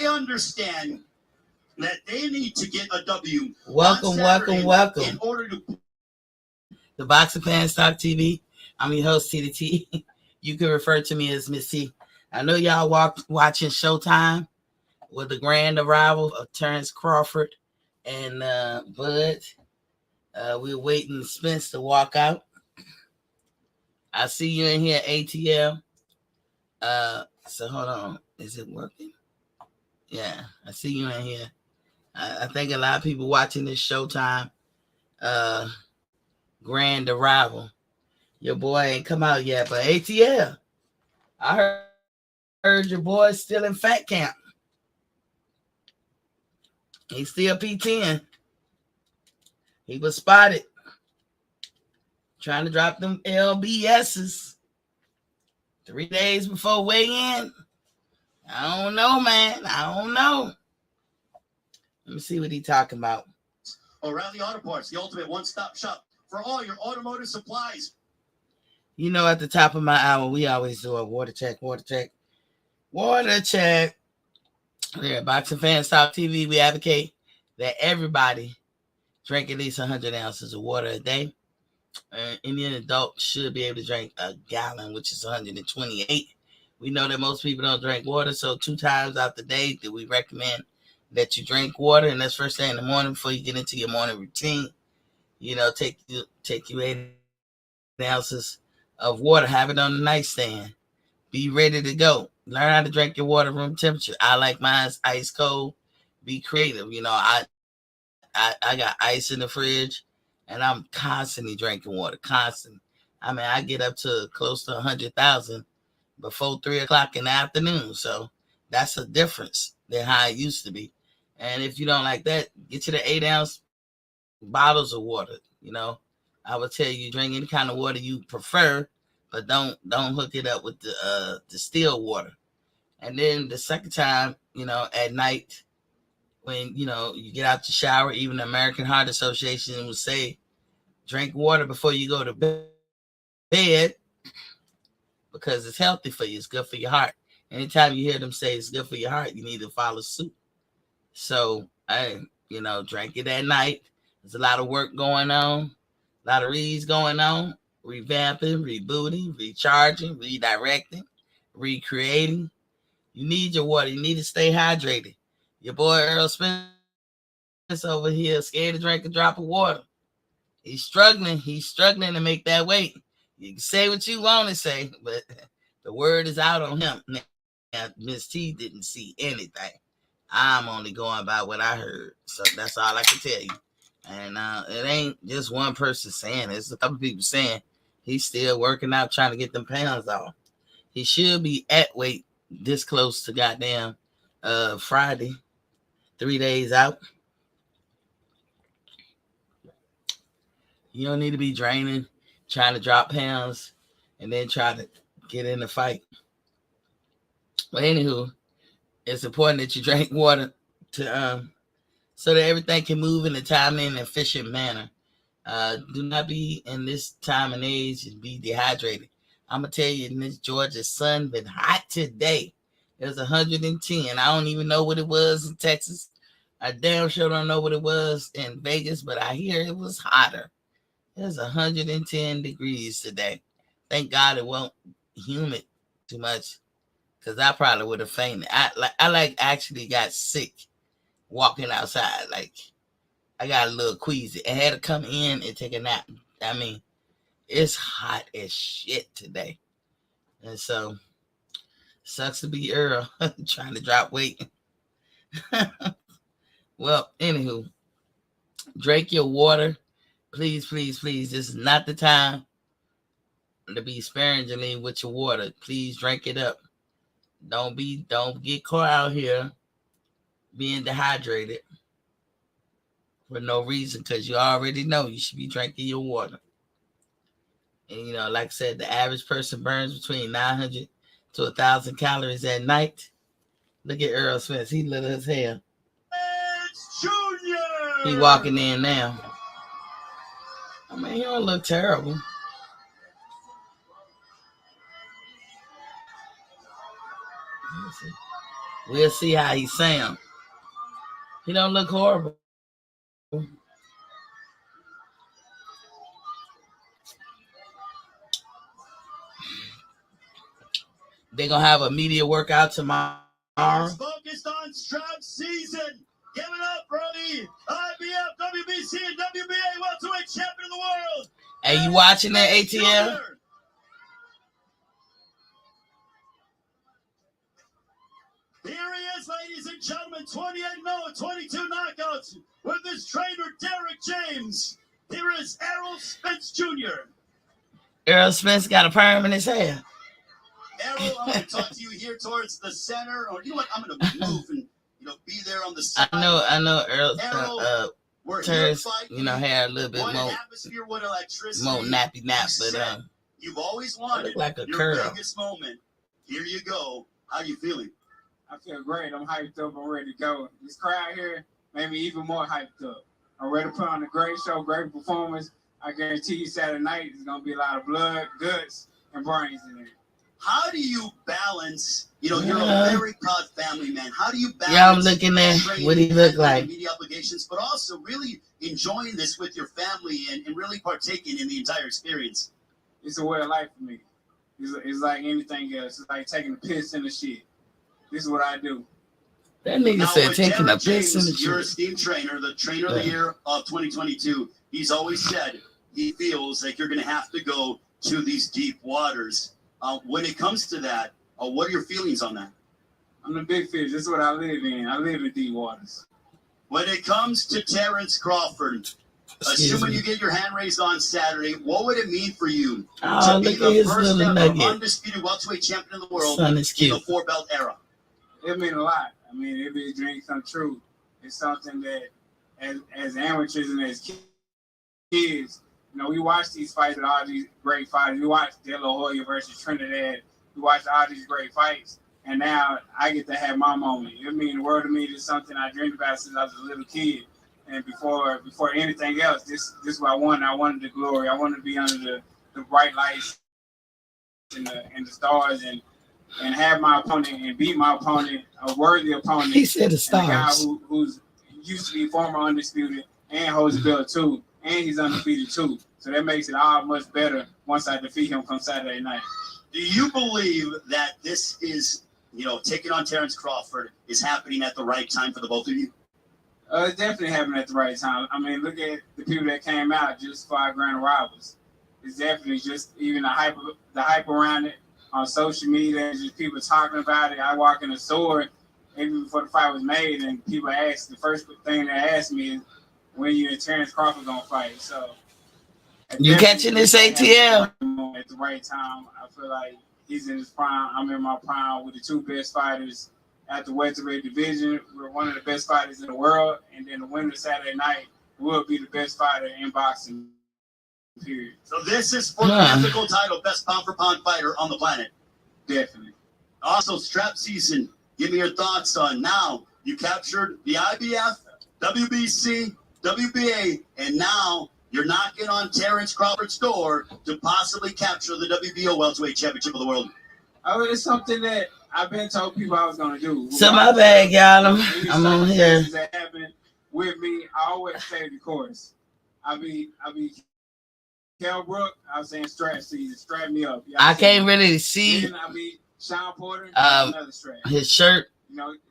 they understand that they need to get a W. Welcome in order to the Boxing Fans Talk TV. I'm your host, TDT. You can refer to me as Miss T. I know y'all watching Showtime with the grand arrival of Terence Crawford and Bud. We're waiting Spence to walk out. I see you in here, ATL. So hold on. Is it working? Yeah, I see you in here. I think a lot of people watching this Showtime grand arrival. Your boy ain't come out yet, but ATL, I heard your boy's still in fat camp. He's still P10. He was spotted trying to drop them LBSs 3 days before weigh-in. I don't know, man. I don't know. Let me see what he's talking about. O'Reilly Auto Parts, the ultimate one-stop shop for all your automotive supplies. You know, at the top of my hour, we always do a water check. Here at Boxing Fans Talk TV, we advocate that everybody drink at least 100 ounces of water a day. Any adult should be able to drink a gallon, which is 128. We know that most people don't drink water, so 2 times out the day do we recommend that you drink water, and that's first thing in the morning before you get into your morning routine. You know, take you 8 ounces of water, have it on the nightstand. Be ready to go. Learn how to drink your water room temperature. I like mine ice cold. Be creative. You know, I got ice in the fridge, and I'm constantly drinking water. Constantly. I mean, I get up to close to 100,000 before 3 o'clock in the afternoon. So that's a difference than how it used to be. And if you don't like that, get you the 8-ounce bottles of water. You know, I would tell you drink any kind of water you prefer, but don't hook it up with the distilled water. And then the second time, you know, at night, when, you know, you get out the shower, even the American Heart Association would say, drink water before you go to bed because it's healthy for you. It's good for your heart. Anytime you hear them say it's good for your heart, you need to follow suit. So, you know, drink it at night. There's a lot of work going on, a lot of reads going on, revamping, rebooting, recharging, redirecting, recreating. You need your water. You need to stay hydrated. Your boy Errol Spence over here scared to drink a drop of water. He's struggling to make that weight. You can say what you want to say, but the word is out on him. Now, Miss T didn't see anything. I'm only going by what I heard. So that's all I can tell you. And it ain't just one person saying it. It's a couple people saying he's still working out, trying to get them pounds off. He should be at weight this close to goddamn Friday. 3 days out. You don't need to be draining, trying to drop pounds, and then try to get in the fight. But anywho, it's important that you drink water to so that everything can move in a timely and efficient manner. Do not be in this time and age and be dehydrated. I'm gonna tell you, in this Georgia sun been hot today. It was 110. I don't even know what it was in Texas. I damn sure don't know what it was in Vegas, but I hear it was hotter. It was 110 degrees today. Thank God it won't humid too much, because I probably would have fainted. I actually got sick walking outside. Like, I got a little queasy. I had to come in and take a nap. I mean, it's hot as shit today. And so, sucks to be Earl trying to drop weight. Well, anywho, drink your water. Please, please, please. This is not the time to be sparingly with your water. Please drink it up. Don't get caught out here being dehydrated for no reason, because you already know you should be drinking your water. And, you know, like I said, the average person burns between 900 to 1,000 calories at night. Look at Errol Spence. He little as hell. It's Junior! He walking in now. I mean, he don't look terrible. We'll see how he sound. He don't look horrible. They're gonna have a media workout tomorrow. He's focused on strap season. Give it up, Brody. IBF, WBC, and WBA welterweight champion of the world. Hey, you watching that, ATL? Here he is, ladies and gentlemen, 28-0, 22 knockouts with his trainer, Derek James. Here is Errol Spence Jr. Errol Spence got a perm in his hair. Errol, I'm going to talk to you here towards the center. Or you know what? I'm going to move and be there on the side. I know Errol. Terence, had a little bit more atmosphere, what electricity. More nappy nap, but you've always wanted like a your curl. biggest moment. Here you go. How you feeling? I feel great. I'm hyped up. I'm ready to go. This crowd here made me even more hyped up. I'm ready to put on a great show, great performance. I guarantee you Saturday night there's going to be a lot of blood, guts, and brains in there. How do you balance, you're a very proud family man. How do you balance I'm looking at what he look like. Media obligations, but also really enjoying this with your family and really partaking in the entire experience? It's a way of life for me. It's like anything else. It's like taking a piss in the shit. This is what I do. That nigga said taking a piss in the Your shit. esteemed trainer, the trainer of the year of 2022, he's always said he feels like you're going to have to go to these deep waters. When it comes to that, what are your feelings on that? I'm the big fish. This is what I live in. I live in deep waters. When it comes to Terence Crawford, assuming you get your hand raised on Saturday, what would it mean for you to be the first ever undisputed welterweight champion of the world in the four-belt era? It means a lot. I mean, it'd be a dream come true. It's something that, as amateurs and as kids, we watch these fights with all these great fighters. We watch De La Hoya versus Trinidad. We watch all these great fights. And now I get to have my moment. It means the world to me. It's something I dreamed about since I was a little kid. And before anything else, this is what I wanted. I wanted the glory. I wanted to be under the bright lights and the stars and have my opponent and beat my opponent, a worthy opponent. He said the stars. And a guy who's used to be former undisputed and holds the belt too. And he's undefeated too. So that makes it all much better once I defeat him come Saturday night. Do you believe that this is, taking on Terence Crawford is happening at the right time for the both of you? It's definitely happening at the right time. I mean, look at the people that came out just for our grand rivals. It's definitely just even the hype around it on social media, just people talking about it. I walk in the store even before the fight was made, and people ask, the first thing they ask me is, when you and Terence Crawford gonna fight? So you catching this ATL at the right time. I feel like he's in his prime. I'm in my prime with the two best fighters at the welterweight division. We're one of the best fighters in the world, and then the winner Saturday night will be the best fighter in boxing. Period. So this is for the ethical title, best pound for pound fighter on the planet. Definitely. Also, strap season. Give me your thoughts on now. You captured the IBF, WBC, WBA, and now you're knocking on Terence Crawford's door to possibly capture the WBO welterweight championship of the world. Oh, it's something that I've been told people I was gonna do. So my bad, y'all. I'm on here. That happened with me. I always stay the course. I be Kel Brook. I was saying strap season, strap me up. I can't really see. Then I be Sean Porter. Another strap. His shirt.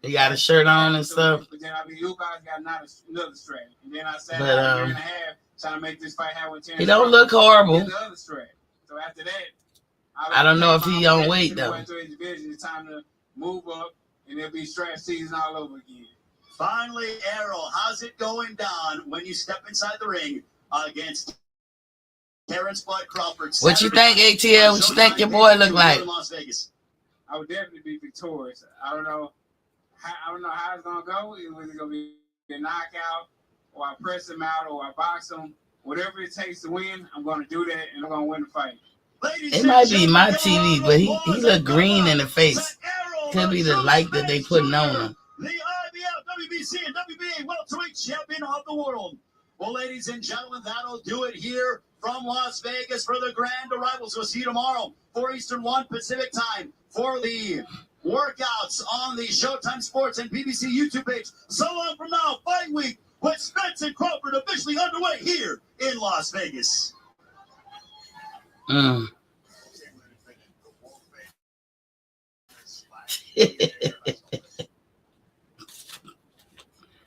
He got a shirt on and stuff. But then I be Luke. I got another strap. And then I sat out a year and a half trying to make this fight happen with Terence. He don't look horrible. The other strap. So after that, I don't know if he on weight though. It's time to move up, and it'll be strap season all over again. Finally, Errol, how's it going down when you step inside the ring against Terence Crawford? What you think, ATL? What you think your boy look like? Las Vegas. I would definitely be victorious. I don't know how it's gonna go. It's gonna be a knockout, or I press him out, or I box him. Whatever it takes to win, I'm gonna do that, and I'm gonna win the fight. It might be my TV, but he look green in the face. Could be the light that they putting on him. The IBF, WBC, and WBA welterweight champion of the world. Well, ladies and gentlemen, that'll do it here from Las Vegas for the grand arrivals. We'll see you tomorrow, 4 Eastern, 1 Pacific time, for the workouts on the Showtime Sports and PBC YouTube page. So long from now, Fight Week with Spence and Crawford officially underway here in Las Vegas.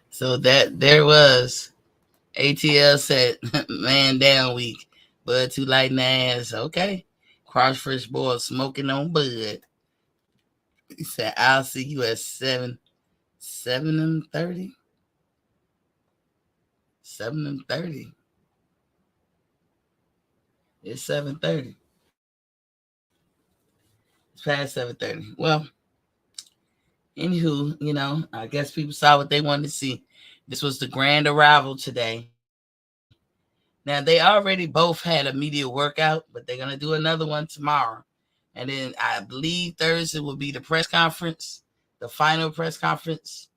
So that there was ATL said man down week. Bud too light in the ass. Okay. Crossfresh boy smoking on Bud. He said, I'll see you at 7 and 30. 7 and 30. It's 7:30. It's past 7:30. Well, anywho, I guess people saw what they wanted to see. This was the grand arrival today. Now, they already both had a media workout, but they're going to do another one tomorrow. And then I believe Thursday will be the press conference, the final press conference.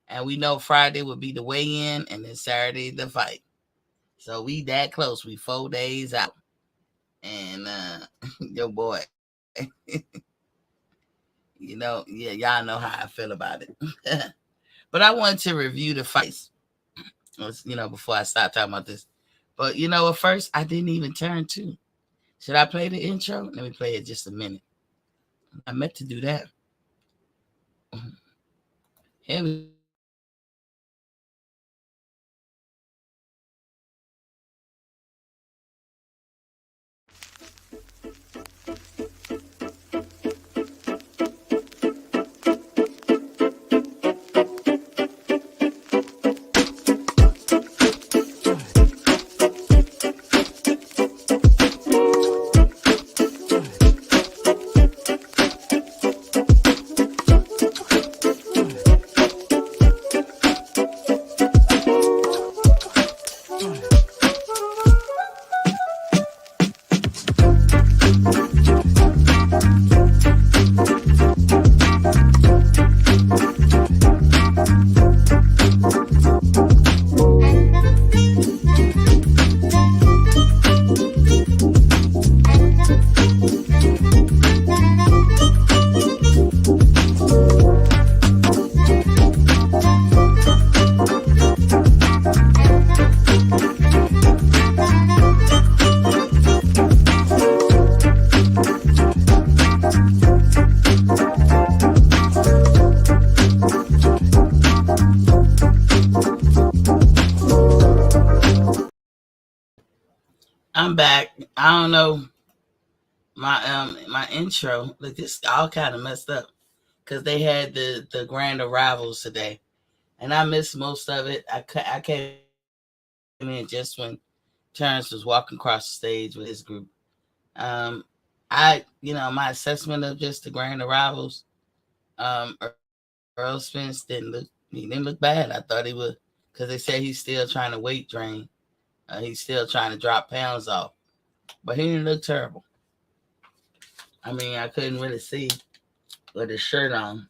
And we know Friday will be the weigh-in, and then Saturday the fight. So we that close. We 4 days out. And your boy, y'all know how I feel about it. But I wanted to review the fights, before I start talking about this. But, at first, I didn't even turn to. Should I play the intro? Let me play it just a minute. I meant to do that. Here we I'm back. I don't know my intro. Look, this all kind of messed up because they had the grand arrivals today, and I missed most of it. I came in just when Terence was walking across the stage with his group. My assessment of just the grand arrivals, Errol Spence didn't look bad. I thought he would, because they said he's still trying to weight drain. He's still trying to drop pounds off, but he didn't look terrible. I mean, I couldn't really see with his shirt on.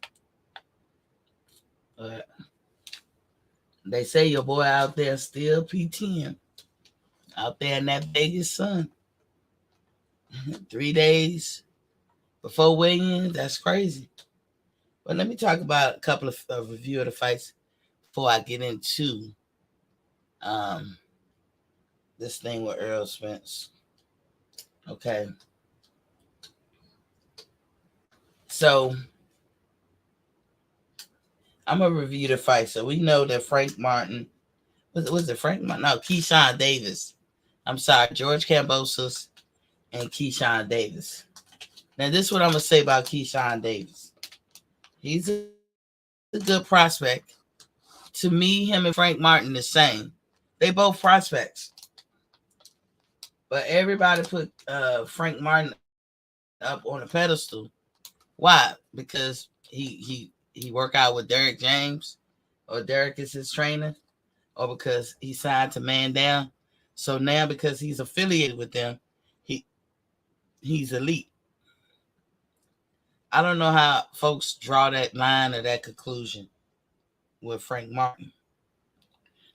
But they say your boy out there still P10. Out there in that Vegas sun. 3 days before weigh-in, that's crazy. But let me talk about a couple of review of the fights before I get into this thing with Errol Spence. Okay. So I'm going to review the fight. So we know that Frank Martin, was it Frank Martin? No, Keyshawn Davis. I'm sorry, George Kambosos and Keyshawn Davis. Now, this is what I'm going to say about Keyshawn Davis. He's a good prospect. To me, him and Frank Martin the same. They both prospects. But everybody put Frank Martin up on a pedestal. Why? Because he work out with Derek James, or Derek is his trainer, or because he signed to Man Down. So now because he's affiliated with them, he's elite. I don't know how folks draw that line or that conclusion with Frank Martin.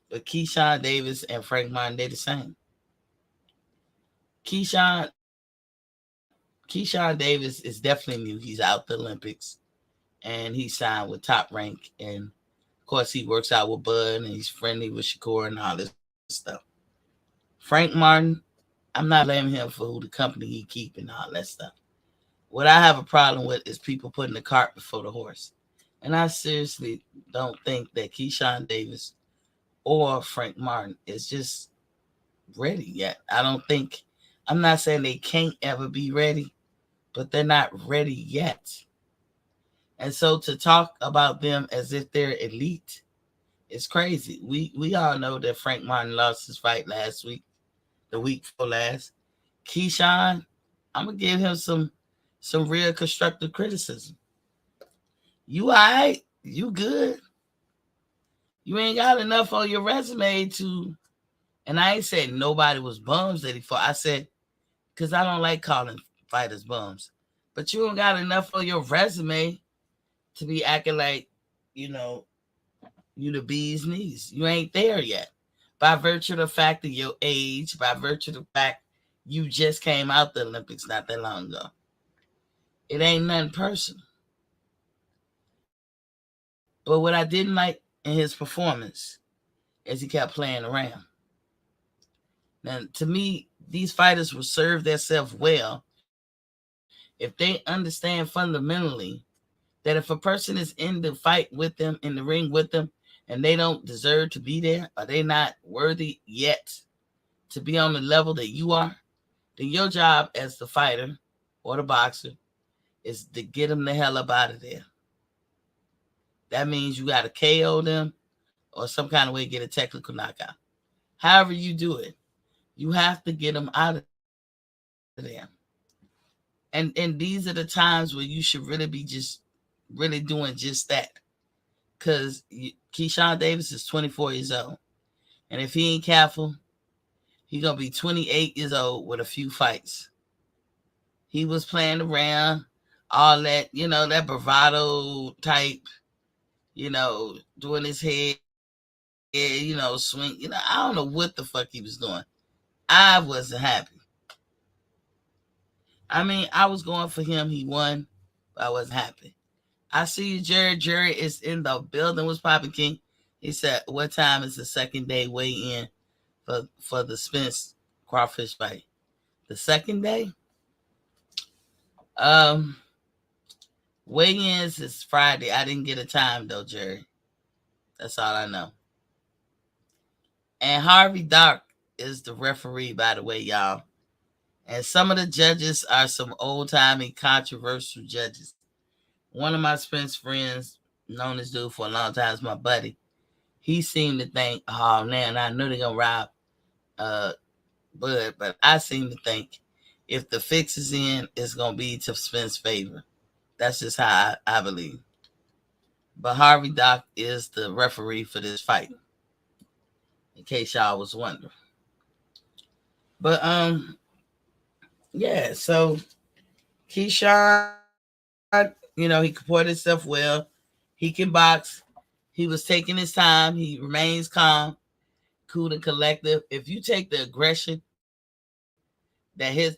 But Keyshawn Davis and Frank Martin, they're the same. Keyshawn Keyshawn Davis is definitely new. He's out the Olympics, and he signed with Top Rank, and of course he works out with Bud, and he's friendly with Shakur and all this stuff. Frank Martin, I'm not blaming him for who the company he keep and all that stuff. What I have a problem with is people putting the cart before the horse. And I seriously don't think that Keyshawn Davis or Frank Martin is just ready yet. I'm not saying they can't ever be ready, but they're not ready yet. And so to talk about them as if they're elite is crazy. We all know that Frank Martin lost his fight last week, the week before last. Keyshawn, I'm gonna give him some real constructive criticism. You all right? You good? You ain't got enough on your resume to, and I ain't said nobody was bums that he fought. I said, because I don't like calling fighters bums. But you don't got enough on your resume to be acting like, you know, you the bee's knees. You ain't there yet. By virtue of the fact of your age, by virtue of the fact you just came out the Olympics not that long ago. It ain't nothing personal. But what I didn't like in his performance is he kept playing around. Now, to me, these fighters will serve themselves well if they understand fundamentally that if a person is in the fight with them, in the ring with them, and they don't deserve to be there, or they not worthy yet to be on the level that you are, then your job as the fighter or the boxer is to get them the hell up out of there. That means you got to KO them or some kind of way get a technical knockout. However you do it, you have to get them out of there. And these are the times where you should really be just really doing just that. Because Keyshawn Davis is 24 years old. And if he ain't careful, he's going to be 28 years old with a few fights. He was playing around, all that, that bravado type, doing his head, swing. I don't know what the fuck he was doing. I wasn't happy. I mean, I was going for him. He won, but I wasn't happy. I see you, Jared. Jared is in the building. What's popping, King? He said, what time is the second day weigh-in for the Spence Crawford fight? The second day? Weigh-ins is Friday. I didn't get a time, though, Jerry. That's all I know. And Harvey Dark is the referee, by the way, y'all. And some of the judges are some old-timey controversial judges. One of my Spence friends, known this dude for a long time, is my buddy. He seemed to think, oh, man, I know they're going to rob Bud. But I seem to think if the fix is in, it's going to be to Spence's favor. That's just how I believe. But Harvey Doc is the referee for this fight, in case y'all was wondering. But, yeah, so Keyshawn, he comported himself well. He can box. He was taking his time. He remains calm, cool and collective. If you take the aggression that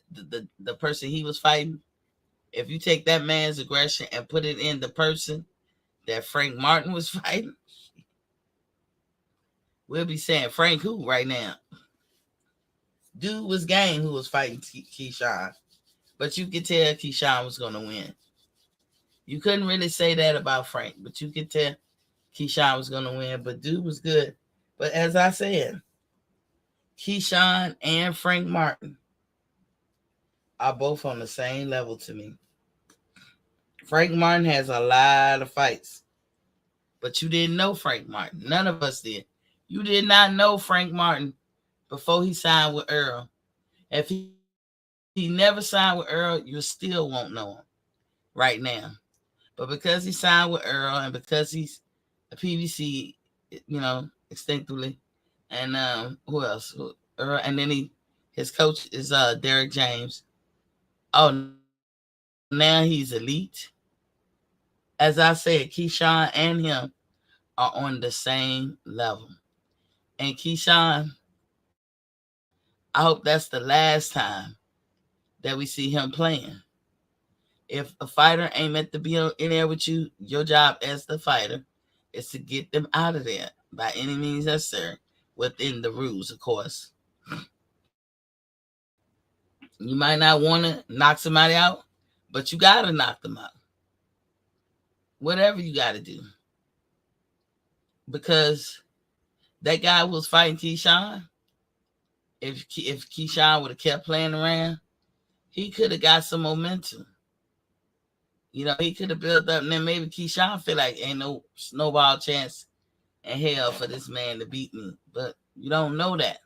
the person he was fighting, if you take that man's aggression and put it in the person that Frank Martin was fighting, we'll be saying Frank who right now. Dude was game who was fighting Keyshawn. But you could tell Keyshawn was going to win. You couldn't really say that about Frank, but you could tell Keyshawn was going to win. But dude was good. But as I said, Keyshawn and Frank Martin are both on the same level to me. Frank Martin has a lot of fights. But you didn't know Frank Martin. None of us did. You did not know Frank Martin before he signed with Errol. If he never signed with Errol, you still won't know him right now. But because he signed with Errol and because he's a PBC, instinctively, and who else? Errol, and then his coach is Derek James. Oh, now he's elite. As I said, Keyshawn and him are on the same level. And Keyshawn, I hope that's the last time that we see him playing. If a fighter ain't meant to be in there with you, your job as the fighter is to get them out of there by any means necessary, within the rules, of course. You might not want to knock somebody out, but you got to knock them out. Whatever you got to do. Because that guy was fighting Keyshawn. If Keyshawn would have kept playing around, he could have got some momentum. You know, he could have built up, and then maybe Keyshawn feel like ain't no snowball chance in hell for this man to beat me. But you don't know that.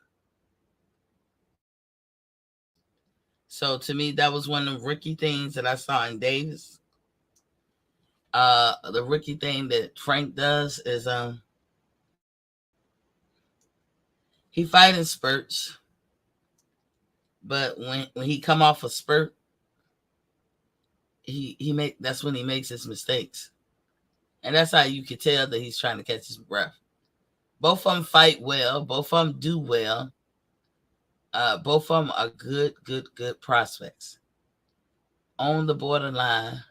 So to me, that was one of the rookie things that I saw in Davis. The rookie thing that Frank does is he fight in spurts, but when he come off a spurt, that's when he makes his mistakes, and that's how you can tell that he's trying to catch his breath. Both of them fight well. Both of them do well. Both of them are good prospects on the borderline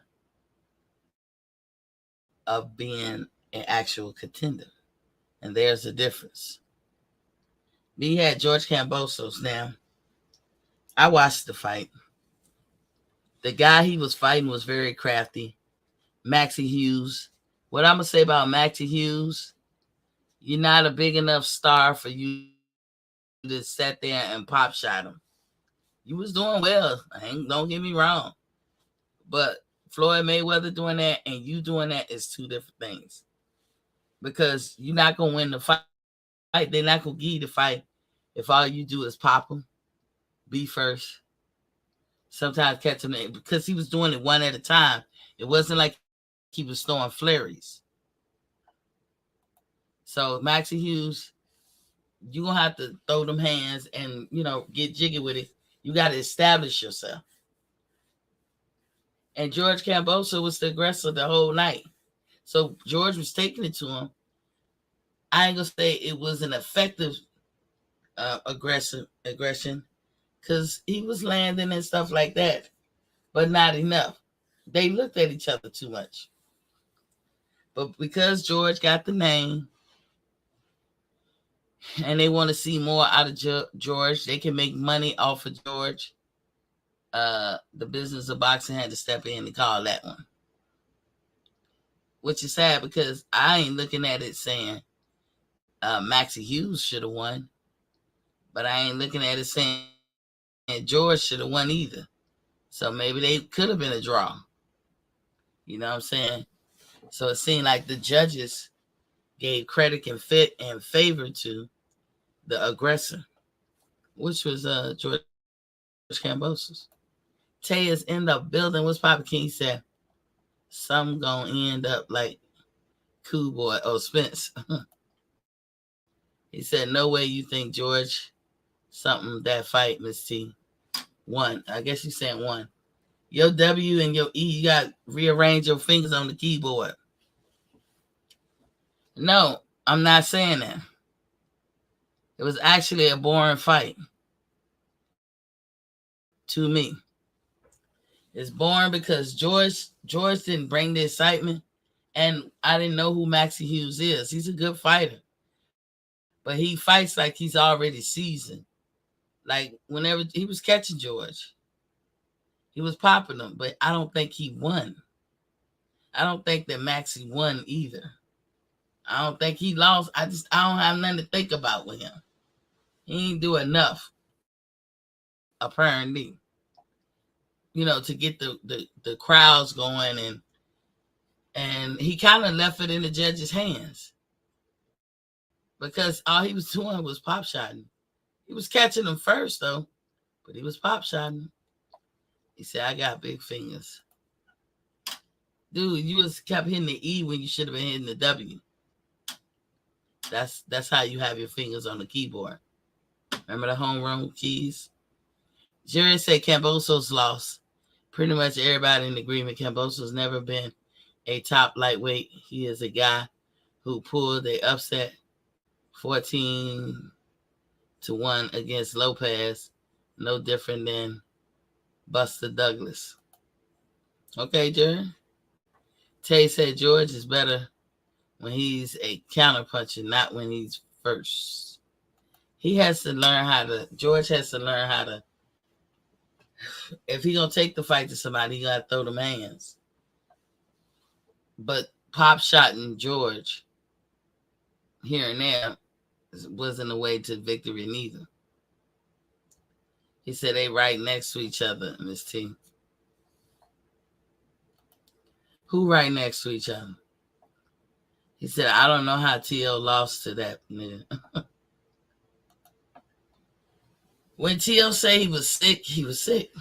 of being an actual contender, and there's a difference. We had George Kambosos. Now, I watched the fight. The guy he was fighting was very crafty. Maxie Hughes. What I'm going to say about Maxie Hughes, you're not a big enough star for you to sit there and pop shot him. You was doing well. Don't get me wrong. But Floyd Mayweather doing that and you doing that is two different things. Because you're not going to win the fight. They're not going to give you the fight if all you do is pop them, be first. Sometimes catch him, because he was doing it one at a time. It wasn't like he was throwing flurries. So Maxie Hughes, you're going to have to throw them hands and, get jiggy with it. You got to establish yourself. And George Kambosos was the aggressor the whole night. So George was taking it to him. I ain't going to say it was an effective aggression, because he was landing and stuff like that, but not enough. They looked at each other too much. But because George got the name and they want to see more out of George, they can make money off of George. The business of boxing had to step in and call that one. Which is sad, because I ain't looking at it saying Maxie Hughes should have won. But I ain't looking at it saying George should have won either. So maybe they could have been a draw. You know what I'm saying? So it seemed like the judges gave credit and favor to the aggressor, which was George Kambosos. Tay is in the building. What's Papa King said? Some gonna end up like Cool Boy or Spence. He said, no way you think George something that fight, Miss T. Won. I guess you saying one. Your W and your E, you got to rearrange your fingers on the keyboard. No, I'm not saying that. It was actually a boring fight. To me. It's boring because George didn't bring the excitement, and I didn't know who Maxie Hughes is. He's a good fighter. But he fights like he's already seasoned. Like whenever he was catching George, he was popping him, but I don't think he won. I don't think that Maxie won either. I don't think he lost. I don't have nothing to think about with him. He ain't do enough, apparently, to get the crowds going, and he kind of left it in the judge's hands, because all he was doing was pop shotting. He was catching them first though, but he was pop shotting. He said, I got big fingers. Dude, you just kept hitting the E when you should have been hitting the W. That's how you have your fingers on the keyboard. Remember the home run keys? Jerry said Kambosos lost. Pretty much everybody in agreement. Kambosos never been a top lightweight. He is a guy who pulled a upset 14-1 against Lopez. No different than Buster Douglas. Okay, Jerry. Tay said George is better when he's a counterpuncher, not when he's first. George has to learn how to, if he gonna take the fight to somebody, he gotta throw them hands. But pop shotting George here and there wasn't a way to victory neither. He said they right next to each other, Miss T. Who right next to each other? He said, I don't know how T.O. lost to that nigga. When T.O. said he was sick, he was sick.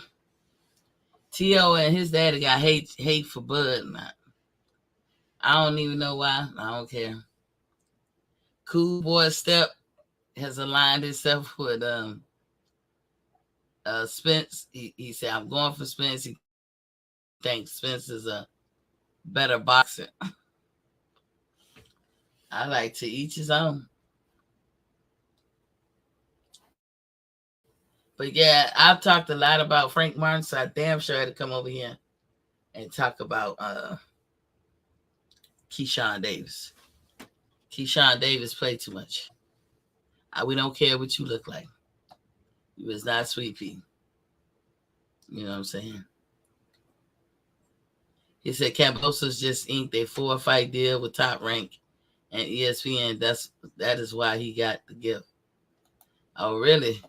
T.O. and his daddy got hate for Bud. I don't even know why. I don't care. Cool Boy Step has aligned himself with Spence. He said, I'm going for Spence. He thinks Spence is a better boxer. I like to each his own. But yeah, I've talked a lot about Frank Martin, so I damn sure had to come over here and talk about Keyshawn Davis. Keyshawn Davis played too much. We don't care what you look like. You was not Sweet Pea. You know what I'm saying? He said Kambosos just inked a 4-fight deal with Top Rank and ESPN. That is why he got the gift. Oh, really?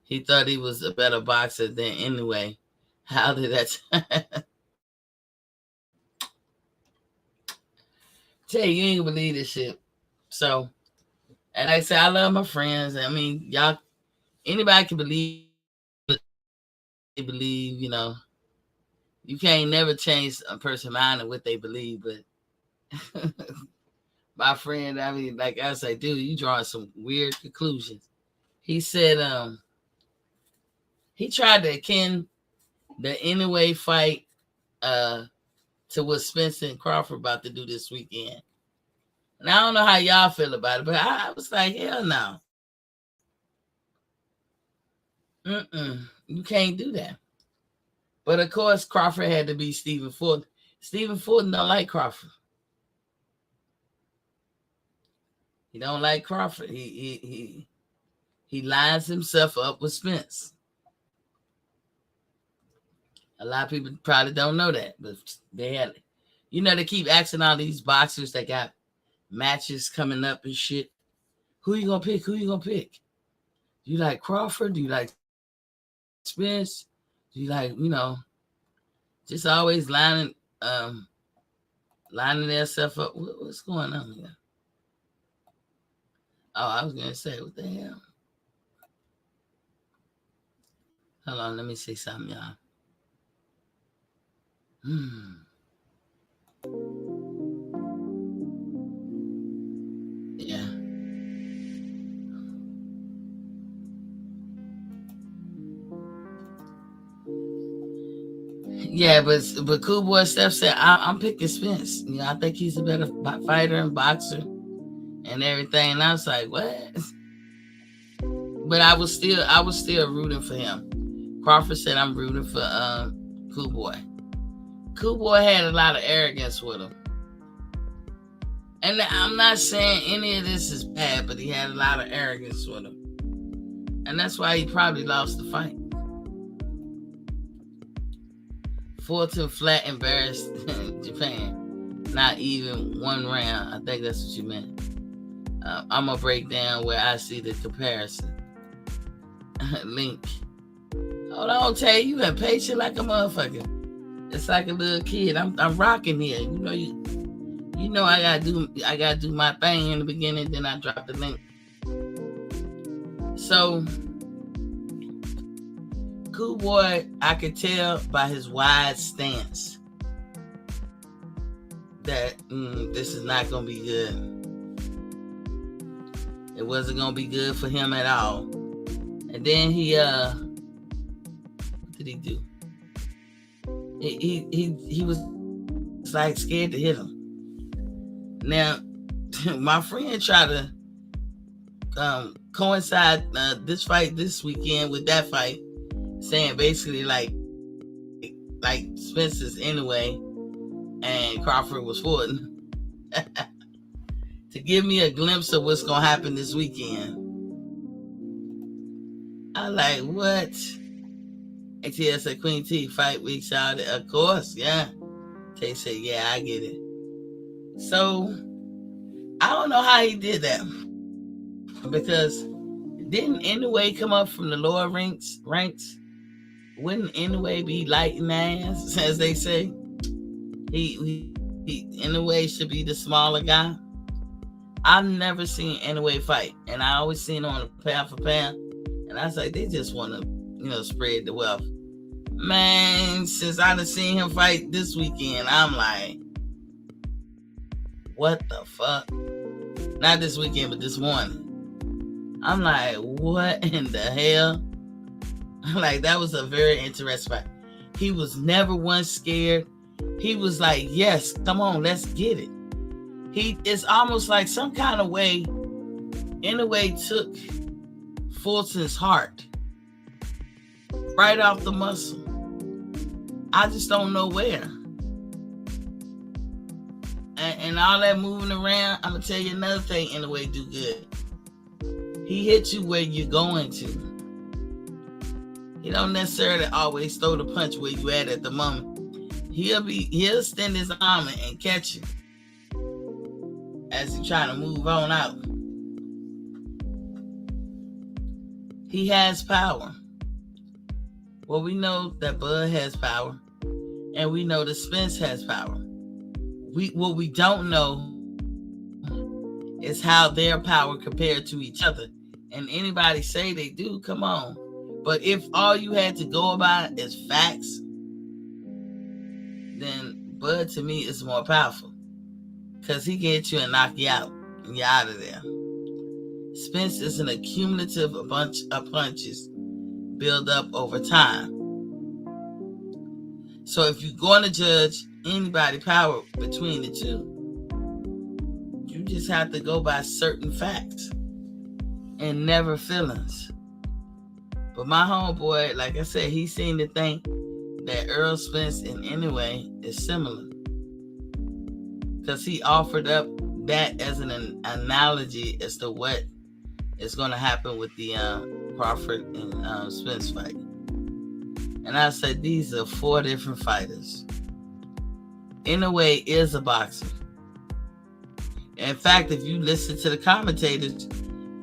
He thought he was a better boxer than anyway. How did that? Tell you ain't gonna believe this shit. So, and like I said, I love my friends. I mean, y'all, anybody can believe. You know, you can't never change a person's mind and what they believe. But my friend, I mean, like I say, dude, you drawing some weird conclusions. He said, he tried to akin the anyway fight to what Spence and Crawford about to do this weekend. And I don't know how y'all feel about it, but I was like, hell no. You can't do that. But of course, Crawford had to be Stephen Fulton. Stephen Fulton don't like Crawford. He don't like Crawford. He lines himself up with Spence. A lot of people probably don't know that, but they had, they keep asking all these boxers that got matches coming up and shit. Who you gonna pick? Do you like Crawford? Do you like Spence? Do you like, just always lining themselves up? What's going on here? Oh, I was gonna say, what the hell? Hold on, let me say something, y'all. Yeah. Yeah, but Cool Boy Steph said, I'm picking Spence. I think he's a better fighter and boxer and everything. And I was like, what? But I was still rooting for him. Crawford said I'm rooting for Cool Boy. Cool Boy had a lot of arrogance with him. And I'm not saying any of this is bad, but he had a lot of arrogance with him. And that's why he probably lost the fight. Fulton flat embarrassed Japan. Not even one round. I think that's what you meant. I'm going to break down where I see the comparison. Link. Hold on, Tay. You been patient like a motherfucker. It's like a little kid. I'm rocking here. I gotta do my thing in the beginning, then I drop the link. So Cool Boy, I could tell by his wide stance that this is not gonna be good. It wasn't gonna be good for him at all. And then he what did he do? He was like scared to hit him. Now, my friend tried to coincide this fight this weekend with that fight, saying basically like like Spence's anyway, and Crawford was Fording, to give me a glimpse of what's gonna happen this weekend. I like, what? ATL said, Queen T, fight week shouted, of course, yeah. Tay said, yeah, I get it. So, I don't know how he did that. Because didn't Anyway come up from the lower ranks? Wouldn't Anyway be lighting ass, as they say? He Anyway should be the smaller guy. I've never seen Anyway fight. And I always seen on a pound for pound. And I was like, they just want to, spread the wealth. Man, since I done seen him fight this weekend, I'm like, what the fuck? Not this weekend, but this morning. I'm like, what in the hell? Like, that was a very interesting fight. He was never once scared. He was like, yes, come on, let's get it. It's almost like some kind of way, Anyway took Fulton's heart right off the muscle. I just don't know where. And all that moving around, I'm going to tell you another thing Anyway do good. He hits you where you're going to. He don't necessarily always throw the punch where you at the moment. He'll extend his arm and catch you as he trying to move on out. He has power. Well, we know that Bud has power, and we know that Spence has power. What we don't know is how their power compared to each other. And anybody say they do, come on. But if all you had to go about is facts, then Bud to me is more powerful. Because he can hit you and knock you out, and you're out of there. Spence is an accumulative bunch of punches build up over time. So if you're going to judge anybody's power between the two, you just have to go by certain facts and never feelings. But my homeboy, like I said, he seemed to think that Errol Spence in Anyway is similar. Because he offered up that as an analogy as to what is going to happen with the Crawford and Spence fight. And I said, these are 4 different fighters. Anyway is a boxer. In fact, if you listen to the commentators,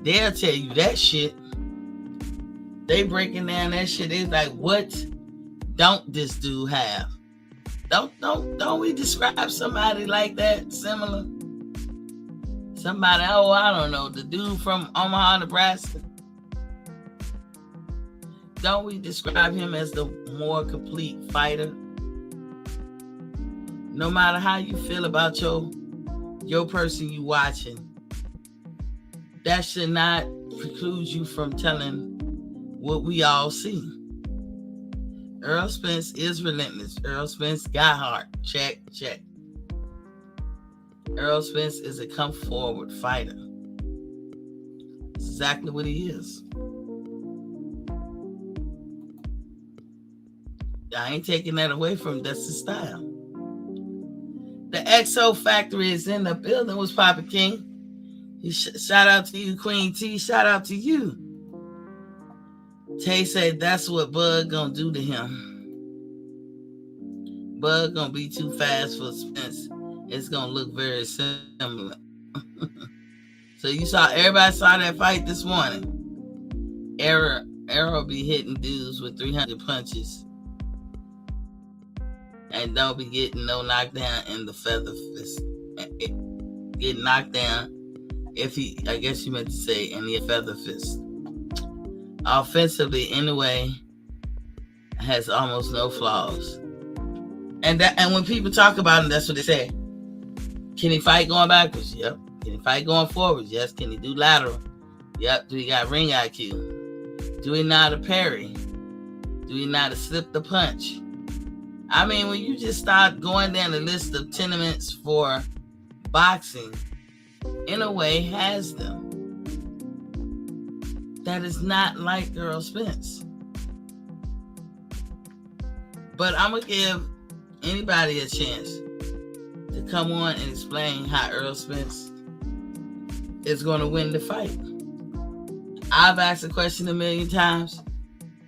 they'll tell you that shit. They breaking down that shit. It's like, what don't this dude have? Don't we describe somebody like that similar? Somebody, I don't know, the dude from Omaha, Nebraska. Don't we describe him as the more complete fighter? No matter how you feel about your person you watching, that should not preclude you from telling what we all see. Errol Spence is relentless. Errol Spence got heart. Check. Errol Spence is a come forward fighter. That's exactly what he is. I ain't taking that away from him. That's his style. The XO Factory is in the building. What's poppin', King? Shout out to you, Queen T. Shout out to you. Tay said that's what Bud gonna do to him. Bud gonna be too fast for Spence. It's gonna look very similar. So everybody saw that fight this morning. Errol be hitting dudes with 300 punches. And don't be getting no knockdown in the feather fist. Get knocked down I guess you meant to say in the feather fist. Offensively, Anyway, has almost no flaws. And when people talk about him, that's what they say. Can he fight going backwards? Yep. Can he fight going forwards? Yes. Can he do lateral? Yep. Do he got ring IQ? Do he know how to parry? Do he know how to slip the punch? I mean, when you just start going down the list of tenements for boxing, Anyway has them. That is not like Errol Spence. But I'm going to give anybody a chance to come on and explain how Errol Spence is going to win the fight. I've asked the question a million times.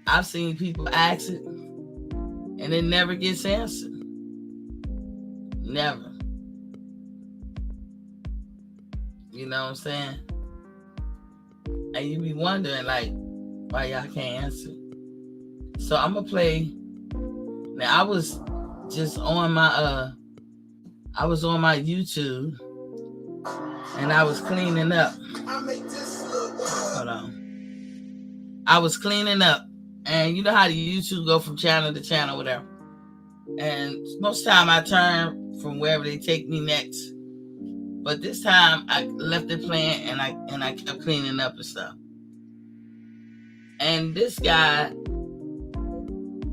I've seen people ask it, and it never gets answered. Never. You know what I'm saying? And you be wondering, like, why y'all can't answer. So I'm going to play. Now, I was just on my YouTube, and I was cleaning up. Hold on. I was cleaning up, and you know how the YouTube go from channel to channel, whatever. And most time I turn from wherever they take me next. But this time I left it playing, and I kept cleaning up and stuff. And this guy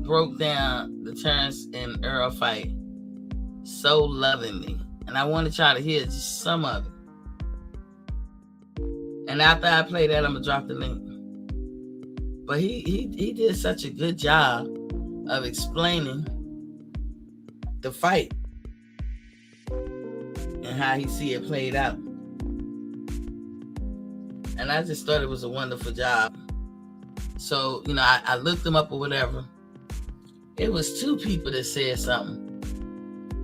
broke down the Terence and Errol fight so lovingly. And I want to try to hear just some of it. And after I play that, I'm going to drop the link. But he did such a good job of explaining the fight and how he see it played out. And I just thought it was a wonderful job. So, you know, I looked him up or whatever. It was two people that said something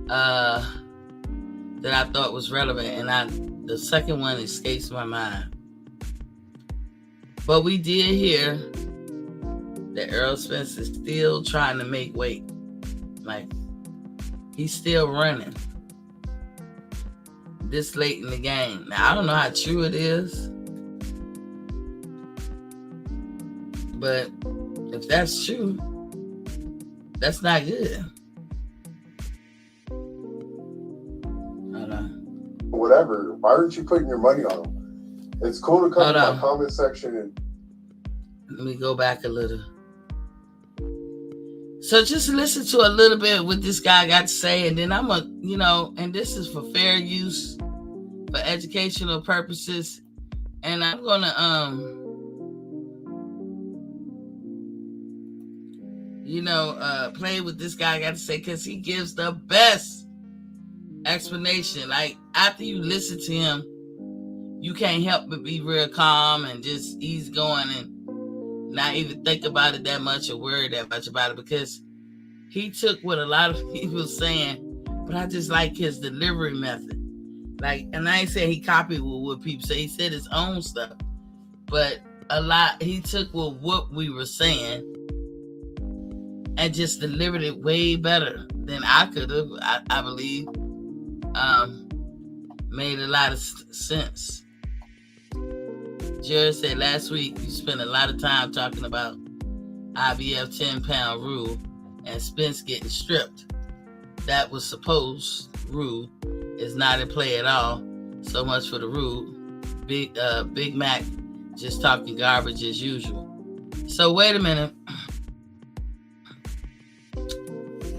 that I thought was relevant, and the second one escapes my mind. But we did hear that Errol Spence is still trying to make weight. Like, he's still running this late in the game. Now, I don't know how true it is, but if that's true, that's not good. Hold on. Whatever. Why aren't you putting your money on them? It's cool to come to my comment section and. Let me go back a little. So just listen to a little bit what this guy got to say, and then I'm and this is for fair use, for educational purposes, and I'm gonna play what this guy got to say, because he gives the best explanation. Like, after you listen to him, you can't help but be real calm and just ease going and not even think about it that much or worry that much about it, because he took what a lot of people were saying, but I just like his delivery method. Like, and I ain't saying he copied what people say. He said his own stuff, but he took what we were saying and just delivered it way better than I could have. I believe made a lot of sense. Jared said last week you spent a lot of time talking about IBF 10-pound rule and Spence getting stripped. That was supposed rule is not in play at all. So much for the rule. Big Mac just talking garbage as usual. So wait a minute.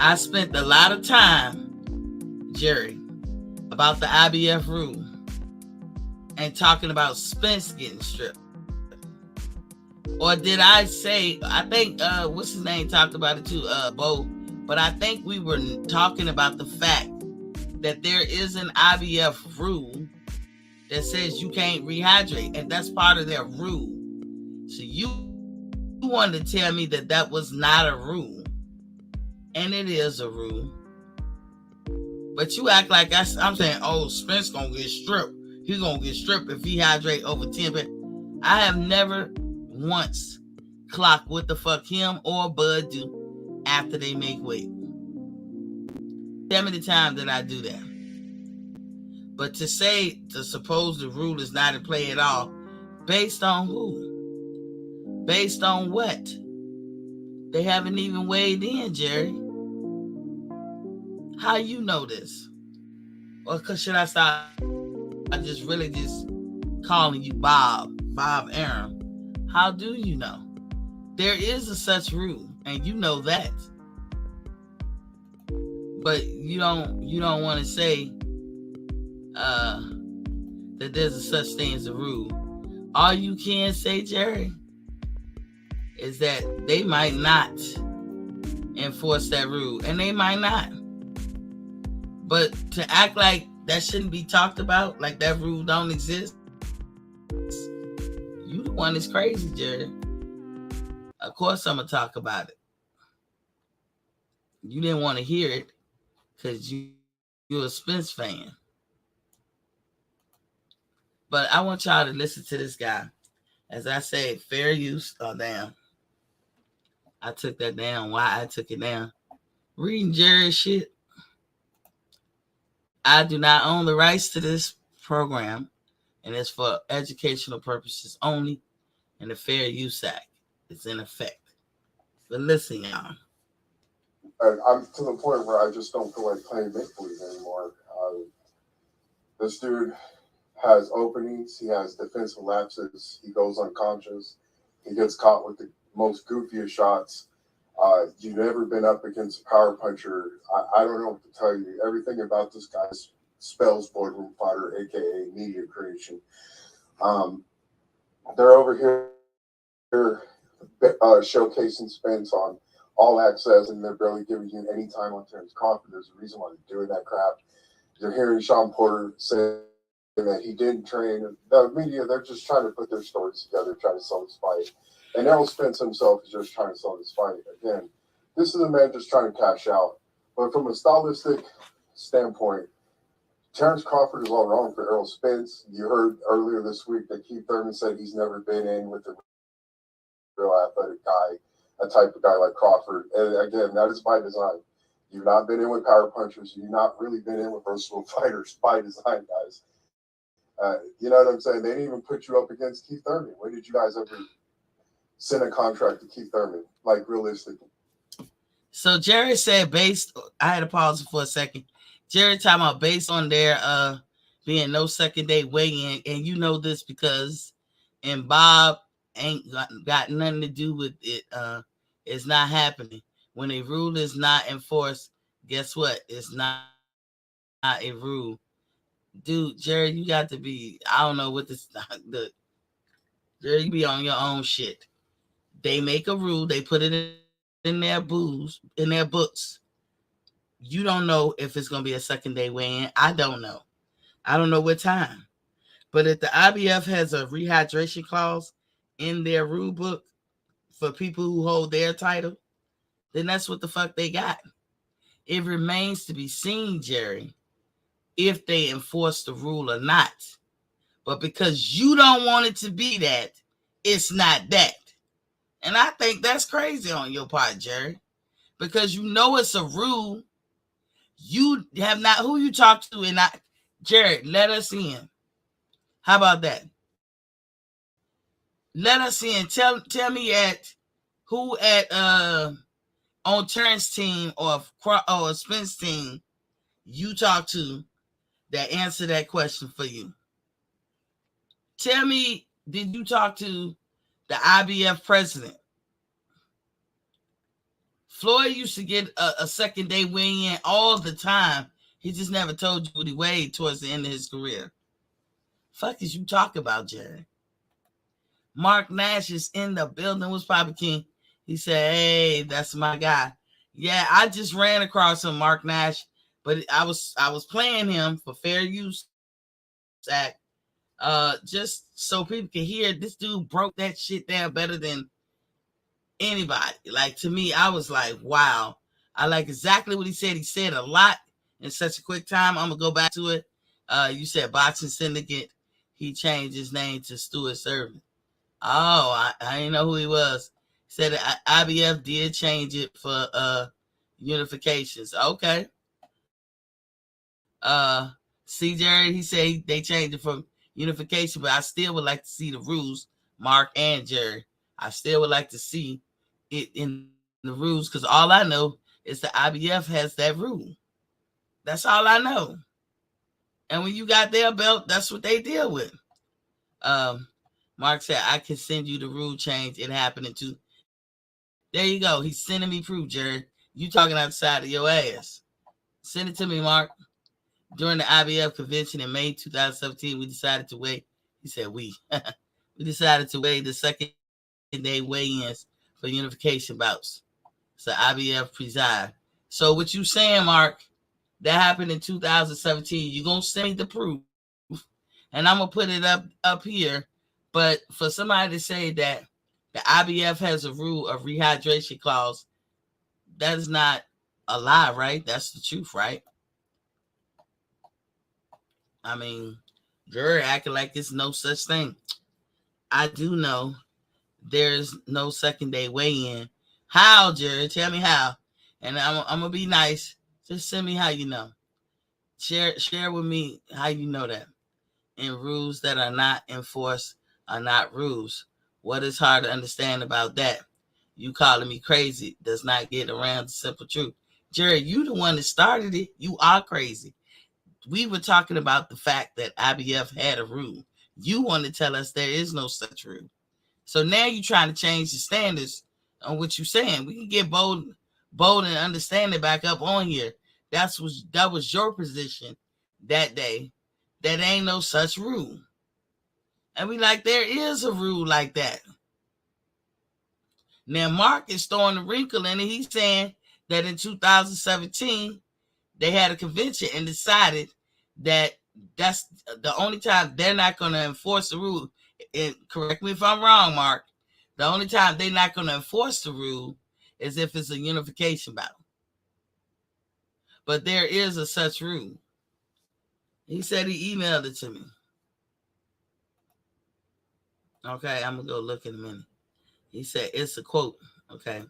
I spent a lot of time, Jerry, about the IBF rule and talking about Spence getting stripped. Or did I say, I think, what's his name talked about it too, Bo, but I think we were talking about the fact that there is an IBF rule that says you can't rehydrate, and that's part of their rule. So you wanted to tell me that was not a rule, and it is a rule. But you act like I'm saying, oh, Spence gonna get stripped. He's gonna get stripped if he hydrate over 10. I have never once clocked what the fuck him or Bud do after they make weight. Tell me the time that I do that. But to suppose the rule is not in play at all, based on who? Based on what? They haven't even weighed in, Jerry. How you know this? Or should I start? I just calling you Bob Aaron. How do you know? There is a such rule, and you know that. But you don't want to say that there's a such thing as a rule. All you can say, Jerry, is that they might not enforce that rule, and they might not. But to act like that shouldn't be talked about, like that rule don't exist, you the one that's crazy, Jerry. Of course I'm gonna talk about it. You didn't want to hear it because you're a Spence fan. But I want y'all to listen to this guy. As I say, fair use. Oh, damn. I took that down. Why I took it down? Reading Jerry's shit. I do not own the rights to this program, and it's for educational purposes only, and the Fair Use Act is in effect. But listen, y'all. I'm to the point where I just don't feel like playing make-believe anymore. This dude has openings. He has defensive lapses. He goes unconscious. He gets caught with the most goofiest shots. You've never been up against a power puncher. I don't know what to tell you. Everything about this guy spells boardroom fodder, a.k.a. media creation. They're over here showcasing Spence on All Access, and they're barely giving you any time on Terence Crawford. There's a reason why they're doing that crap. You're hearing Sean Porter say that he didn't train. The media, they're just trying to put their stories together, trying to sell this fight. And Errol Spence himself is just trying to sell this fight. Again, this is a man just trying to cash out. But from a stylistic standpoint, Terence Crawford is all wrong for Errol Spence. You heard earlier this week that Keith Thurman said he's never been in with a real athletic guy, a type of guy like Crawford. And again, that is by design. You've not been in with power punchers. You've not really been in with versatile fighters by design, guys. You know what I'm saying? They didn't even put you up against Keith Thurman. When did you guys ever send a contract to Keith Thurman? Like, realistically. So Jerry said I had to pause for a second. Jerry talking about based on their being no second day weigh-in, and you know this because and Bob ain't got nothing to do with it. It's not happening. When a rule is not enforced, guess what? It's not a rule. Dude, Jerry, you got to be, I don't know what this, Jerry, you be on your own shit. They make a rule, they put it in their books. You don't know if it's going to be a second day weigh-in. I don't know. I don't know what time. But if the IBF has a rehydration clause in their rule book for people who hold their title, then that's what the fuck they got. It remains to be seen, Jerry, if they enforce the rule or not. But because you don't want it to be that, it's not that. And I think that's crazy on your part, Jerry. Because you know it's a rule. You have not, who you talk to, and I, Jared, let us in. How about that? Let us in. Tell me who on Terrence's team or Spence's team you talk to that answer that question for you. Tell me, did you talk to the IBF president? Floyd used to get a second day weigh-in all the time. He just never told you what he weighed towards the end of his career. Fuck is you talking about, Jerry? Mark Nash is in the building. What's Papa King? He said, hey, that's my guy. Yeah, I just ran across him, Mark Nash, but I was playing him for Fair Use Act, just so people can hear. This dude broke that shit down better than anybody. Like, to me, I was like, wow. I like exactly what he said. He said a lot in such a quick time. I'm gonna go back to it. You said Boxing Syndicate. He changed his name to Stuart Servant. Oh, I didn't know who he was. He said that IBF did change it for unifications. Okay. See, Jerry, he said they changed it for unification, but I still would like to see the rules, Mark and Jerry. I still would like to see it in the rules because all I know is the IBF has that rule. That's all I know. And when you got their belt, that's what they deal with. Mark said, I can send you the rule change. It happening too. There you go. He's sending me proof, Jerry. You talking outside of your ass. Send it to me, Mark. During the IBF convention in May 2017, we decided to weigh. He said we. We decided to weigh the second day weigh-ins for unification bouts. So IBF preside. So what you saying, Mark? That happened in 2017. You gonna send me the proof, and I'm gonna put it up here. But for somebody to say that the IBF has a rule of rehydration clause, that is not a lie, right? That's the truth, right? I mean, you're acting like there's no such thing. I do know there's no second day weigh-in. How, Jerry? Tell me how. And I'm gonna be nice. Just send me how you know. Share with me how you know that. And rules that are not enforced are not rules. What is hard to understand about that? You calling me crazy does not get around the simple truth. Jerry, you the one that started it. You are crazy. We were talking about the fact that IBF had a rule. You want to tell us there is no such rule. So now you're trying to change the standards on what you're saying. We can get bold and understanding back up on here. That was your position that day. That ain't no such rule. And we like, there is a rule like that. Now Mark is throwing a wrinkle in it. He's saying that in 2017 they had a convention and decided that that's the only time they're not going to enforce the rule. And correct me if I'm wrong, Mark. The only time they're not going to enforce the rule is if it's a unification battle. But there is a such rule. He said he emailed it to me. Okay, I'm going to go look in a minute. He said it's a quote. Okay.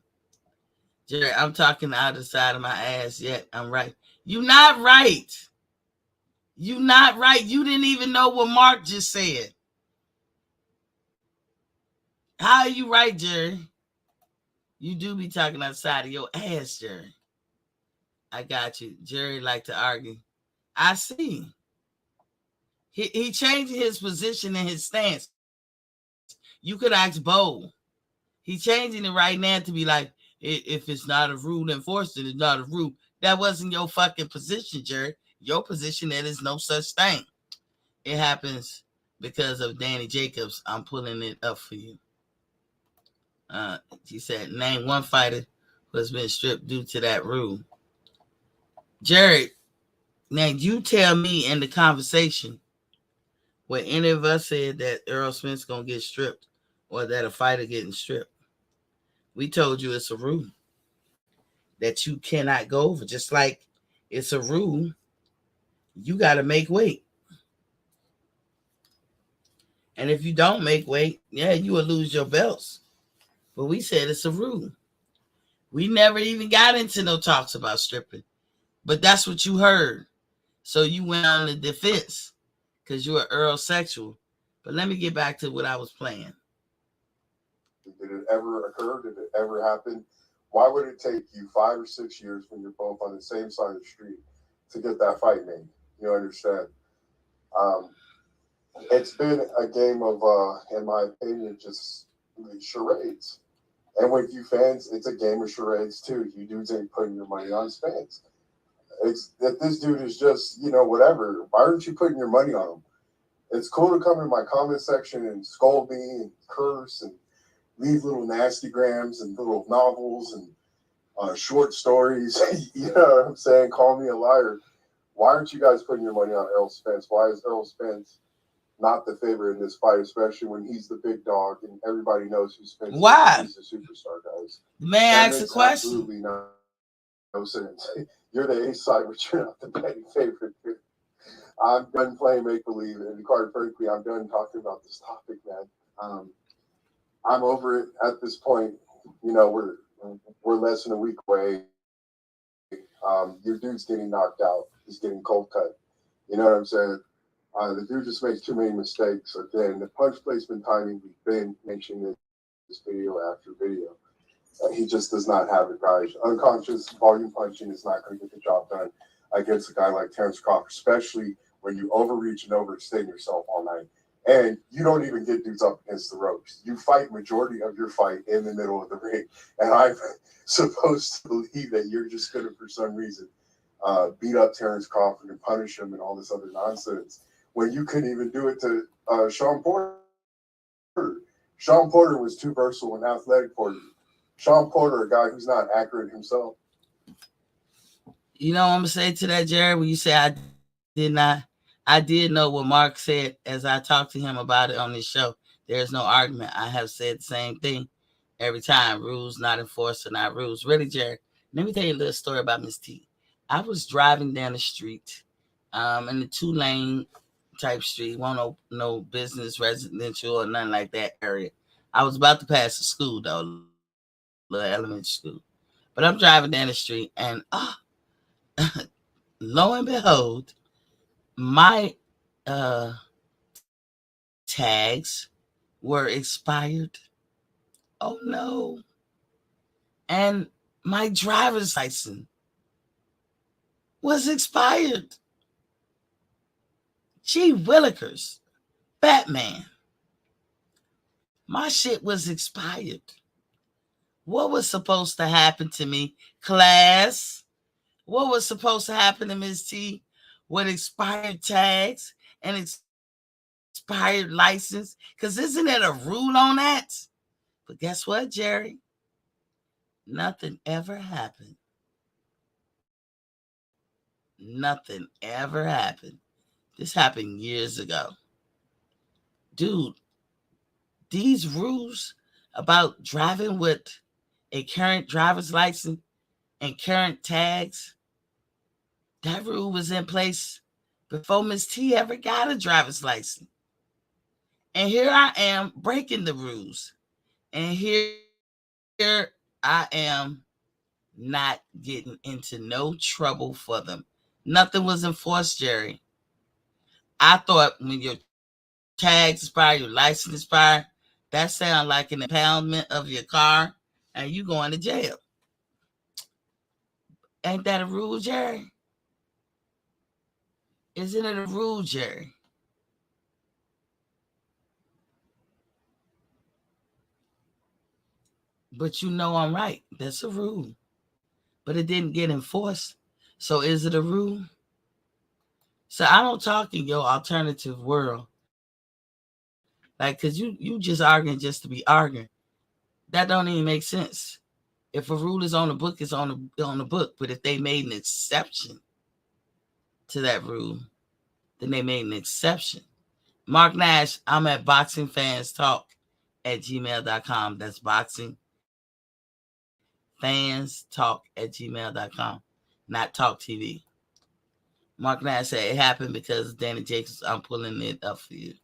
Jerry, I'm talking out the side of my ass yet. I'm right. You not right. You not right. You didn't even know what Mark just said. How are you right, Jerry? You do be talking outside of your ass, Jerry. I got you. Jerry like to argue. I see. He changing his position and his stance. You could ask Bo. He changing it right now to be like, if it's not a rule enforced, it's not a rule. That wasn't your fucking position, Jerry. Your position that is no such thing. It happens because of Danny Jacobs. I'm pulling it up for you. He said, name one fighter who has been stripped due to that rule. Jerry, now you tell me in the conversation where any of us said that Errol Spence going to get stripped or that a fighter getting stripped. We told you it's a rule that you cannot go over. Just like it's a rule, you got to make weight. And if you don't make weight, yeah, you will lose your belts. But we said it's a rule. We never even got into no talks about stripping. But that's what you heard. So you went on the defense because you were Earl sexual. But let me get back to what I was playing. Did it ever occur? Did it ever happen? Why would it take you 5 or 6 years when you're both on the same side of the street to get that fight made? You understand? It's been a game of, in my opinion, just charades. And with you fans, it's a game of charades too. You dudes ain't putting your money on Spence. It's that this dude is just, whatever. Why aren't you putting your money on him? It's cool to come in my comment section and scold me and curse and leave little nasty grams and little novels and short stories. You know what I'm saying? Call me a liar. Why aren't you guys putting your money on Errol Spence? Why is Errol Spence not the favorite in this fight, especially when he's the big dog and everybody knows who Spence is? Why? He's the superstar, guys. The man asked a question. Absolutely no sense. You're the A side, but you're not the betting favorite. I'm done playing make-believe, and quite frankly, I'm done talking about this topic, man. I'm over it at this point. We're less than a week away. Your dude's getting knocked out. He's getting cold cut. You know what I'm saying? The dude just makes too many mistakes. Again, the punch placement timing, we've been mentioning this video after video. He just does not have it, guys. Unconscious volume punching is not going to get the job done against a guy like Terence Crawford, especially when you overreach and overextend yourself all night. And you don't even get dudes up against the ropes. You fight majority of your fight in the middle of the ring. And I'm supposed to believe that you're just going to, for some reason, beat up Terence Crawford and punish him and all this other nonsense when you couldn't even do it to Sean Porter. Sean Porter was too versatile and athletic for you. Sean Porter, a guy who's not accurate himself. You know what I'm gonna say to that, Jared? When you say I did know what Mark said as I talked to him about it on this show. There's no argument. I have said the same thing every time. Rules not enforced are not rules. Really, Jared? Let me tell you a little story about Miss T. I was driving down the street, in the 2-lane type street, no business, residential, or nothing like that area. I was about to pass the school though, little elementary school. But I'm driving down the street, and lo and behold, my tags were expired. Oh no. And my driver's license was expired. Gee Willikers, Batman. My shit was expired. What was supposed to happen to me, class? What was supposed to happen to Miss T with expired tags and expired license? Because isn't it a rule on that? But guess what, Jerry? Nothing ever happened. Nothing ever happened. This happened years ago. Dude, these rules about driving with a current driver's license and current tags, that rule was in place before Miss T ever got a driver's license. And here I am breaking the rules. And here I am not getting into no trouble for them. Nothing was enforced, Jerry. I thought when your tags expire, your license expire, that sounds like an impoundment of your car and you going to jail. Ain't that a rule, Jerry? Isn't it a rule, Jerry? But you know I'm right. That's a rule. But it didn't get enforced. So is it a rule? So I don't talk in your alternative world. Like, cause you just arguing just to be arguing. That don't even make sense. If a rule is on the book, it's on the book. But if they made an exception to that rule, then they made an exception. Mark Nash, I'm at boxingfanstalk@gmail.com. That's boxingfanstalk@gmail.com. Not Talk TV. Mark Nash said it happened because Danny Jacobs, I'm pulling it up for you.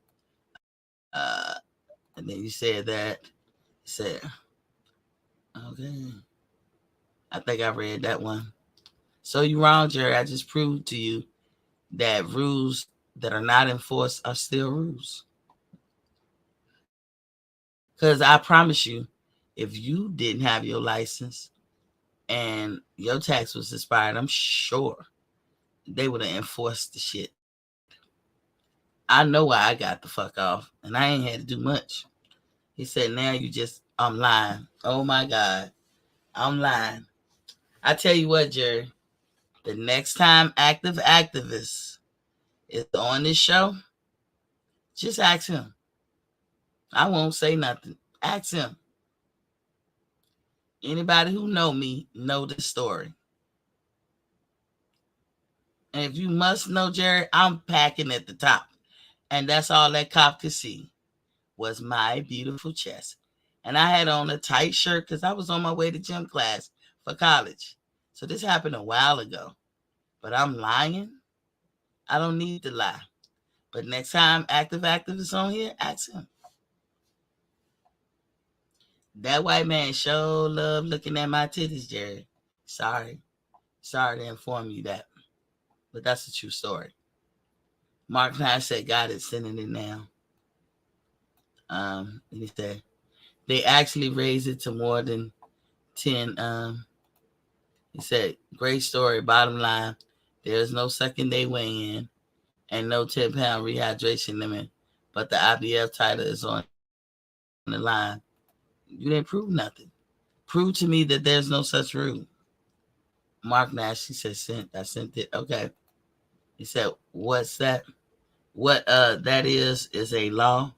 And then you said that. You said, okay. I think I read that one. So you wrong, Jerry. I just proved to you that rules that are not enforced are still rules. Because I promise you, if you didn't have your license and your tax was expired, I'm sure they would have enforced the shit. I know why I got the fuck off, and I ain't had to do much. He said, now I'm lying. Oh my God, I'm lying. I tell you what, Jerry, the next time Active Activist is on this show, just ask him. I won't say nothing. Ask him. Anybody who know me know the story. And if you must know, Jerry, I'm packing at the top. And that's all that cop could see was my beautiful chest. And I had on a tight shirt because I was on my way to gym class for college. So this happened a while ago. But I'm lying. I don't need to lie. But next time Active Activist on here, ask him. That white man sure love looking at my titties, Jerry. Sorry to inform you that. But that's a true story. Mark and I said, God is sending it now. And he said, they actually raised it to more than 10. He said, great story. Bottom line, there's no second day weigh-in and no 10-pound rehydration limit. But the IBF title is on the line. You didn't prove nothing. Prove to me that there's no such rule. Mark Nash, he said, I sent it. Okay. He said, what's that? What that is a law.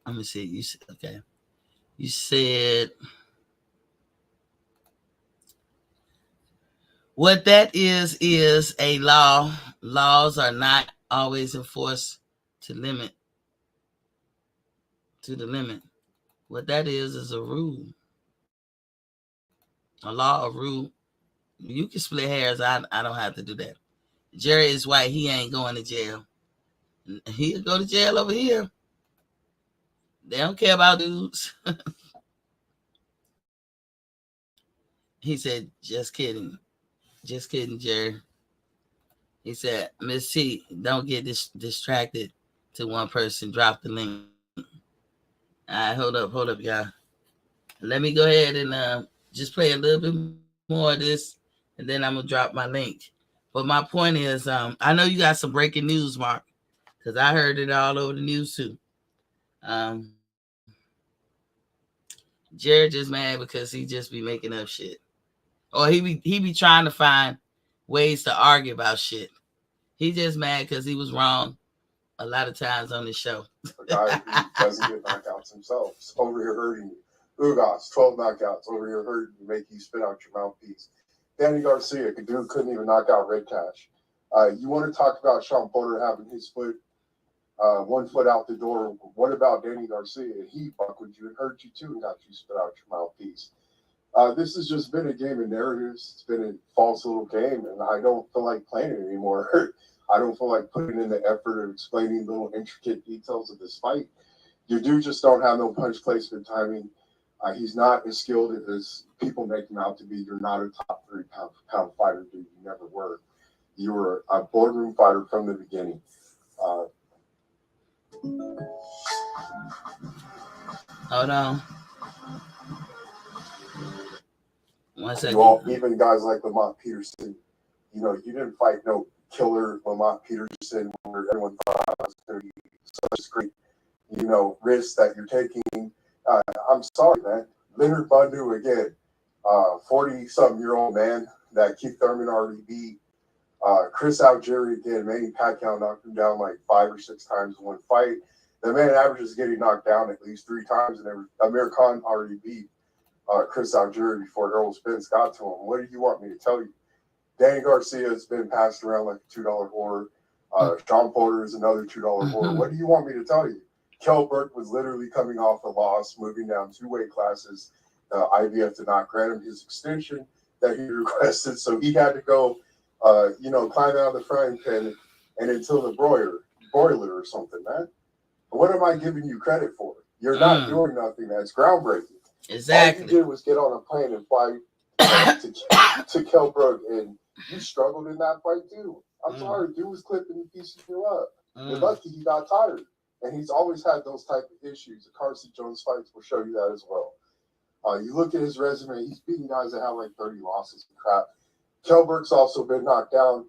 Let me see. You said, okay. You said, What that is a law. Laws are not always enforced to limit to the limit. What that is a rule, a law, a rule. You can split hairs. I don't have to do that. Jerry is white. He ain't going to jail. He'll go to jail over here. They don't care about dudes. He said, just kidding. Just kidding, Jerry. He said, Miss T, don't get distracted to one person. Drop the link. All right, hold up, y'all. Let me go ahead and just play a little bit more of this, and then I'm going to drop my link. But my point is, I know you got some breaking news, Mark, because I heard it all over the news too. Jared just mad because he just be making up shit. Or he be trying to find ways to argue about shit. He just mad because he was wrong a lot of times on the show. A guy who doesn't get knockouts himself. It's over here hurting you. Ugas, 12 knockouts. Over here hurting you, make you spit out your mouthpiece. Danny Garcia, a dude couldn't even knock out Red Cash. You want to talk about Sean Porter having his foot, 1 foot out the door. What about Danny Garcia? He buckled you and hurt you too and got you spit out your mouthpiece. This has just been a game of narratives. It's been a false little game, and I don't feel like playing it anymore. I don't feel like putting in the effort of explaining little intricate details of this fight. You do just don't have no punch placement timing. He's not as skilled as people make him out to be. You're not a top 3 pound fighter, dude. You never were. You were a boardroom fighter from the beginning. Hold on. 1 second. You all, even guys like Lamont Peterson, you know, you didn't fight no killer Lamont Peterson where everyone thought it was going to be such great, you know, risks that you're taking. I'm sorry, man. Leonard Bundu again, 40-something-year-old man that Keith Thurman already beat. Chris Algieri again, Manny Pacquiao knocked him down like 5 or 6 times in one fight. The man averages getting knocked down at least 3 times, and Amir Khan already beat Chris Algieri before Errol Spence got to him. What do you want me to tell you? Danny Garcia has been passed around like a $2 whore. Sean Porter is another $2 whore. What do you want me to tell you? Kell Brook was literally coming off a loss, moving down 2 weight classes. The IBF did not grant him his extension that he requested, so he had to go, climb out of the frying pan and until the broiler or something, man. What am I giving you credit for? You're not doing nothing that's groundbreaking. Exactly. All you did was get on a plane and fly to Kell Brook, and you struggled in that fight too. I'm sorry, dude was clipping and piecing you up. You're lucky he got tired. And he's always had those type of issues. The Carson Jones fights will show you that as well. You look at his resume, he's beating guys that have like 30 losses and crap. Kell Brook's also been knocked down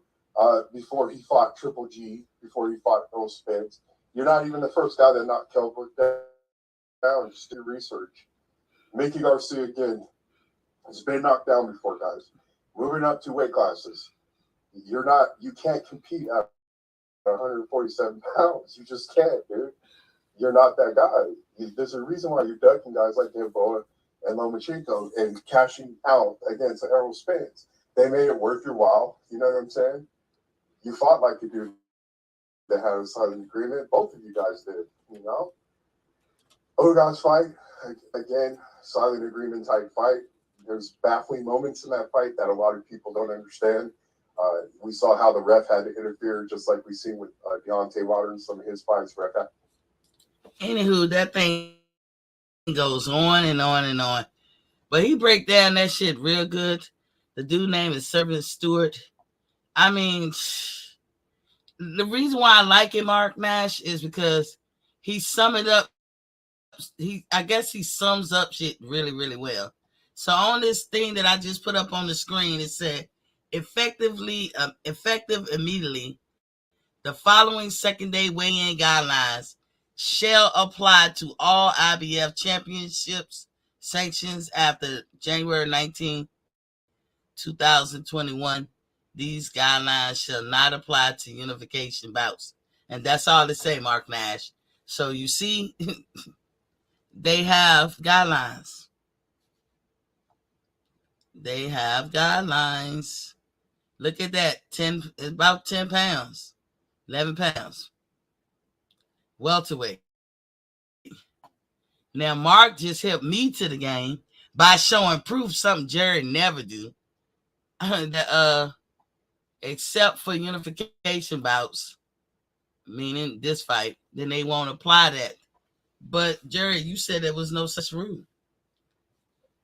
before he fought Triple G, before he fought Errol Spence. You're not even the first guy that knocked Kell Brook down. Just do research. Mickey Garcia again has been knocked down before, guys. Moving up 2 weight classes. You can't compete at 147 pounds. You just can't, dude. You're not that guy. There's a reason why you're ducking guys like Gamboa and Lomachenko and cashing out against Errol Spence. They made it worth your while. You know what I'm saying? You fought like a dude that had a silent agreement. Both of you guys did, you know? Ugas fight, again, silent agreement type fight. There's baffling moments in that fight that a lot of people don't understand. We saw how the ref had to interfere, just like we seen with Deontay Wilder in some of his fights. Anywho, that thing goes on and on and on. But he break down that shit real good. The dude name is Servant Stewart. I mean, the reason why I like him, Mark Nash, is because he sum it up. I guess he sums up shit really, really well. So on this thing that I just put up on the screen, it said, effective immediately, the following second day weigh-in guidelines shall apply to all IBF championships sanctions after January 19, 2021. These guidelines shall not apply to unification bouts. And that's all they say, Mark Nash. So you see, they have guidelines. They have guidelines. Look at that. It's about 10 pounds, 11 pounds. Welterweight. Now, Mark just helped me to the game by showing proof, something Jerry never do. That, except for unification bouts, meaning this fight, then they won't apply that. But Jerry, you said there was no such rule.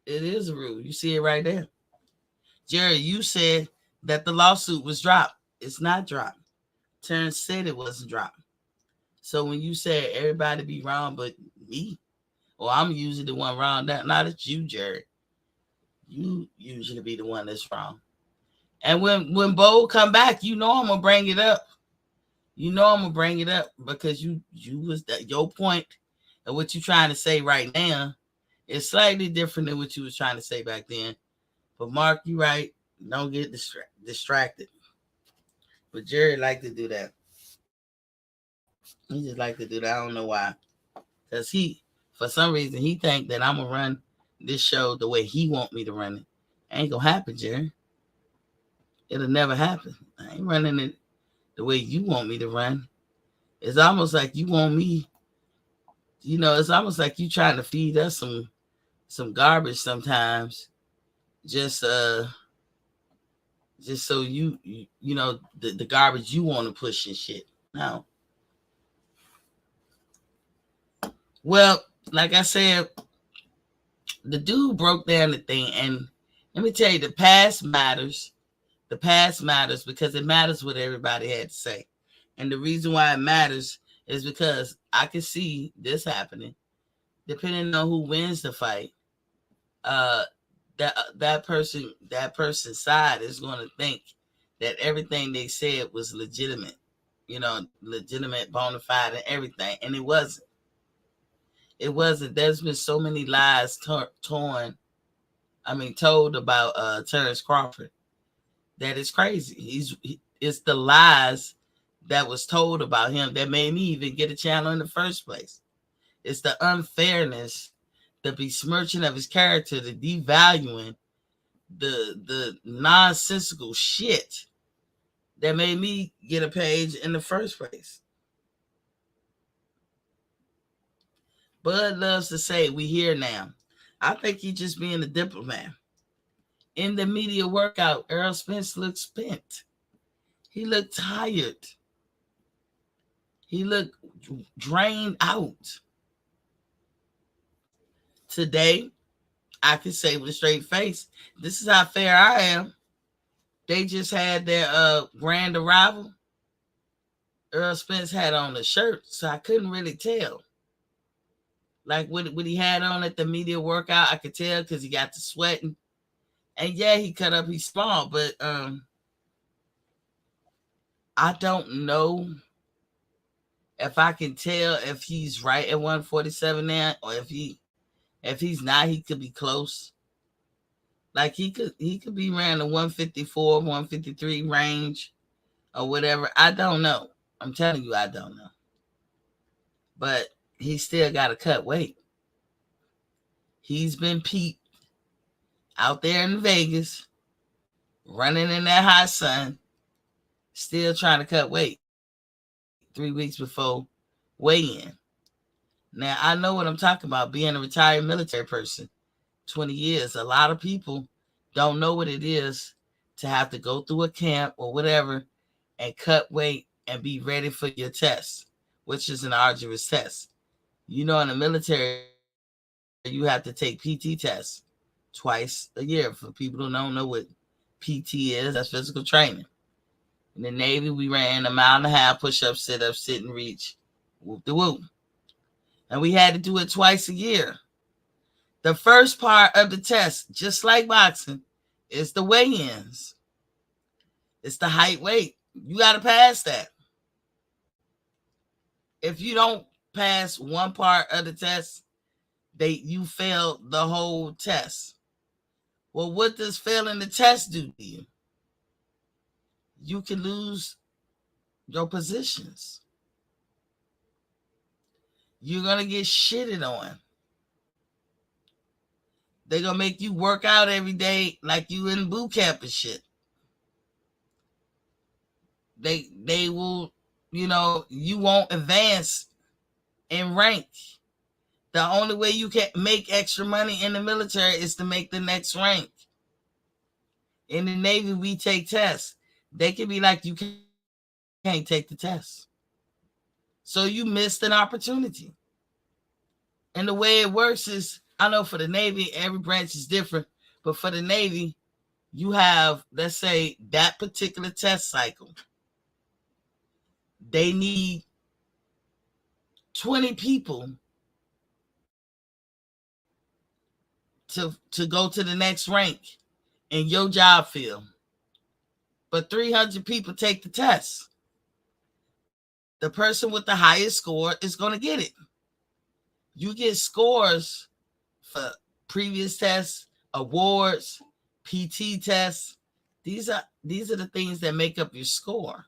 It is a rule. You see it right there. Jerry, you said that the lawsuit was dropped. It's not dropped. Terence said it wasn't dropped. So when you said everybody be wrong but me, or I'm usually the one wrong, not it's you, Jerry. You usually be the one that's wrong. And when Bo come back, you know I'm gonna bring it up. You know I'm gonna bring it up because you was that your point of what you trying to say right now is slightly different than what you was trying to say back then. But Mark, you right. Don't get distracted. But Jerry like to do that. He just like to do that. I don't know why. Because for some reason, he think that I'm going to run this show the way he want me to run it. Ain't going to happen, Jerry. It'll never happen. I ain't running it the way you want me to run. It's almost like you want me, it's almost like you trying to feed us some garbage sometimes. Just so the garbage you want to push and shit. No. Well, like I said, the dude broke down the thing, and let me tell you, the past matters. The past matters because it matters what everybody had to say. And the reason why it matters is because I can see this happening. Depending on who wins the fight, that person's side is going to think that everything they said was legitimate, legitimate, bona fide, and everything, and it wasn't. It wasn't. There's been so many lies told about Terence Crawford that it's crazy. It's the lies that was told about him that made me even get a channel in the first place. It's the unfairness, the besmirching of his character, the devaluing, the nonsensical shit that made me get a page in the first place. Bud loves to say, we here now. I think he's just being a diplomat. In the media workout, Errol Spence looked spent. He looked tired. He looked drained out. Today, I can say with a straight face, this is how fair I am. They just had their grand arrival. Errol Spence had on a shirt, so I couldn't really tell. Like what he had on at the media workout, I could tell because he got to sweating. And yeah, he cut up, he's small, but I don't know if I can tell if he's right at 147 now, or if he's not, he could be close. Like he could be around the 154, 153 range or whatever. I don't know. I'm telling you, I don't know. But he still got to cut weight. He's been peeped out there in Vegas, running in that hot sun, still trying to cut weight 3 weeks before weigh-in. Now, I know what I'm talking about, being a retired military person, 20 years. A lot of people don't know what it is to have to go through a camp or whatever and cut weight and be ready for your test, which is an arduous test. In the military, you have to take PT tests twice a year. For people who don't know what PT is, that's physical training. In the Navy, we ran 1.5 miles, push-up, sit-up, sit and reach, whoop-de-whoop. And we had to do it twice a year. The first part of the test, just like boxing, is the weigh-ins. It's the height, weight. You got to pass that. If you don't pass one part of the test, you failed the whole test. Well, what does failing the test do to you? You can lose your positions. You're going to get shitted on. They're going to make you work out every day like you in boot camp and shit. they will, you won't advance in rank. The only way you can make extra money in the military is to make the next rank. In the Navy, we take tests. They can be like, you can't take the test. So you missed an opportunity. And the way it works is, I know for the Navy, every branch is different, but for the Navy, you have, let's say, that particular test cycle. They need 20 people to go to the next rank in your job field. But 300 people take the test. The person with the highest score is going to get it. You get scores for previous tests, awards, PT tests. These are the things that make up your score.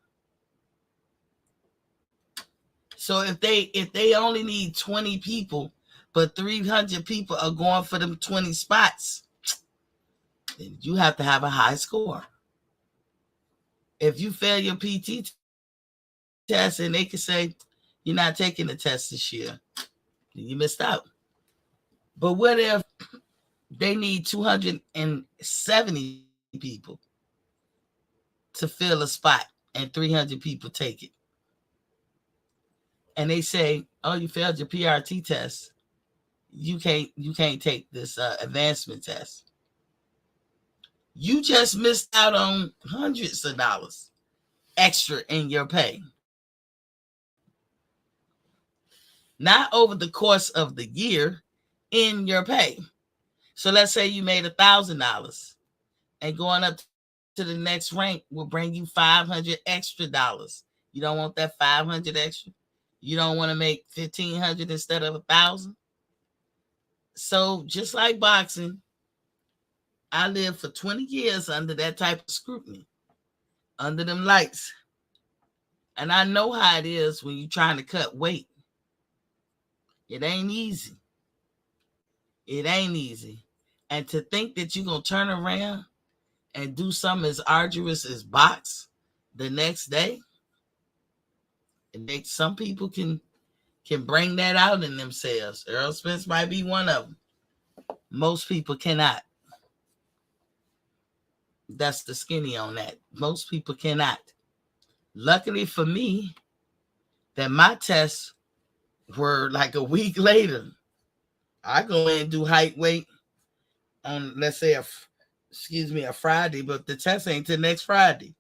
So if they only need 20 people, but 300 people are going for them 20 spots, then you have to have a high score. If you fail your PT test and they can say you're not taking the test this year, then you missed out. But what if they need 270 people to fill a spot and 300 people take it? And they say, oh, you failed your PRT test. You can't take this advancement test. You just missed out on hundreds of dollars extra in your pay. Not over the course of the year, in your pay. So let's say you made $1,000 and going up to the next rank will bring you $500 extra dollars. You don't want that 500 extra? You don't want to make 1,500 instead of 1,000? So just like boxing, I lived for 20 years under that type of scrutiny, under them lights. And I know how it is when you're trying to cut weight. It ain't easy. It ain't easy. And to think that you're going to turn around and do something as arduous as box the next day, some people can bring that out in themselves. Errol Spence might be one of them. Most people cannot. That's the skinny on that. Most people cannot. Luckily for me, that my tests were like a week later. I go in and do height weight on, let's say, a Friday, but the test ain't till next Friday.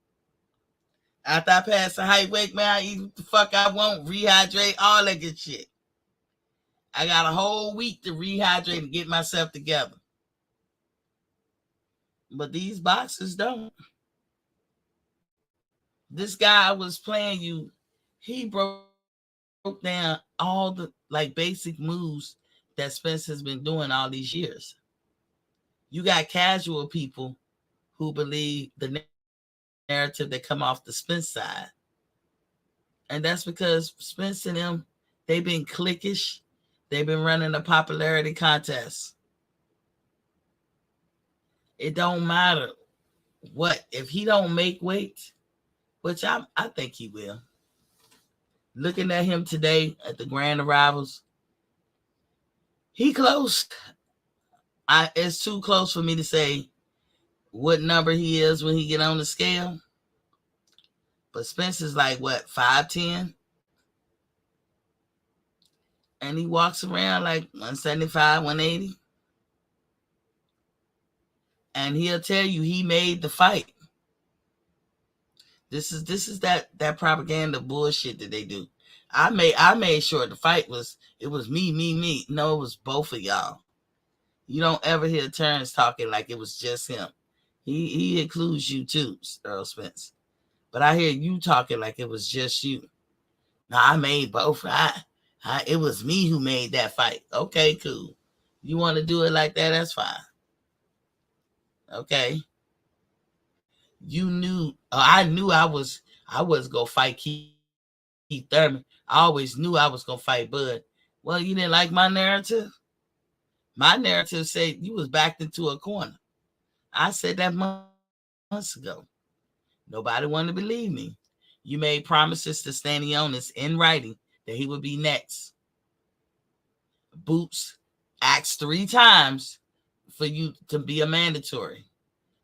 After I pass the height weight, man, I eat what the fuck I want, rehydrate, all that good shit. I got a whole week to rehydrate and get myself together. But these boxers don't. This guy was playing you. He broke down all the basic moves that Spence has been doing all these years. You got casual people who believe the narrative that come off the Spence side. And that's because Spence and them, they've been cliquish. They've been running a popularity contest. It don't matter what. If he don't make weight, which I think he will. Looking at him today at the grand arrivals, he close. It's too close for me to say what number he is when he get on the scale. But Spence is like, what, 5'10"? And he walks around like 175, 180. And he'll tell you he made the fight. This is that propaganda bullshit that they do. I made sure the fight was me. No, it was both of y'all. You don't ever hear Terence talking like it was just him. He includes you too, Errol Spence. But I hear you talking like it was just you. No, I made both. It was me who made that fight. Okay, cool. You want to do it like that? That's fine. Okay. I knew I was gonna fight Keith Thurman. I always knew I was gonna fight Bud. Well, you didn't like my narrative? My narrative said you was backed into a corner. I said that months ago. Nobody wanted to believe me. You made promises to Stanionis in writing that he would be next. Boots asked 3 times for you to be a mandatory.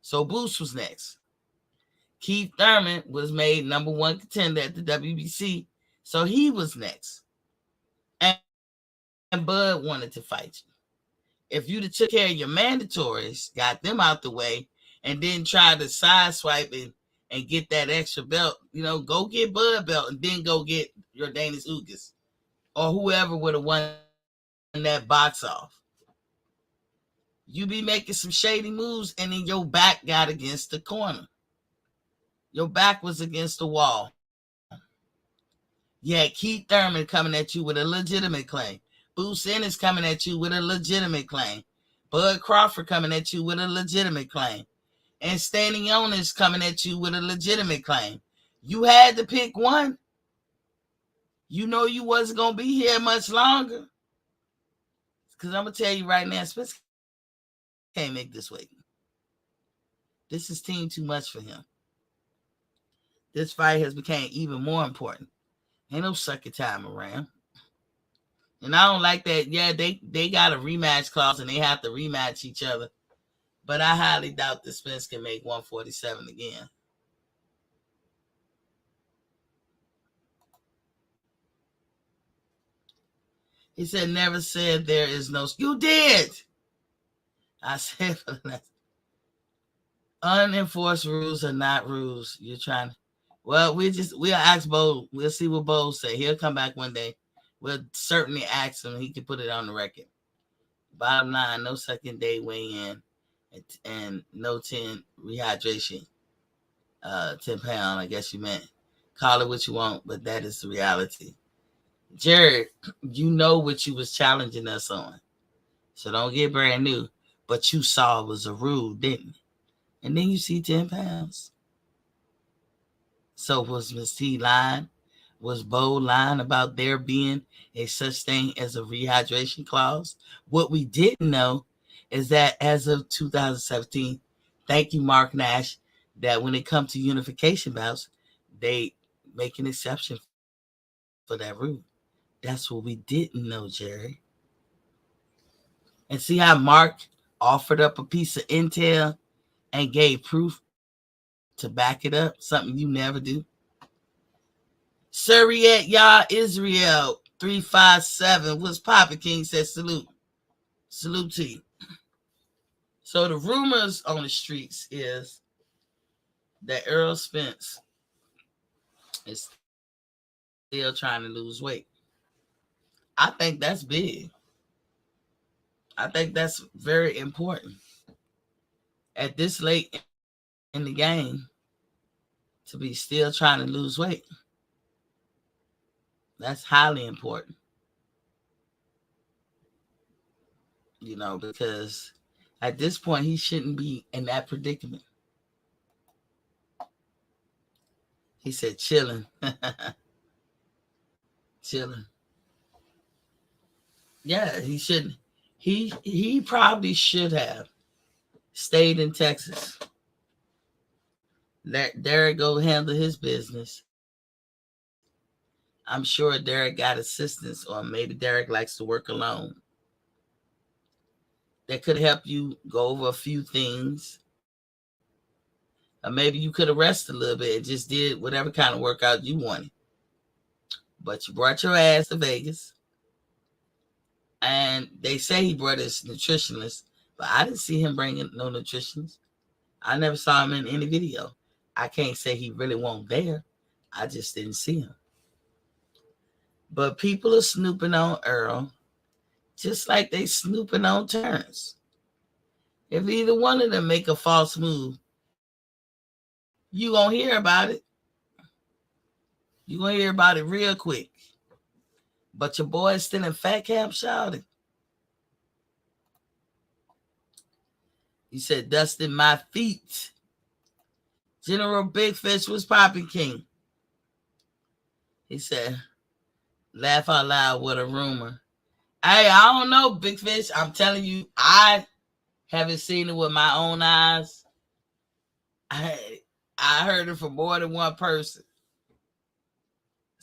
So Boots was next. Keith Thurman was made number 1 contender at the WBC, so he was next. And Bud wanted to fight you. If you'd have took care of your mandatories, got them out the way, and then tried to sideswipe and get that extra belt, go get Bud belt and then go get your Danish Ugas or whoever would have won that box off. You be making some shady moves, and then your back got against the corner. Your back was against the wall. You had Keith Thurman coming at you with a legitimate claim. Boots Ennis coming at you with a legitimate claim. Bud Crawford coming at you with a legitimate claim. And Stanionis coming at you with a legitimate claim. You had to pick one. You know you wasn't going to be here much longer. Because I'm going to tell you right now, Spence can't make this weight. This is team too much for him. This fight has become even more important. Ain't no second time around. And I don't like that. Yeah, they got a rematch clause and they have to rematch each other. But I highly doubt that Spence can make 147 again. He said, never said there is no... You did! I said, unenforced rules are not rules. You're trying to... Well, we'll ask Bo. We'll see what Bo say. He'll come back one day. We'll certainly ask him. He can put it on the record. Bottom line, no second day weigh-in and no 10 rehydration. 10 pound, I guess you meant. Call it what you want, but that is the reality. Jared, you know what you was challenging us on. So don't get brand new. But you saw it was a rule, didn't you? And then you see 10 pounds. So was Miss T lying? Was Bo lying about there being a such thing as a rehydration clause? What we didn't know is that as of 2017, thank you, Mark Nash, that when it comes to unification bouts, they make an exception for that rule. That's what we didn't know, Jerry. And see how Mark offered up a piece of intel and gave proof to back it up, something you never do. Surreyet Yah Israel 357. What's poppin', King? Says salute. Salute to you. So the rumors on the streets is that Errol Spence is still trying to lose weight. I think that's big. I think that's very important. At this late in the game, to be still trying to lose weight. That's highly important. Because at this point, he shouldn't be in that predicament. He said, chilling. Chilling. Yeah, he shouldn't. He probably should have stayed in Texas. Let Derek go handle his business. I'm sure Derek got assistance, or maybe Derek likes to work alone. That could help you go over a few things. Or maybe you could have rested a little bit and just did whatever kind of workout you wanted. But you brought your ass to Vegas. And they say he brought his nutritionist, but I didn't see him bringing no nutritionist. I never saw him in any video. I can't say he really won't there. I just didn't see him. But people are snooping on Earl, just like they snooping on Terence. If either one of them make a false move, you gonna hear about it. You gonna hear about it real quick. But your boy is still in fat camp shouting. He said, dusting my feet. General Big Fish was popping, King. He said, laugh out loud, what a rumor. Hey, I don't know, Big Fish. I'm telling you, I haven't seen it with my own eyes. I heard it from more than one person.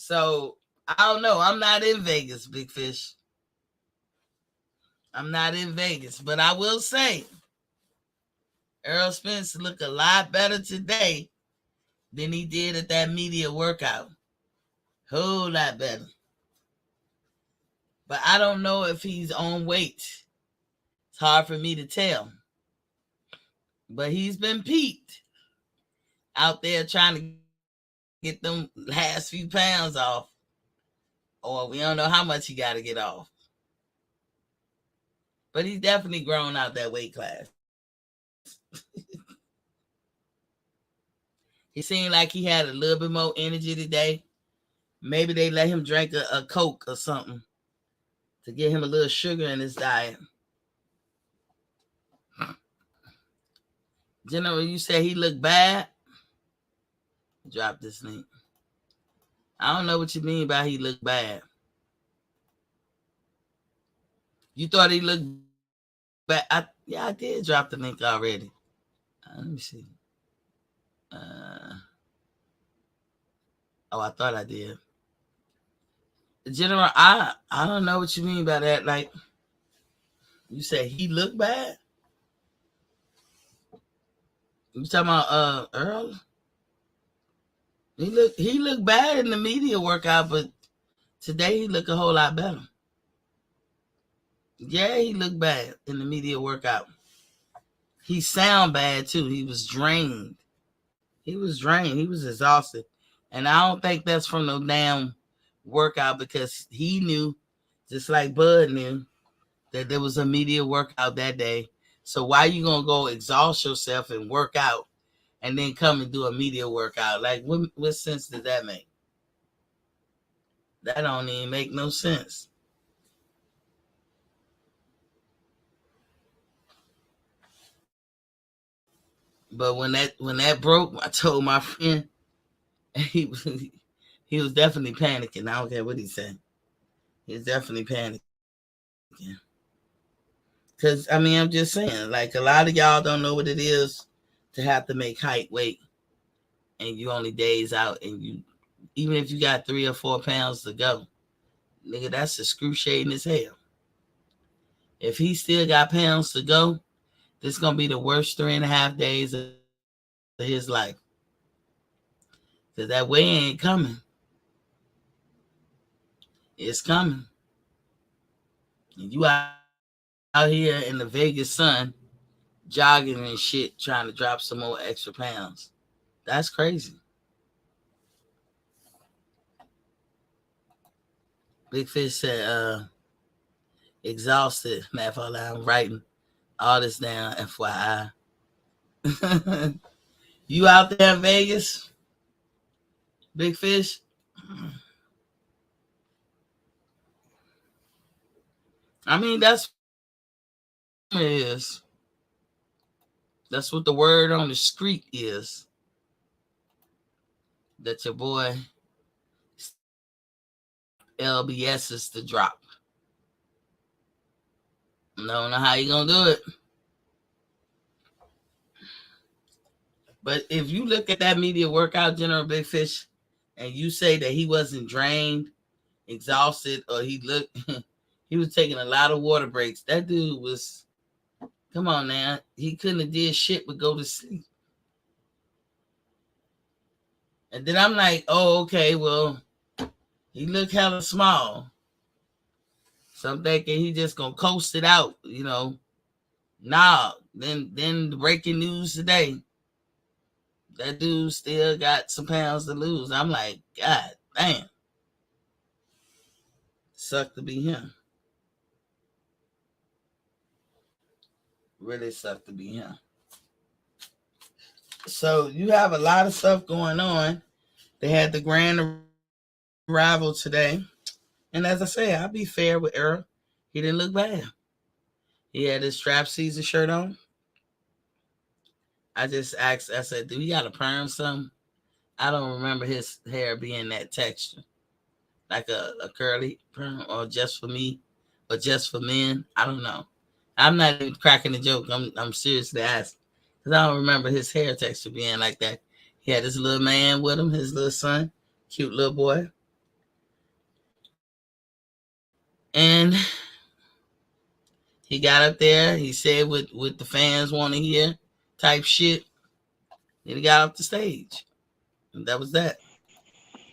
So I don't know. I'm not in Vegas, Big Fish. I'm not in Vegas, but I will say Errol Spence looked a lot better today than he did at that media workout. Whole lot better. But I don't know if he's on weight. It's hard for me to tell. But he's been peaked out there trying to get them last few pounds off. Or we don't know how much he got to get off. But he's definitely grown out that weight class. He seemed like he had a little bit more energy today. Maybe they let him drink a Coke or something to get him a little sugar in his diet. General, you said he looked bad? Drop this link. I don't know what you mean by he looked bad. You thought he looked bad? I did drop the link already. Let me see. I thought I did. General, I don't know what you mean by that. Like, you said he looked bad? You talking about Earl? He looked bad in the media workout, but today he looked a whole lot better. Yeah, he looked bad in the media workout. He sound bad too. He was drained. He was exhausted. And I don't think that's from no damn workout, because he knew, just like Bud knew, that there was a media workout that day. So why you gonna go exhaust yourself and work out and then come and do a media workout? Like, what sense does that make? That don't even make no sense. But when that broke, I told my friend, he was definitely panicking. I don't care what he said. He was definitely panicking. Because, I mean, I'm just saying, like, a lot of y'all don't know what it is to have to make height weight. And you only days out, and you, even if you got 3 or 4 pounds to go, nigga, that's excruciating as hell. If he still got pounds to go, this is going to be the worst 3.5 days of his life. Because that weight ain't coming. It's coming. And you out here in the Vegas sun, jogging and shit, trying to drop some more extra pounds. That's crazy. Big Fish said, exhausted. Matter of fact, I'm writing all this down, FYI. You out there in Vegas, Big Fish? I mean, that's what it is. That's what the word on the street is. That your boy LBS is to drop. Don't know how you gonna do it. But if you look at that media workout, General Big Fish, and you say that he wasn't drained, exhausted, or he was taking a lot of water breaks, that dude was, come on now, he couldn't have did shit but go to sleep. And then I'm like, oh, okay, well, he looked hella small. So I'm thinking he just gonna coast it out, you know. Nah, then the breaking news today, that dude still got some pounds to lose. I'm like, God damn. Sucked to be him. Really sucked to be him. So you have a lot of stuff going on. They had the grand arrival today. And as I say, I'll be fair with Errol. He didn't look bad. He had his strap season shirt on. I just asked, I said, do he got a perm something? I don't remember his hair being that texture. Like a curly perm, or just for me, or just for men. I don't know. I'm not even cracking a joke. I'm seriously asking. Because I don't remember his hair texture being like that. He had this little man with him, his little son, cute little boy. And he got up there. He said what the fans want to hear, type shit. Then he got off the stage, and that was that.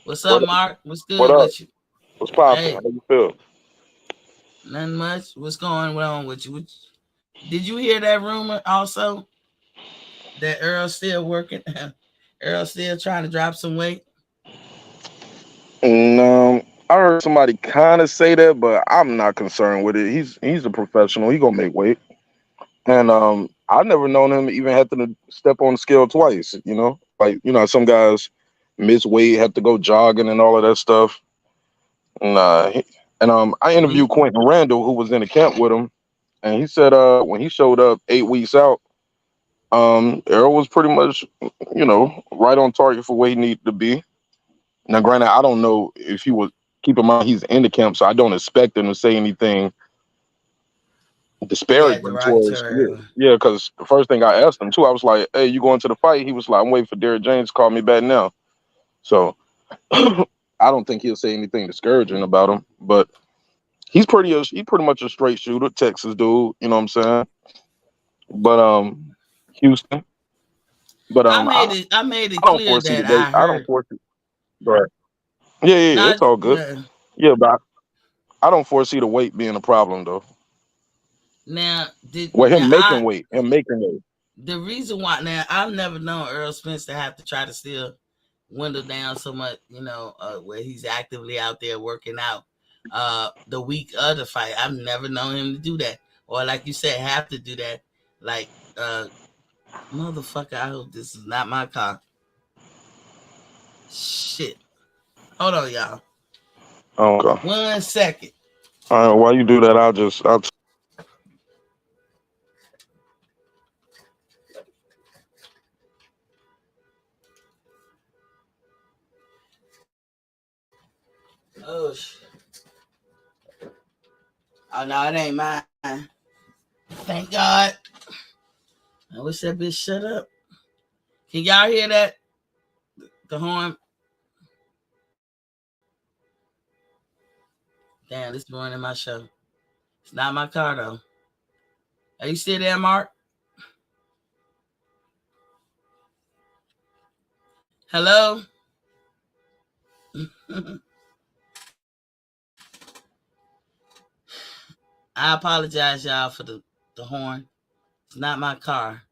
What's up, What Mark? What's what good up? with you? What's poppin'? Hey, How you feel? nothing much. What's going on with you? Did you hear that rumor also that Earl's still working? Earl's still trying to drop some weight. I heard somebody kind of say that, but I'm not concerned with it. He's a professional. He gonna make weight, and I never known him even have to step on the scale twice. Like some guys miss weight, have to go jogging and all of that stuff. Nah, and I interviewed He Quentin Randall, who was in the camp with him, and he said when he showed up 8 weeks out, Errol was pretty much right on target for where he needed to be. Now, granted, I don't know if he was. Keep in mind he's in the camp, so I don't expect him to say anything yeah, disparaging towards. Yeah, derogatory. yeah. Because the first thing I asked him too, I was like, "Hey, you going to the fight?" He was like, "I'm waiting for Derrick James to call me back now." So I don't think he'll say anything discouraging about him. But he pretty much a straight shooter, Texas dude. You know what I'm saying? But Houston. But I made it I don't clear foresee the that weight. I I don't heard. foresee. Right. Yeah, yeah, yeah. Not It's all good. yeah. Yeah, but I don't foresee the weight being a problem though. Now did Well, now I him making weight. the reason why now I've never known Earl Spence to have to try to still window down so much, where he's actively out there working out the week of the fight. I've never known him to do that. Or like you said, have to do that. Like motherfucker, I hope this is not my car. Shit. Hold on, y'all. Okay. 1 second. All right. While you do that, I'll. Oh shit. Oh no, it ain't mine. Thank God. I wish that bitch shut up. Can y'all hear that? The horn. Damn, this ruining my show. It's not my car though. Are you still there, Mark? Hello? I apologize, y'all, for the horn. It's not my car.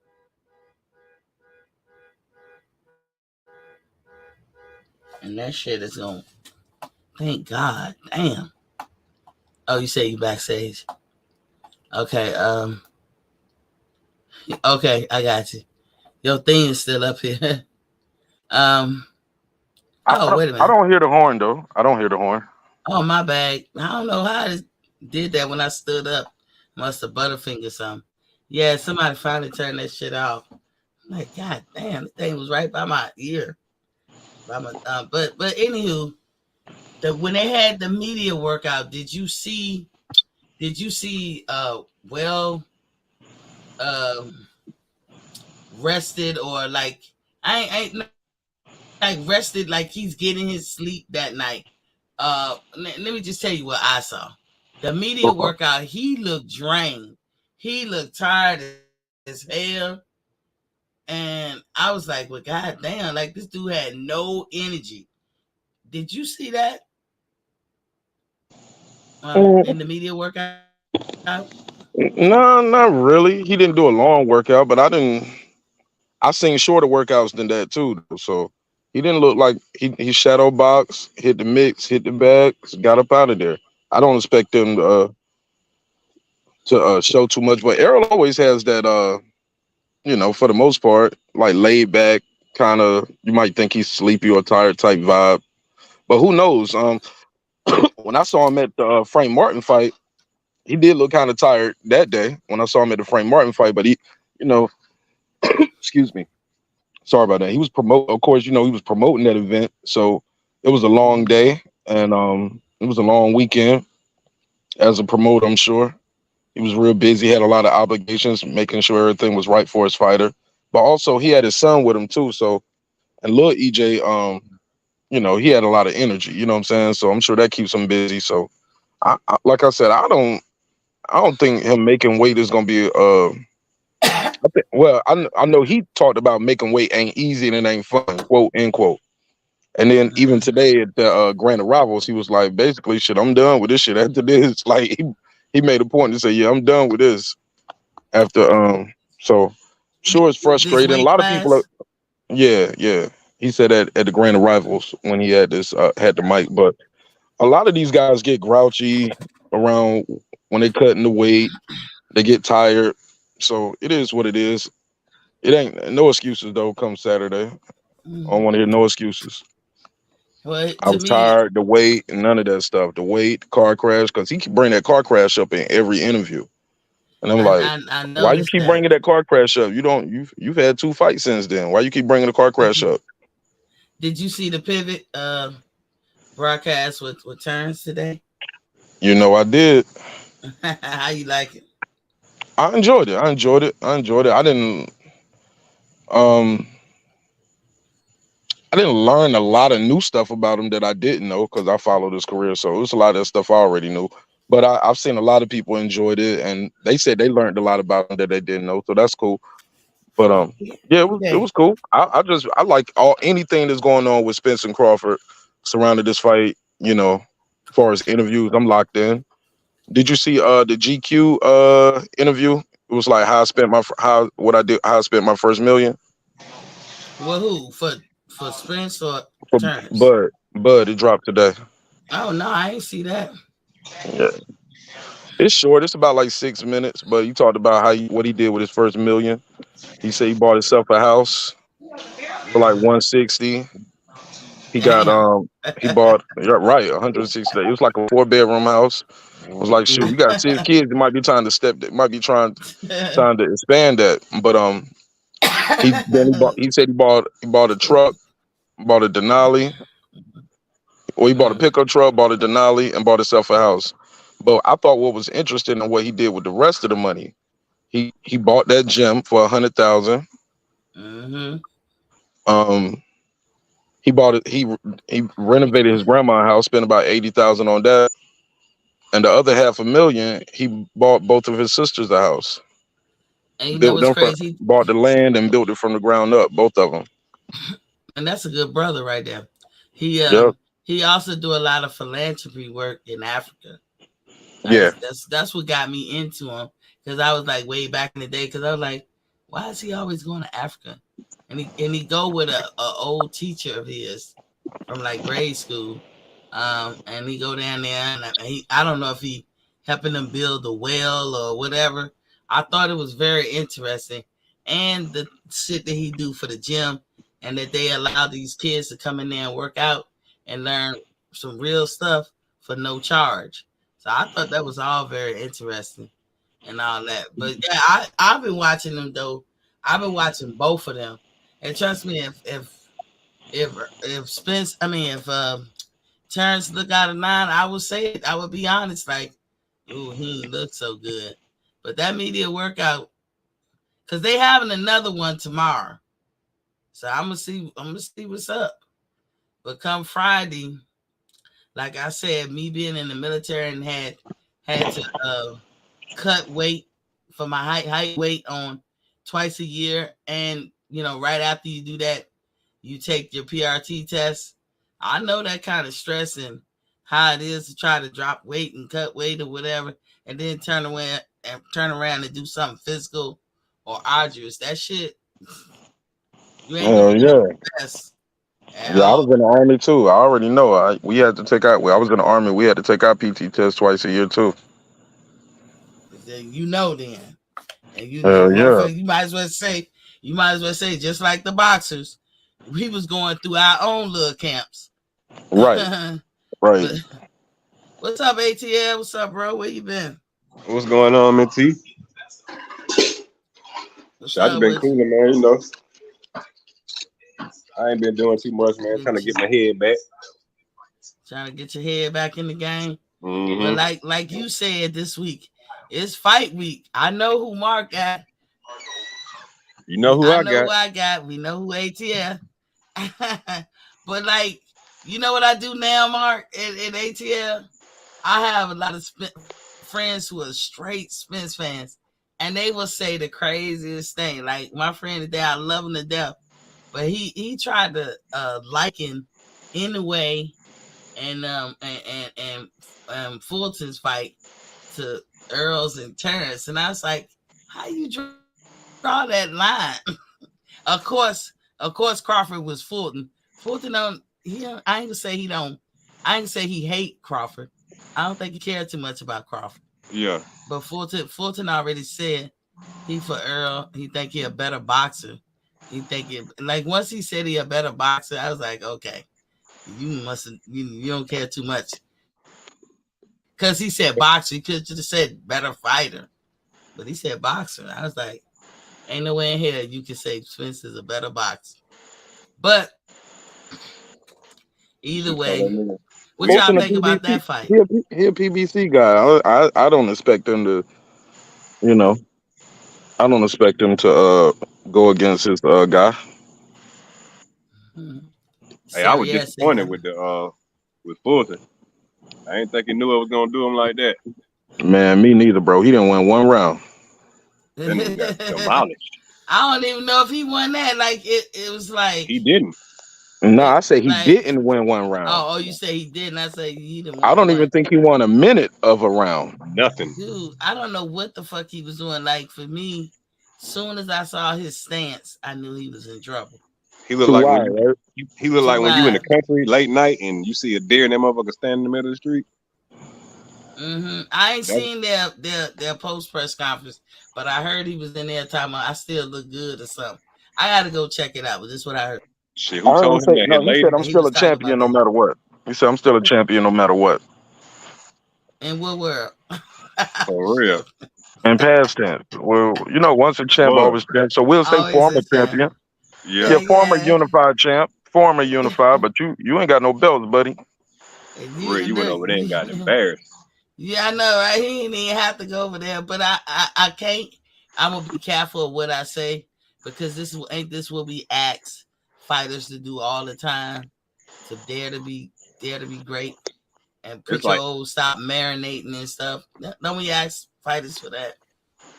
And that shit is going. Thank God. Damn. Oh, you say you backstage. Okay, okay, I got you. Your thing is still up here. um oh, wait a I minute. don't hear the horn though. I don't hear the horn. Oh, my bad. I don't know how I did that when I stood up. Must have butterfinger something. Yeah, somebody finally turned that shit off. I'm like, God damn, the thing was right by my ear. But anywho, when they had the media workout, did you see well rested, or like I ain't like rested like he's getting his sleep that night. Let me just tell you what I saw. The media Okay. workout, he looked drained. He looked tired as hell. And I was like, well, god damn, like this dude had no energy. Did you see that Mm, in the media workout? No, not really. He didn't do a long workout, but I didn't. I seen shorter workouts than that too. So he didn't look like he shadow box, hit the mix, hit the bags, got up out of there. I don't expect him to show too much, but Errol always has that for the most part, like laid back kind of. You might think he's sleepy or tired type vibe, but who knows? When I saw him at the Frank Martin fight, he did look kind of tired that day when I saw him at the Frank Martin fight, but you know, excuse me, sorry about that. He was of course, he was promoting that event, so it was a long Mm-hmm. day and it was a long weekend as a promoter. I'm sure he was real busy, had a lot of obligations, making sure everything was right for his fighter. But also, he had his son with him too. So, and little EJ, he had a lot of energy. You know what I'm saying? So I'm sure that keeps him busy. So Like I said, I don't think him making weight is gonna be well, I know he talked about making weight ain't easy and it ain't fun, quote end quote. And then even today at the Grand Rivals, he was like, basically, shit, I'm done with this shit. After this, like he made a point to say, yeah, I'm done with this. After so sure it's This frustrating. A weight lot of people are, class. yeah. He said that at the Grand Rivals when he had this had the mic, but a lot of these guys get grouchy around when they cutting the weight. They get tired. So it is what it is. It ain't no excuses though. Come Saturday, I don't want to hear no excuses. Well, I to was me, tired, the weight, and none of that stuff. The weight, the car crash, because he keep bring that car crash up in every interview, and I'm like, I why you noticed keep that. bringing that car crash up? You've had 2 fights since then. Why you keep bringing the car crash up? Did you see the pivot broadcast with Terrence today? You know I did. How you like it? I enjoyed it. I didn't um I didn't learn a lot of new stuff about him that I didn't know because I followed his career. So it was a lot of that stuff I already knew. But I've seen a lot of people enjoyed it, and they said they learned a lot about him that they didn't know. So that's cool. But yeah, it Okay. was cool. I like all anything that's going on with Spence and Crawford surrounded this fight. You know, as far as interviews, I'm locked in. Did you see the GQ interview? It was like how I spent my how I spent my first million. Well, who for Spence or For Terrence? Bud, it dropped today. Oh no, I ain't see that. Yeah, it's short. It's about like 6 minutes. But he talked about what he did with his first million. He said he bought himself a house for like 160. He got Damn. he bought yeah, right 160. It was like a 4-bedroom house. I was like, shoot, you got 6 kids. You might be trying to might be trying to expand that. But he said he bought a truck, bought a Denali. Well, he bought a Mm, pickup truck, bought a Denali, and bought himself a house. But I thought what was interesting in what he did with the rest of the money. He bought that gym for 100,000. mm-hmm. Um, he bought it. He renovated his grandma's house, spent about 80,000 on that, and the other 500,000 he bought both of his sisters a house. And you know what's crazy? Bought the land and built it from the ground up, both of them. And that's a good brother right there. He Yep. he also do a lot of philanthropy work in Africa. Yeah. That's what got me into him, because I was like way back in the day, because I was like, why is he always going to Africa? And he go with a old teacher of his from like grade school, and he go down there, and I don't know if he helping them build a well or whatever. I thought it was very interesting, and the shit that he do for the gym, and that they allow these kids to come in there and work out and learn some real stuff for no charge. So I thought that was all very interesting and all that. But yeah, I've been watching them though. I've been watching both of them, and trust me, if Spence, I mean, if Terrence look out of 9, I would say it. I would be honest, like, ooh, he ain't look so good. But that media workout, because they having another one tomorrow, so I'm gonna see. I'm gonna see what's up. But come Friday, like I said, me being in the military and had to cut weight for my height weight on twice a year, and right after you do that, you take your PRT test. I know that kind of stress and how it is to try to drop weight and cut weight or whatever, and then turn around and do something physical or arduous. That shit, you ain't gonna be Yeah. the best at Yeah, I all. was in the army too. I already know. We had to take out. I was in the army. We had to take our PT test twice a year too. Then then. And Yeah. motherfucker, you might as well say, just like the boxers, we was going through our own little camps. Right. Right. But what's up, ATL? What's up, bro? Where you been? What's going on, man? T? What's Shit, I just up been with cooling, man. You know, I ain't been doing too much, man. been Trying to get my head back. trying to get your head back in the game? But Mm-hmm. like you said this week, it's fight week. I know who Mark got. You know who I I know got? who I got. We know who ATL. But like, you know what I do now, Mark, and ATL? I have a lot of friends who are straight Spence fans, and they will say the craziest thing. Like my friend today, I love him to death, but he tried to liken anyway and Fulton's fight to Earl's and Terence, and I was like, how you draw that line? Of course, Crawford was Fulton. Fulton don't. I ain't gonna say he don't. I ain't gonna say he hate Crawford. I don't think he cared too much about Crawford. Yeah. But Fulton already said he for Earl. He think he a better boxer. He think it like once he said he a better boxer, I was like, okay, you mustn't. You don't care too much. Cause he said boxer. He could just said better fighter, but he said boxer. I was like, ain't no way in here you can say Spence is a better boxer. But either way, what y'all think about that fight? He a PBC guy. I don't expect him to, you know, I don't expect him to go against his guy. Hey, I was disappointed with Fulton. I ain't think he knew I was gonna do him like that. Man, me neither, bro. He didn't win one round. That nigga got demolished. I don't even know if he won that. Like it was like he didn't. No, I say he didn't win one round. Oh, you say he didn't. I say he didn't. I don't even think he won a minute of a round. Nothing. Dude, I don't know what the fuck he was doing. Like for me, soon as I saw his stance, I knew he was in trouble. He looked like when he looked like when you in the country late night and you see a deer and that motherfucker standing in the middle of the street. I ain't seen their post press conference, but I heard he was in there talking about I still look good or something. I gotta go check it out. But this is what I heard. Shit, who told him that? He said I'm still a champion no matter what. He said I'm still a champion no matter what. In what world? For real. In past tense. Well, you know, once a champ, always champ. So we'll say former champion. Yeah, former unified champ. Former unified, but you ain't got no belts, buddy. You went over there and got embarrassed. Yeah, I know, right? He didn't even have to go over there, but I can't. I'm gonna be careful of what I say because this what we ask fighters to do all the time, to dare to be great and put your old stop marinating and stuff. Don't we ask fighters for that?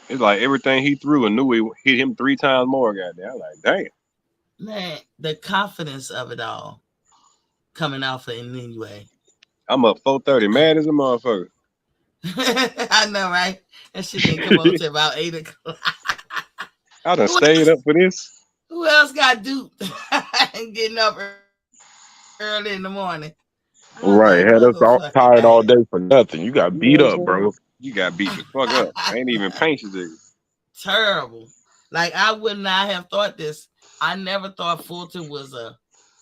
It's like everything he threw and knew he hit him 3 times more. Goddamn, I'm like, damn. Man, the confidence of it all coming off of him anyway. I'm up 4:30, mad as a motherfucker. I know, right? That shit didn't come on to about 8 o'clock. I done stayed up for this. Who else got duped and getting up early in the morning? Right, had us all tired all day for nothing. You got beat up, bro. You got beat the fuck up. I ain't even painted it. Terrible. Like I would not have thought this. I never thought Fulton was a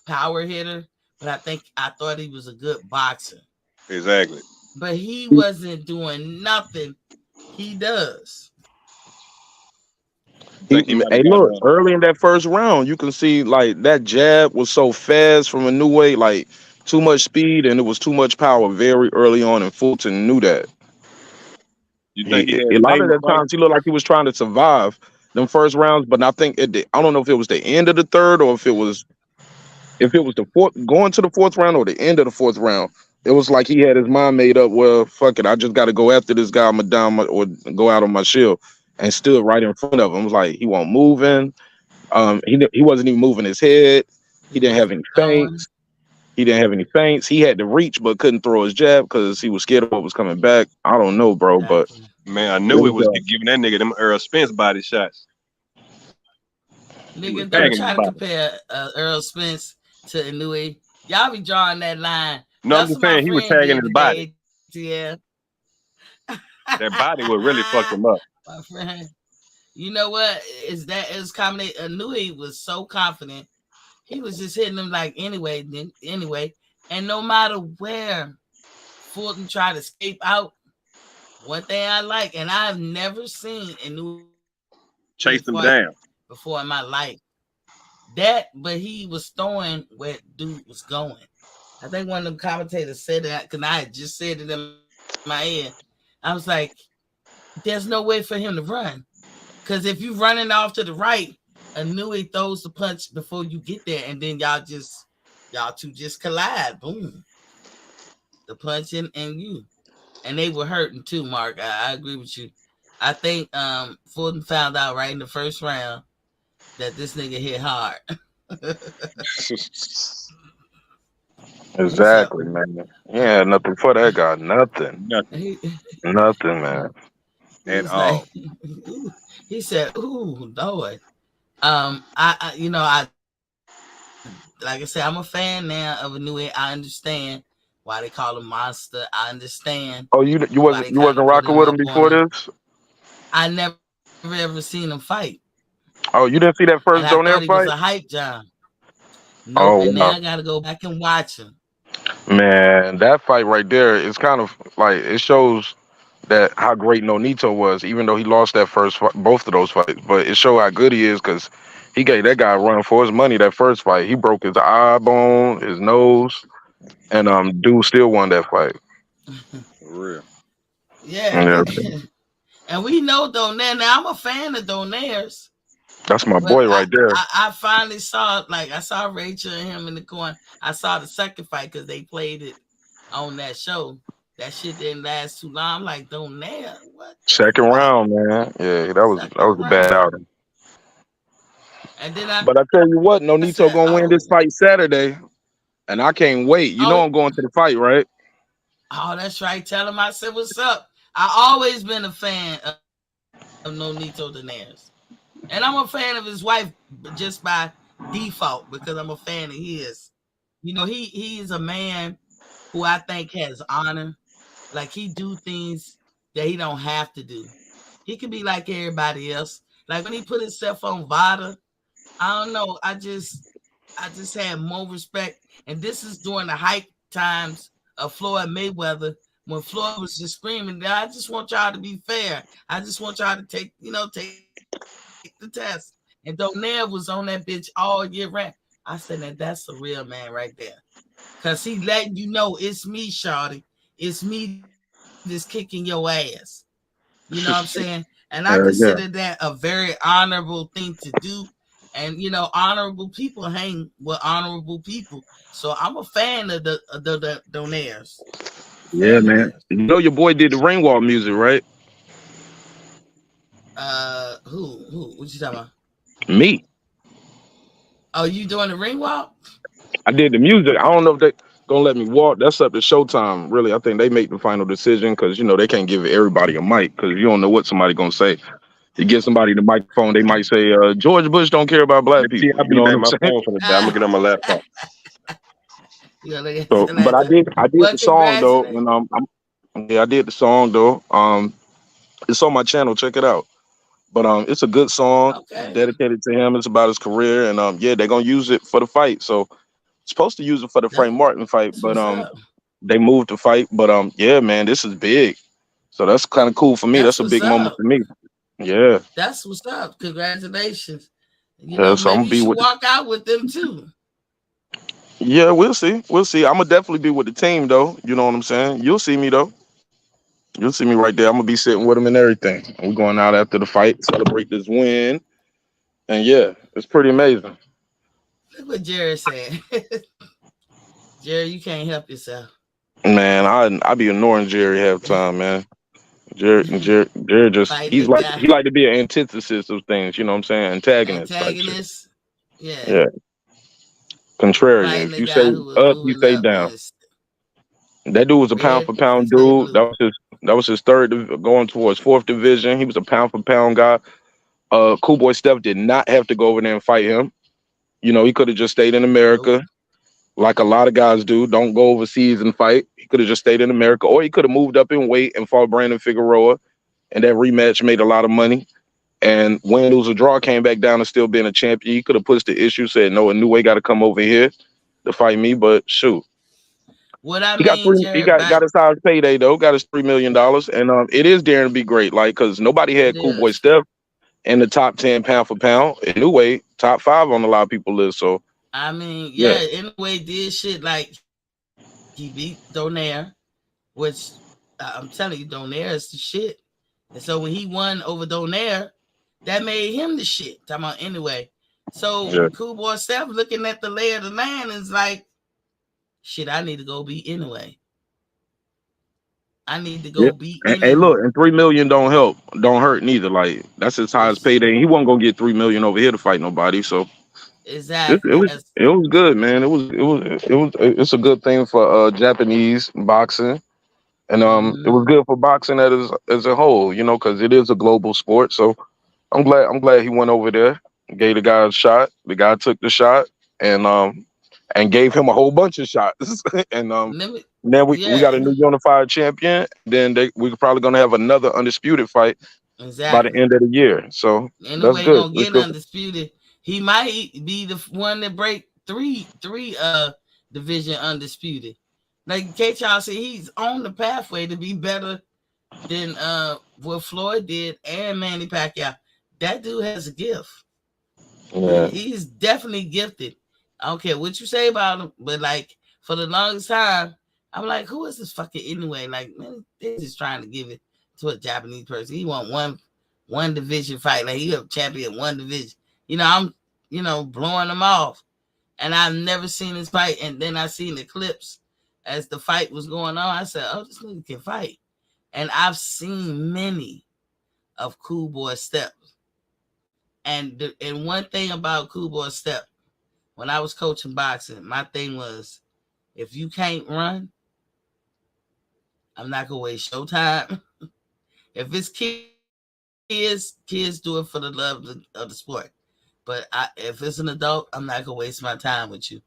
power hitter, but I thought he was a good boxer. Exactly. But he wasn't doing nothing he does. Hey, look, early in that first round, you can see like that jab was so fast from a new way, like too much speed, and it was too much power very early on, and Fulton knew that. You think a lot of the times he looked like he was trying to survive them first rounds, but I think I don't know if it was the end of the third or if it was the fourth, going to the fourth round or the end of the fourth round. It was like he had his mind made up. Well, fuck it, I just got to go after this guy. I'm gonna down or go out on my shield, and stood right in front of him. It was like he wasn't moving. He wasn't even moving his head. He didn't have any feints. He had to reach but couldn't throw his jab because he was scared of what was coming back. I don't know, bro, but man, I knew it was giving that nigga them Errol Spence body shots. Nigga, don't try to compare Errol Spence to Inoue. Y'all be drawing that line. No, I'm just saying he was tagging his body. Yeah. That body would really fuck him up. My friend. You know what? It's combination. Inoue was so confident. He was just hitting them like anyway. And no matter where Fulton tried to escape out, one thing I like, and I've never seen Inoue chase him down before in my life. But he was throwing where dude was going. I think one of the commentators said that because I had just said it in my ear. I was like, there's no way for him to run. Because if you're running off to the right, Inoue throws the punch before you get there, and then y'all two just collide. Boom. The punch and you. and they were hurting too, Mark. I agree with you. I think Fulton found out right in the first round that this nigga hit hard. Exactly, man. Yeah, nothing for that guy. Nothing. Nothing Nothing, man. at He's like, all. ooh, he said, "Ooh, Lord." I like I said, I'm a fan now of a new. I understand why they call him Monster. I understand Oh, you why wasn't they you kind wasn't of put rocking him with him up on before him. this? I never ever seen him fight, Oh, you didn't see that and first I thought Donaire he was fight? a hype John. Nope, Oh and now wow, I got to go back and watch him. man, that fight right there is kind of like it shows that how great Nonito was, even though he lost that first fight, both of those fights. But it showed how good he is because he gave that guy a run for his money. That first fight, he broke his eye bone, his nose, and dude still won that fight. For real. Yeah, Yeah, and we know Donaire. Now I'm a fan of Donaire's, that's my but boy right there. I finally saw, like, I saw Rachel and him in the corner. I saw the second fight because they played it on that show. That shit didn't last too long. I'm like, Donaire, what the Second fuck? round, man. Yeah, that Second was a bad round. outing. And then I But I tell you what, Nonito said, gonna win this oh, fight Saturday, and I can't wait. You know oh, I'm going to the fight, right? oh, that's right. Tell him I said, what's up? I always been a fan of Nonito Donaire. And I'm a fan of his wife just by default because I'm a fan of his. He is a man who I think has honor. Like, he do things that he don't have to do. He can be like everybody else. Like when he put himself on Vada, I don't know. I just had more respect. And this is during the hype times of Floyd Mayweather when Floyd was just screaming, I just want y'all to be fair. I just want y'all to take the test. And Donaire was on that bitch all year round. I said, now that's a real man right there. Cause he letting you know it's me, shawty. It's me that's kicking your ass. You know what I'm saying? And I Yeah. consider that a very honorable thing to do. And honorable people hang with honorable people. So I'm a fan of the Donaires. Yeah, Fan of man. theirs. You know your boy did the ring walk music, right? Who? What you talking about? Me. Oh, you doing the ring walk? I did the music. I don't know if they gonna let me walk. That's up to Showtime. Really, I think they make the final decision because they can't give everybody a mic because you don't know what somebody gonna say. You give somebody the microphone, they might say George Bush don't care about black See, people. I'll You be know what back. I'm My saying? phone for the day. I'm gonna get on my laptop. Look at So, but Atlanta. I did Well, the song though, congratulations. and yeah, I did the song though. It's on my channel. Check it out. But it's a good song. It's Okay. dedicated to him. It's about his career, and yeah, they're gonna use it for the fight. So supposed to use it for the Frank Martin fight, That's but what's up. they moved the fight. But yeah, man, this is big. So that's kind of cool for me. That's That's a what's big moment up. for me. Yeah. That's what's up. Congratulations. Yeah. So I'm Maybe gonna you be should with. walk out with them too. Yeah, we'll see. We'll see. I'm gonna definitely be with the team though. You know what I'm saying? You'll see me though. You'll see me right there. I'm gonna be sitting with them and everything. We're going out after the fight, celebrate this win, and yeah, it's pretty amazing. Look what Jared said. Jared, you can't help yourself. Man, I be ignoring Jerry half time, man. Jared just Fighting the guy. he like to be an antithesis of things. You know what I'm saying? Antagonist type shit. Antagonist. Yeah. Yeah, contrarian. Fighting If the you say guy who was up, you moving say up down. when it's That dude was a pound red, for you pound say dude. blue. That was his third going towards fourth division. He was a pound for pound guy. Cool Boy Steph did not have to go over there and fight him. He could have just stayed in Nope. America, like a lot of guys do. Don't go overseas and fight. He could have just stayed in America, or he could have moved up in weight and fought Brandon Figueroa, and that rematch made a lot of money. And win, lose, or draw, came back down to still being a champion. He could have pushed the issue, said, no, a new way got to come over here to fight me. But shoot, What I he got mean, he Jared, got his highest payday though. Got his $3 million, and it is daring to be great. Like because nobody it had Cool Boy is. Steph in the top 10 pound for pound. A new way, top 5 on a lot of people's list. So I mean, yeah, yeah, in a way, did shit like he beat Donaire, which I'm telling you, Donaire is the shit. And so when he won over Donaire, that made him the shit. Talking about anyway. So yeah, Cool Boy Steph looking at the lay of the land is like, shit, I need to go beat anyway. I need to go beat Hey, look, and $3 million don't hurt neither. Like that's his highest payday. He wasn't gonna get $3 million over here to fight nobody. So exactly. it was good, man. It's a good thing for Japanese boxing, and it was good for boxing as a whole. You know, because it is a global sport. So I'm glad he went over there, gave the guy a shot. The guy took the shot, and gave him a whole bunch of shots, and then we got a new unified champion. Then we're probably gonna have another undisputed fight by the end of the year. So that's good. Gonna get undisputed. He might be the one that break three division undisputed. Like can't y'all see he's on the pathway to be better than what Floyd did and Manny Pacquiao. That dude has a gift. Yeah. He's definitely gifted. I don't care what you say about him, but like for the longest time, I'm like, who is this fucking anyway? Like, man, they're just trying to give it to a Japanese person. He want one division fight. Like he a champion one division. I'm blowing him off. And I've never seen his fight. And then I seen the clips as the fight was going on. I said, oh, this nigga can fight. And I've seen many of Cool Boy Step. And one thing about Cool Boy Step, when I was coaching boxing, my thing was, if you can't run, I'm not going to waste your time. If it's kids do it for the love of the sport. But if it's an adult, I'm not going to waste my time with you.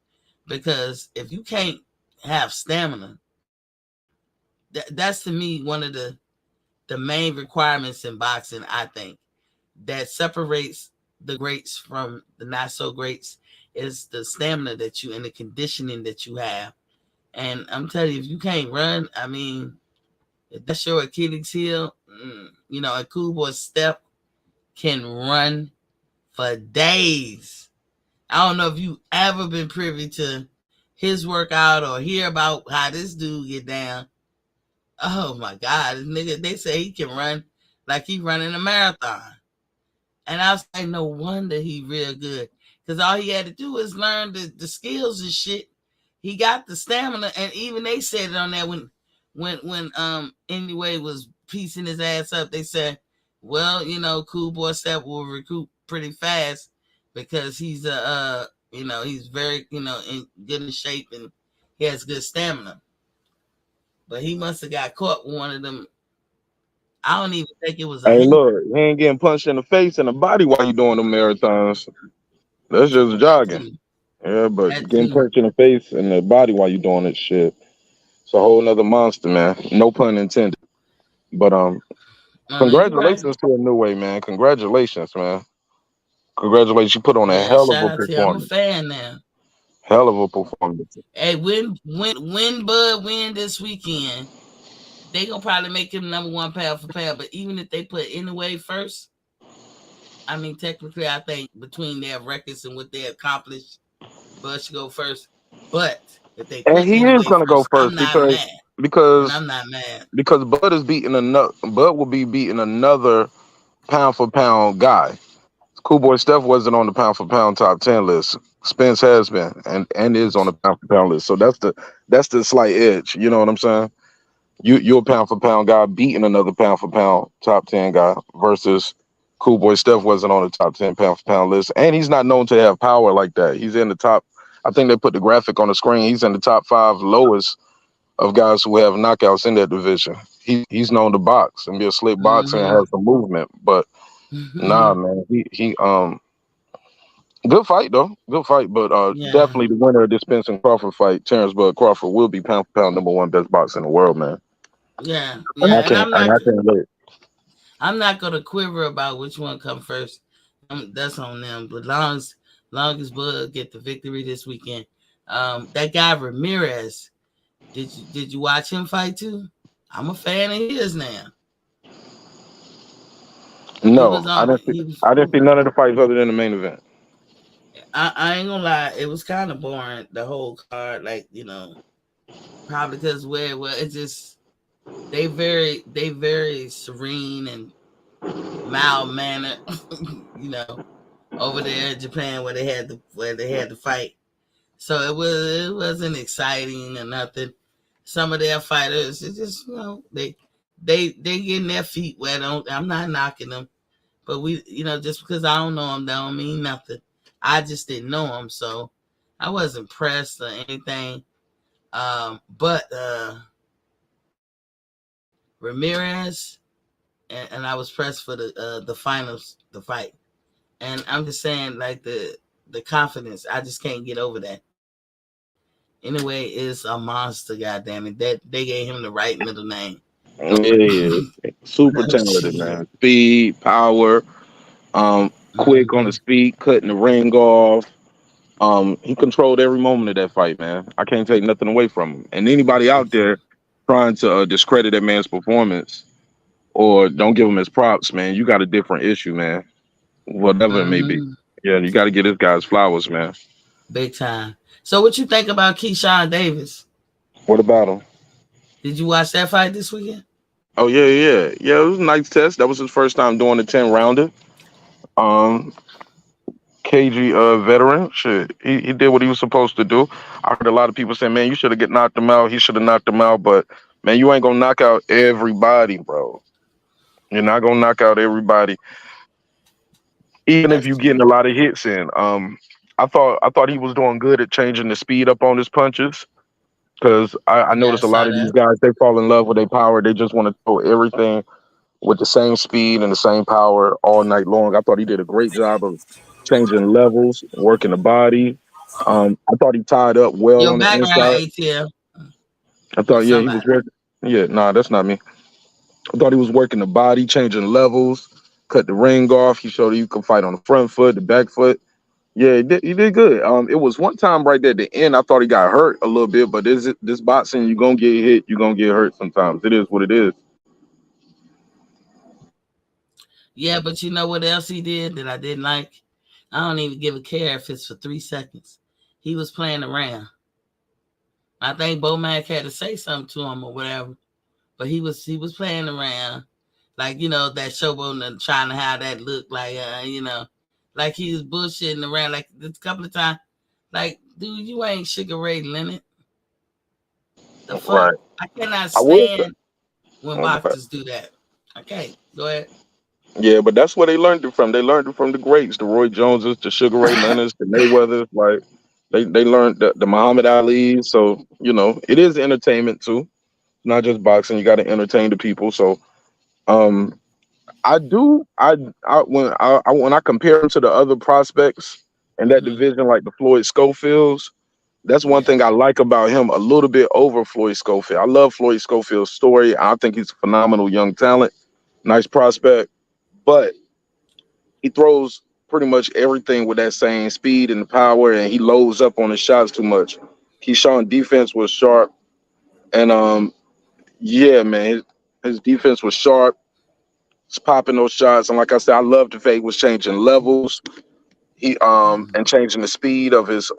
Because if you can't have stamina, that's to me one of the main requirements in boxing, I think, that separates the greats from the not so greats is the stamina that you and the conditioning that you have. And I'm telling you, if you can't run, I mean, if that's your Achilles heel, a Cool Boy Step can run for days. I don't know if you ever been privy to his workout or hear about how this dude get down. Oh my God, this nigga, they say he can run like he running a marathon. And I was like, no wonder he real good. Because all he had to do was learn the skills and shit. He got the stamina. And even they said it on there when Anyway was piecing his ass up. They said, well, Cool Boy Step will recruit pretty fast because he's he's very, in good shape and he has good stamina. But he must have got caught with one of them. I don't even think it was. Hey, look, he ain't getting punched in the face and the body while you doing the marathons. That's just jogging. Yeah, but getting punched in the face and the body while you doing it, shit, it's a whole nother monster, man. No pun intended. But congratulations to Inoue, man. Congratulations, man. Congratulations, you put on a hell of a performance. I'm a fan now. Hell of a performance. Hey, when Bud win this weekend, they gonna probably make him number one pound for pound. But even if they put Inoue first, I mean, technically, I think between their records and what they accomplished, Bud should go first. But if they put he is gonna go first because I'm not mad because Bud is beating Bud will be beating another pound for pound guy. Cool Boy Steph wasn't on the pound for pound top 10 list. Spence has been and is on the pound for pound list. So that's the slight edge. You know what I'm saying? You're a pound for pound guy beating another pound for pound top 10 guy versus Cool Boy Steph wasn't on the top 10 pound for pound list. And he's not known to have power like that. He's in the top, I think they put the graphic on the screen. He's in the top 5 lowest of guys who have knockouts in that division. He's known to box and be a slick boxer and have some movement. But nah, man, he good fight though. Good fight. But definitely the winner of this Spence and Crawford fight, Terence Bud Crawford, will be pound for pound number 1 best boxer in the world, man. Yeah. And I can't wait. I'm not gonna quiver about which one come first. That's on them. But long as Bud get the victory this weekend. That guy Ramirez, did you watch him fight too? I'm a fan of his now. No, I didn't see none of the fights other than the main event. I ain't gonna lie, it was kind of boring, the whole card, like, probably because it's just they very serene and mild mannered, over there in Japan where they had the fight. So it wasn't exciting or nothing. some of their fighters, it's just, you know, they getting their feet wet. I'm not knocking them, but we, you know, just because I don't know them, that don't mean nothing. I just didn't know them, so I wasn't pressed or anything. But Ramirez, and I was pressed for the finals, the fight, and I'm just saying, like, the confidence, I just can't get over that. Anyway, is a monster, goddamn it. That they gave him the right middle name. Yeah, super talented, man. Speed, power, quick on the speed, cutting the ring off. He controlled every moment of that fight, man. I can't take nothing away from him. And anybody out there trying to discredit that man's performance or don't give him his props, man, you got a different issue, man. Whatever it may be. Yeah, you got to get this guy's flowers, man. Big time. So what you think about Keyshawn Davis? What about him? Did you watch that fight this weekend? Oh, yeah. It was a nice test. That was his first time doing a 10-rounder. KG veteran. Shit, he did what he was supposed to do. I heard a lot of people saying, man, you should have knocked him out. He should have knocked him out. But, man, you ain't going to knock out everybody, bro. You're not going to knock out everybody. Even if you're getting a lot of hits in. I thought he was doing good at changing the speed up on his punches. Because I noticed a lot of these guys, they fall in love with their power. They just want to throw everything with the same speed and the same power all night long. I thought he did a great job of changing levels, working the body. I thought he tied up well Your on the background, inside. ATL. I thought, he was working. Yeah, nah, that's not me. I thought he was working the body, changing levels, cut the ring off. He showed you can fight on the front foot, the back foot. Yeah, he did good. It was one time right there at the end, I thought he got hurt a little bit, but this boxing, you're going to get hit, you're going to get hurt sometimes. It is what it is. Yeah, but you know what else he did that I didn't like? I don't even give a care if it's for 3 seconds. He was playing around. I think Bomac had to say something to him or whatever, but he was playing around, like, you know, that showboat and trying to have that look like, you know, like he was bullshitting around like a couple of times. Like, dude, you ain't Sugar Ray Leonard. The fuck? Right. I cannot stand when boxers do that. Okay, go ahead. Yeah, but that's where they learned it from. They learned it from the greats, the Roy Joneses, the Sugar Ray Leonards, the Mayweathers. Like they learned the Muhammad Ali. So you know, it is entertainment too, not just boxing. You got to entertain the people. So I do. When I compare him to the other prospects in that division, like the Floyd Schofields, that's one thing I like about him a little bit over Floyd Schofield. I love Floyd Schofield's story. I think he's a phenomenal young talent, nice prospect, but he throws pretty much everything with that same speed and power, and he loads up on his shots too much. Keyshawn defense was sharp, and yeah, man, his defense was sharp. He's popping those shots, and like I said, I love the fact he was changing levels. He and changing the speed of his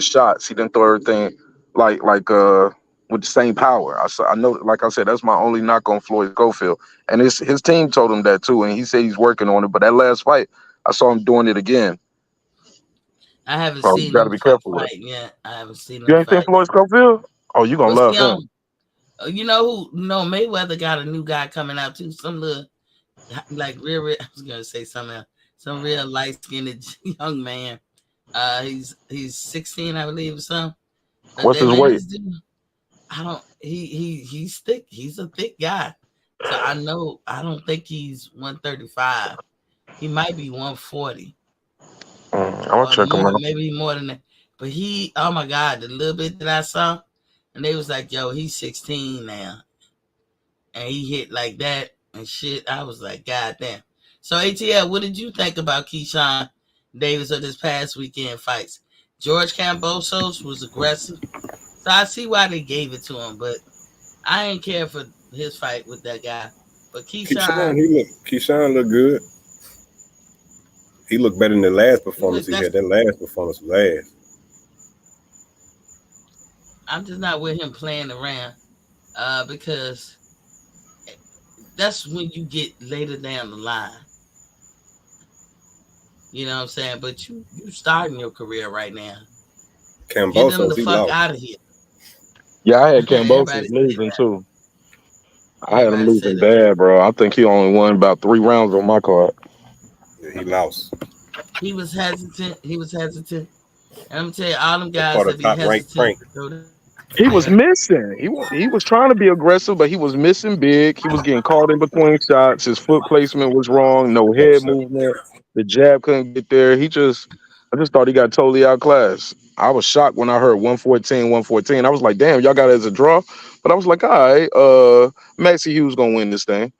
shots. He didn't throw everything like with the same power. I know, like I said, that's my only knock on Floyd Schofield, and his team told him that too, and he said he's working on it. But that last fight, I saw him doing it again. I haven't So seen you got to him be careful with fight it. yet. I haven't seen him You ain't seen fight. Floyd Schofield? Oh, you gonna love him. You know who? No, Mayweather got a new guy coming out too. Some little, like real. I was gonna say something else. Some real light skinned young man. He's 16, I believe, or something. What's his weight? I don't. He's thick. He's a thick guy. So I don't think he's 135. He might be 140. I'm gonna check him out. Maybe more than that. But oh my God, the little bit that I saw, and they was like, yo, he's 16 now. And he hit like that and shit. I was like, God damn. So ATL, what did you think about Keyshawn Davis of this past weekend fights? George Kambosos was aggressive. So I see why they gave it to him, but I ain't care for his fight with that guy. But Keyshawn looked good. He looked better than the last performance he had. That last performance was ass. I'm just not with him playing around because that's when you get later down the line. You know what I'm saying? But you starting your career right now. Get them the fuck out of here. Yeah, I had Cambosis Everybody said losing that. too. I had him Everybody said losing that. bad, bro. I think he only won about 3 rounds on my card. Yeah, he lost. He was hesitant. He was hesitant. And I'm gonna tell you, all them They guys fought a that be top ranked hesitant Frank. to throw that He was there. missing. He was trying to be aggressive, but he was missing big. He was getting caught in between shots. His foot placement was wrong. No head Upset. movement. The jab couldn't get there. I just thought he got totally outclassed. I was shocked when I heard 114, 114. I was like, damn, y'all got it as a draw. But I was like, all right, Maxie Hughes gonna win this thing.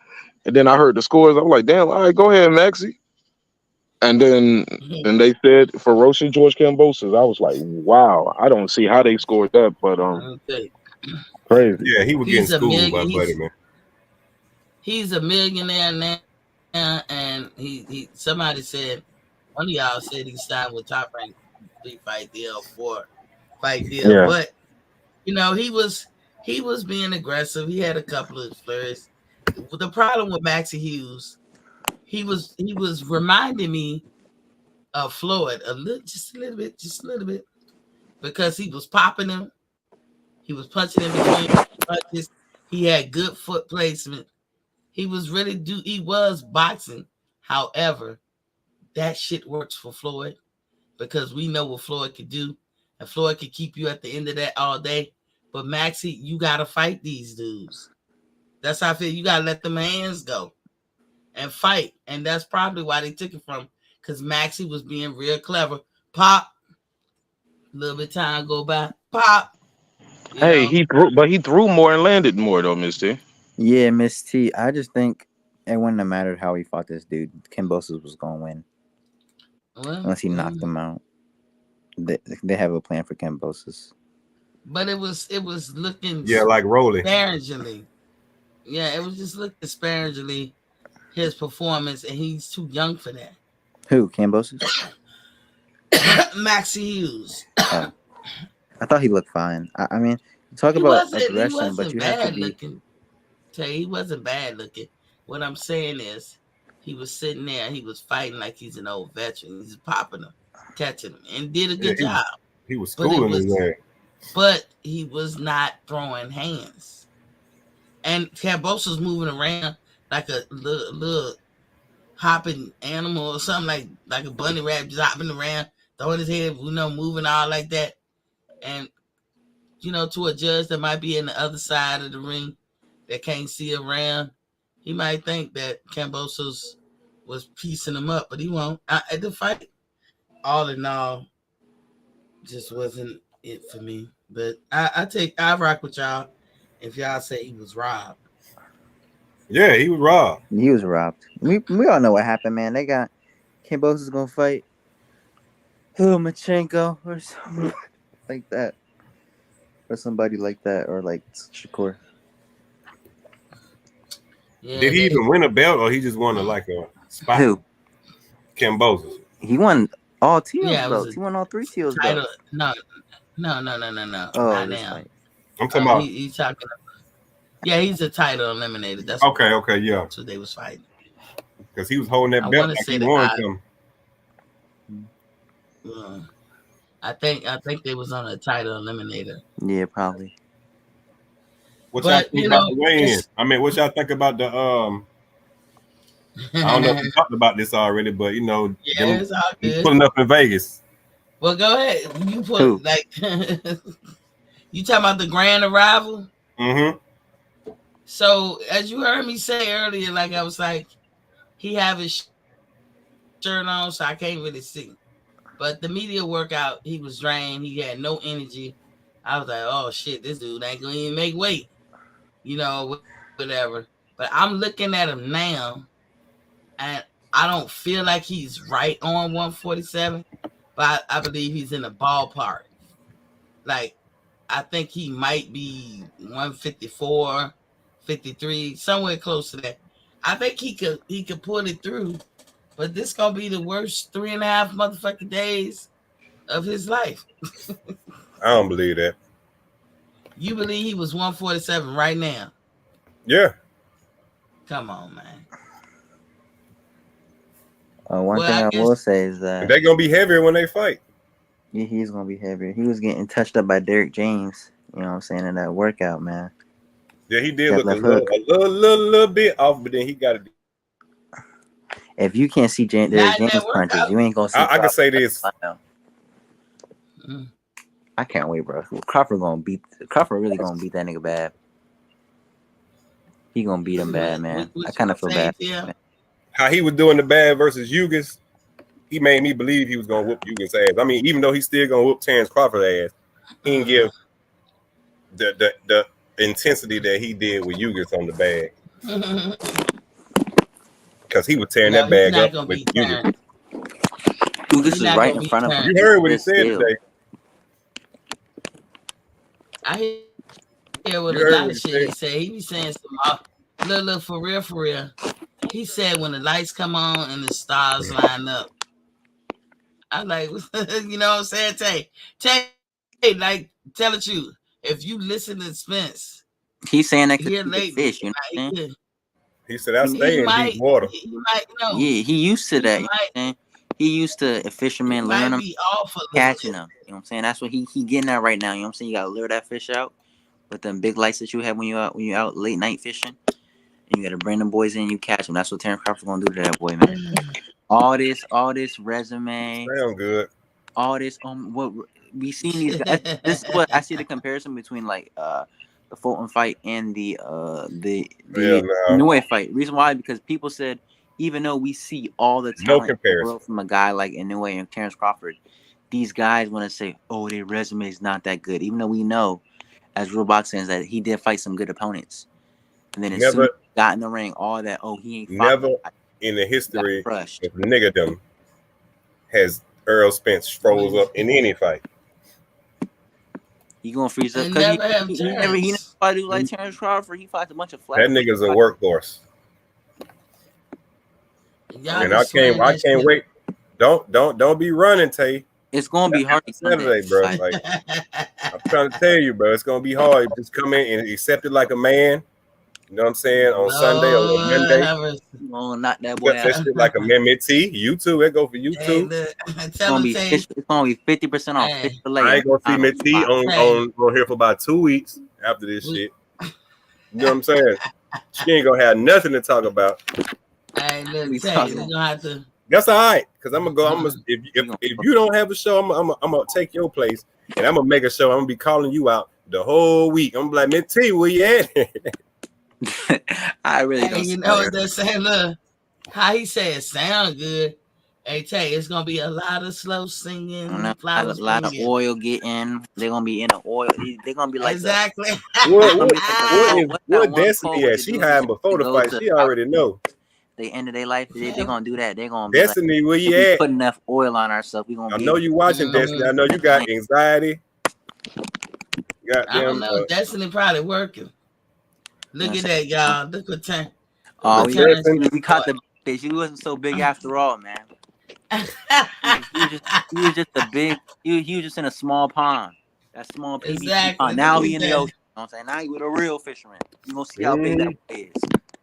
And then I heard the scores. I was like, damn, all right, go ahead, Maxie. And then they said ferocious George Kambosos. I was like, wow, I don't see how they scored that, but I'll tell you. crazy. Yeah, he was getting He's a schooled by million. Buddy, man. He's a millionaire now, and he. Somebody said, one of y'all said he signed with Top Rank 3-fight deal, 4-fight deal, Yeah. but he was being aggressive. He had a couple of flurries. The problem with Maxie Hughes, he was reminding me of Floyd just a little bit, because he was popping him. He was punching in between punches. He had good foot placement. He was boxing. However, that shit works for Floyd because we know what Floyd could do, and Floyd could keep you at the end of that all day. But Maxie, you gotta fight these dudes. That's how I feel. You gotta let them hands go and fight, and that's probably why they took it from, because Maxie was being real clever. Pop, a little bit of time go by. Pop, Hey, he threw more and landed more though, Miss T. Yeah, Miss T. I just think it wouldn't have mattered how he fought this dude. Kambosos was gonna win unless he knocked him out. They have a plan for Kambosos. But it was looking like Rolly. Disparagingly. Yeah, it was just looking disparagingly, his performance, and he's too young for that. Who, Kambosos? Maxie Hughes. I thought he looked fine. I mean, talk about aggression, but you have to be. Looking. He wasn't bad looking. What I'm saying is, he was sitting there, he was fighting like he's an old veteran. He's popping him, catching him, and did a good job. He was schooling his man. But he was not throwing hands. And Kambosos was moving around like a little hopping animal or something, like a bunny rabbit, just hopping around, throwing his head, moving all like that. And, to a judge that might be in the other side of the ring that can't see around, he might think that Kambosos was piecing him up, but he won't. At the fight, all in all, just wasn't it for me. But I rock with y'all if y'all say he was robbed. Yeah, he was robbed. He was robbed. We all know what happened, man. They got Kambosos gonna fight Machenko or something like that, or somebody like that, or like Shakur. Yeah, did he even win a belt, or he just won a spot? Who? Kambosos. He won all TOs belts. He won all 3 TOs belts. No. Oh, not now. Fight. I'm talking about. He's talking. Yeah, he's a title eliminated. That's okay, yeah. That's what they was fighting. Because he was holding that belt like he won some. I think they was on a title eliminator. Yeah, probably. What y'all think about the weigh-in? I mean, what y'all think about the I don't know if we talked about this already, but it's all good. Pulling up in Vegas. Well, go ahead. You put you talking about the grand arrival? Mm-hmm. So, as you heard me say earlier, I was like, he have his shirt on, so I can't really see. But the media workout, he was drained. He had no energy. I was like, oh shit, this dude ain't gonna even make weight, whatever. But I'm looking at him now, and I don't feel like he's right on 147, but I believe he's in the ballpark. I think he might be 154, 53, somewhere close to that. I think he could pull it through, but this gonna be the worst 3.5 motherfucking days of his life. I don't believe that. You believe he was 147 right now? Yeah. Come on, man. One thing I will say is that they're gonna be heavier when they fight. Yeah, he's gonna be heavier. He was getting touched up by Derek James You know what I'm saying? In that workout, man. Yeah, he did That look a left little bit off, but then he got it. If you can't see Not James in that punches, workout. you ain't gonna see. I can say this. I can't wait, bro. Crawford really gonna beat that nigga bad. He gonna beat him bad, man. I kind of feel bad. How he was doing the bad versus Yugas, he made me believe he was gonna whoop Yugas' ass. I mean, even though he's still gonna whoop Terence Crawford's ass, he didn't give the intensity that he did with Yugas on the bag. Because he was tearing that bag up with Yugas. Yugas is right in front of him. You heard what he said today. I hear what a lot of shit he said. He be saying some look for real. He said when the lights come on and the stars line up. I'm like, you know what I'm saying? Tay, like, tell the truth. If you listen to Spence, he's saying that here because he's fish, you know what I'm saying? He said, I stay in deep water. Yeah, he used to that. You know what I'm saying? He used to a fisherman learn them, catching them. You know what I'm saying? That's what he getting at right now. You know what I'm saying? You gotta lure that fish out with them big lights that you have when you out late night fishing. And you gotta bring them boys in, you catch them. That's what Terence Crawford's gonna do to that boy, man. All this resume. Sound good. All this what we seen these guys. This is what I see the comparison between like the Fulton fight and the Inoue fight. Reason why, because people said even though we see all the talent in the world from a guy like Inoue and Terence Crawford, these guys want to say, oh, their resume is not that good. Even though we know, as real boxers, that he did fight some good opponents. And then as soon as he got in the ring, all that, oh, he ain't never in the history of niggadom has Errol Spence froze up in any fight. He gonna freeze up because he never fight like Terence Crawford. He fights a bunch of flat. That nigga's a workhorse. And I can't wait. Don't be running, Tay. It's gonna be hard Saturday, bro. Like, I'm trying to tell you, bro. It's gonna be hard. Just come in and accept it like a man. You know what I'm saying? On Sunday or on Monday. Oh, not that boy. That shit like a T. You too. That go for you too. It's gonna be 50% off. I ain't gonna see Miss T on here for about 2 weeks after this shit. You know what I'm saying? She ain't gonna have nothing to talk about. Hey, look, we're gonna have to. That's all right, cause I'm gonna go. If you don't have a show, I'm gonna take your place, and I'm gonna make a show. I'm gonna be calling you out the whole week. I'm like, Miss T, where you at? I really don't. You know what they're saying? Look, how he said sound good. Hey, Tay, it's gonna be a lot of slow singing, a lot of oil getting. They're gonna be in the oil. They're gonna be like exactly. What Destiny at? She hiding before the fight. She already know. The end of their life, they're gonna do that. They're gonna be Destiny, like, where you at? Put enough oil on ourselves. We gonna. I know you watching Destiny. I know you got anxiety. I don't know. Destiny probably working. Look at that, y'all. Look what time. Oh, we caught the bitch. He wasn't so big after all, man. he was just a big. He was just in a small pond. That small PVC exactly. pond. Now he in the ocean. You know what I'm saying? Now he with a real fisherman. You gonna see how big that is.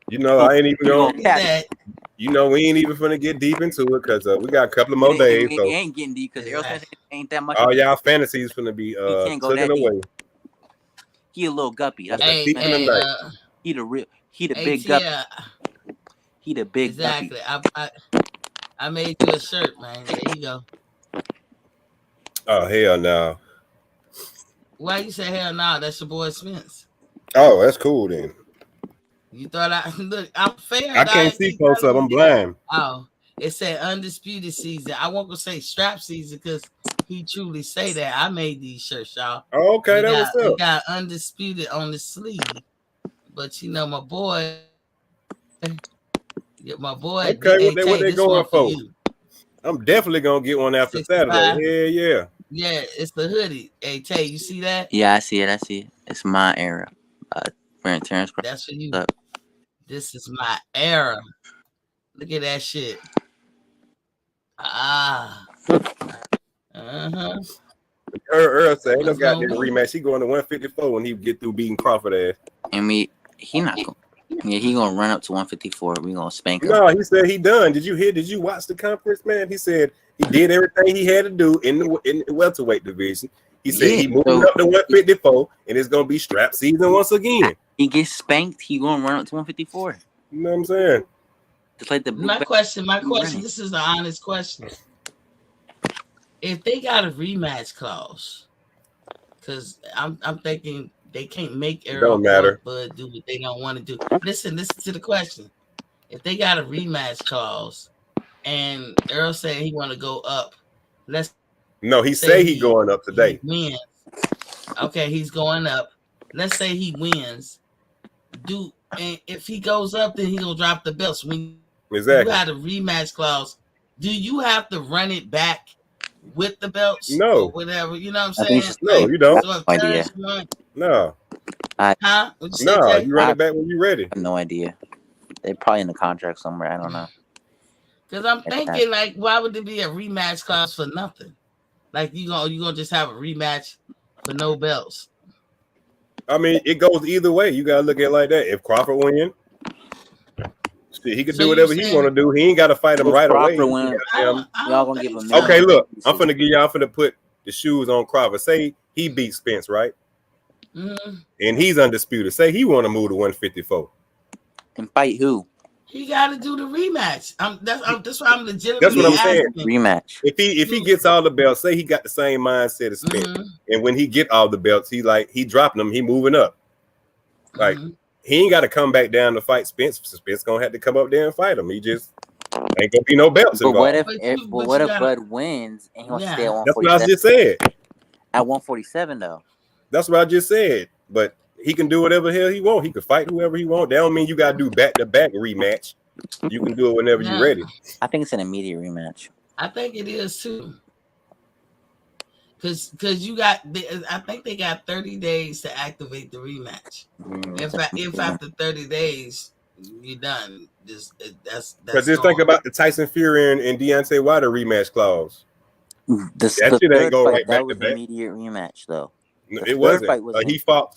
You know, I ain't even gonna. You know, we ain't even gonna get deep into it because we got a couple of more days. So we ain't getting deep because Errol Spence ain't that much. All y'all fantasies gonna be taken away. He a little guppy. That's he the big guppy. He the big exactly. Guppy. I made you a shirt, man. There you go. Oh hell no! Why you say hell no? That's your boy Spence. Oh, that's cool then. You thought I look? I'm fair. I can't see close up. I'm blind. Oh, it said undisputed season. I won't go say strap season because he truly say that. I made these shirts, y'all. Oh, okay, that was up. It got undisputed on the sleeve, but you know my boy. Okay, what they going for? I'm definitely gonna get one after 65. Saturday. Yeah. Yeah, it's the hoodie. Hey, Tay, you see that? Yeah, I see it. It's my era. Terence Crawford. That's for you. This is my era. Look at that shit. Earl said, "Ain't no goddamn rematch. He going to 154 when he get through beating Crawford ass." And he not going. Yeah, he gonna run up to 154. We gonna spank him. No, he said he done. Did you watch the conference, man? He said he did everything he had to do in the welterweight division. He said he moving up to 154, and it's gonna be strap season once again. He gets spanked, he gonna run up to 154. You know what I'm saying? Just like the my question. This is an honest question. If they got a rematch clause, because I'm thinking they can't make Errol or Bud do what they don't want to do. Listen to the question. If they got a rematch clause and Errol said he want to go up, he say he going up today. He wins. Okay, he's going up. Let's say he wins. And if he goes up, then he gonna drop the belts. When you had a rematch clause, do you have to run it back with the belts? No, or whatever. You know what I'm saying? No, you don't. So if Terence won, no. Huh? You run it back when you're ready. I have no idea. They're probably in the contract somewhere. I don't know. Because I'm thinking, like, why would there be a rematch clause for nothing? Like, you gonna just have a rematch for no belts? I mean, it goes either way. You gotta look at it like that. If Crawford win, he can do whatever he want to do. He ain't got to fight him right away. Win, y'all gonna give him. Okay, look, I'm finna put the shoes on Crawford. Say he beat Spence, right? Mm-hmm. And he's undisputed. Say he want to move to 154 and fight who? He got to do the rematch. That's why I'm legitimately. That's what I'm saying. Rematch. If he gets all the belts, say he got the same mindset as Spence, and when he get all the belts, he dropping them. He moving up. Like he ain't got to come back down to fight Spence. Spence gonna have to come up there and fight him. He just ain't gonna be no belts involved. But what if Bud wins and he wants to stay at 147? That's what I just said. At 147 though. That's what I just said. But he can do whatever the hell he want. He can fight whoever he want. That don't mean you gotta do back-to-back rematch. You can do it whenever you're ready. I think it's an immediate rematch. I think it is too. Because I think they got 30 days to activate the rematch. If after 30 days you're done, that's because just think about the Tyson Fury and Deontay Wilder rematch clause. That shit ain't going right back to back. Immediate rematch though. No, it wasn't. He fought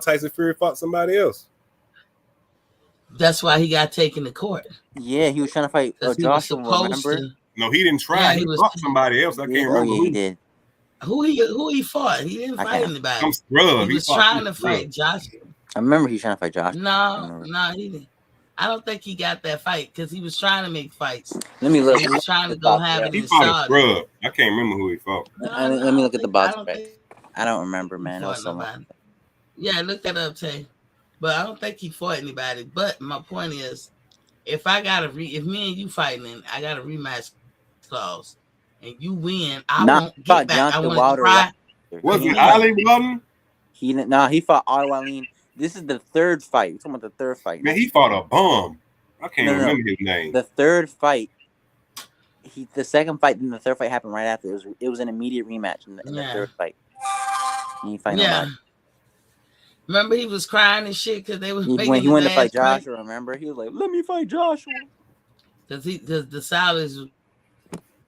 Tyson Fury fought somebody else. That's why he got taken to court. Yeah, he was trying to fight Joshua. Remember? No, he didn't try. He fought somebody else. I can't remember who he did. Who he fought? He didn't fight anybody. He was trying to fight Joshua. I remember he was trying to fight Joshua. No, he didn't. I don't think he got that fight because he was trying to make fights. Let me look. He was trying to go have it in Saudi. I can't remember who he fought. Let me look at the box. I don't remember, man. Yeah, look that up, Tay. But I don't think he fought anybody. But my point is, if me and you fighting and I got a rematch clause and you win, I won't get back. I want to try. Was it Ali Walton? He fought Ali Walton. This is the third fight. We're talking about the third fight. Man, he fought a bum. I can't remember his name. The third fight. The second fight, then the third fight happened right after. It was an immediate rematch in the third fight. And he fight nobody. Remember, he was crying and shit because they was when he went to fight Joshua. Remember, he was like, "Let me fight Joshua," because the Saudis was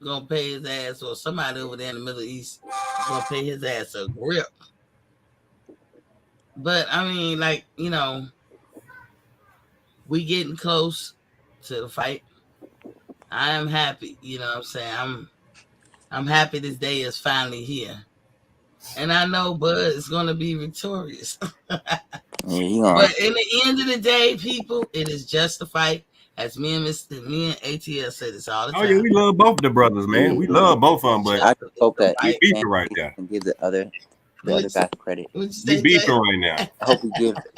gonna pay his ass, or somebody over there in the Middle East was gonna pay his ass a grip. But I mean, like, we getting close to the fight. I am happy. You know what I'm saying? I'm happy this day is finally here. And I know Bud is going to be victorious. But in the end of the day, people, it is just a fight. As me and ATL said this all the time. Oh, yeah, we love both of the brothers, man. We love both of them, but I hope that we beefing right there. And give the other guy credit. We beefing right now. I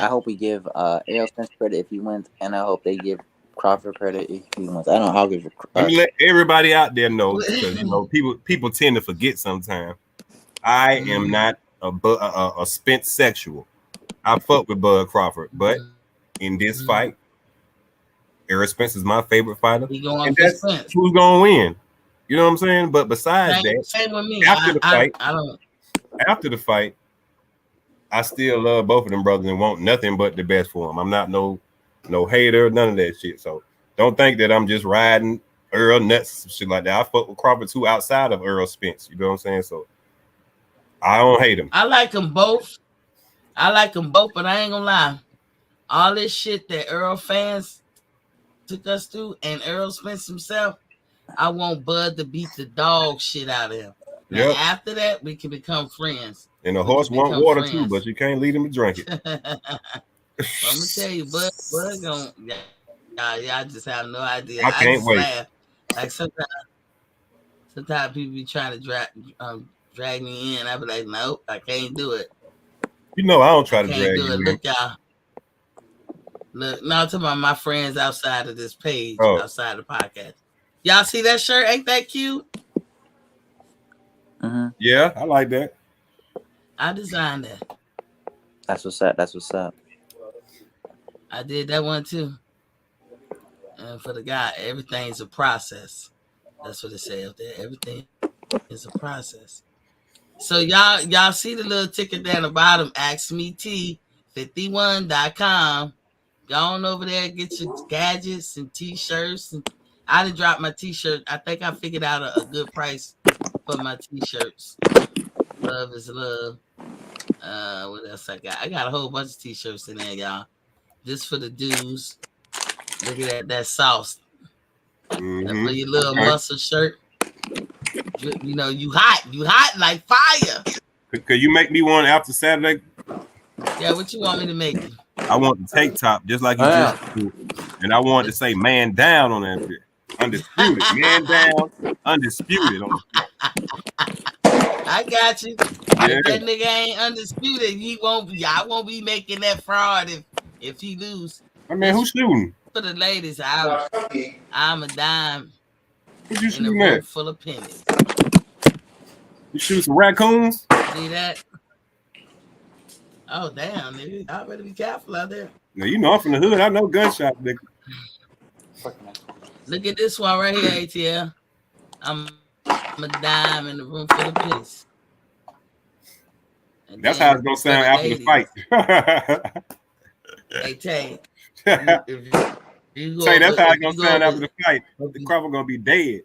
hope we give Errol Spence credit if he wins, and I hope they give Crawford credit if he wins. I don't know how to give. Let me let everybody out there know, because people tend to forget sometimes. I am not a Spence sexual. I fuck with Bud Crawford, but in this fight, Errol Spence is my favorite fighter. And that's Spence. Who's gonna win. You know what I'm saying? But besides same with me. After the fight, I still love both of them brothers and want nothing but the best for them. I'm not no hater, none of that shit. So don't think that I'm just riding Errol nuts, shit like that. I fuck with Crawford too outside of Errol Spence. You know what I'm saying? So I don't hate him. I like them both. But I ain't gonna lie. All this shit that Errol fans took us through and Errol Spence himself, I want Bud to beat the dog shit out of him. Now after that, we can become friends. And the horse want water too, but you can't lead him to drink it. Well, I'm gonna tell you, Bud gonna y'all just have no idea. I can't wait. Laugh. Like sometimes people be trying to drag me in. I be like, nope, I can't do it. You know I don't try to drag you in. Look, y'all. Look, now I'm talking about my friends outside of this page, outside the podcast. Y'all see that shirt? Ain't that cute? Mm-hmm. Yeah, I like that. I designed that. That's what's up. That's what's up. I did that one too. And for the guy, everything's a process. That's what it says up there. Everything is a process. So y'all see the little ticket down the bottom, AskMeT51.com. Go on over there, get your gadgets and t-shirts. And I done dropped my t-shirt. I think I figured out a good price for my t-shirts. Love is love. What else I got? I got a whole bunch of t-shirts in there, y'all. Just for the dudes. Look at that sauce. Mm-hmm. And for your little muscle shirt. You know, you hot like fire. Could you make me one after Saturday? Yeah, what you want me to make you? I want the tank top, just like you just do. And I want to say man down on that bit. Undisputed. Man down, undisputed. I got you. Yeah. If that nigga ain't undisputed, I won't be making that fraud if he lose. I mean, who's shooting? For the ladies, I'm a dime. What you shooting in a room at? Full of pennies. You shoot some raccoons? See that? Oh damn, nigga! Y'all better be careful out there. Now you know I'm from the hood. I know gunshots, nigga. Look at this one right here, ATL. I'm a dime in the room full of pennies. That's how it's gonna sound after the fight. Hey Tay, Tay, that's how it's gonna sound after the fight. The Crawford gonna be dead.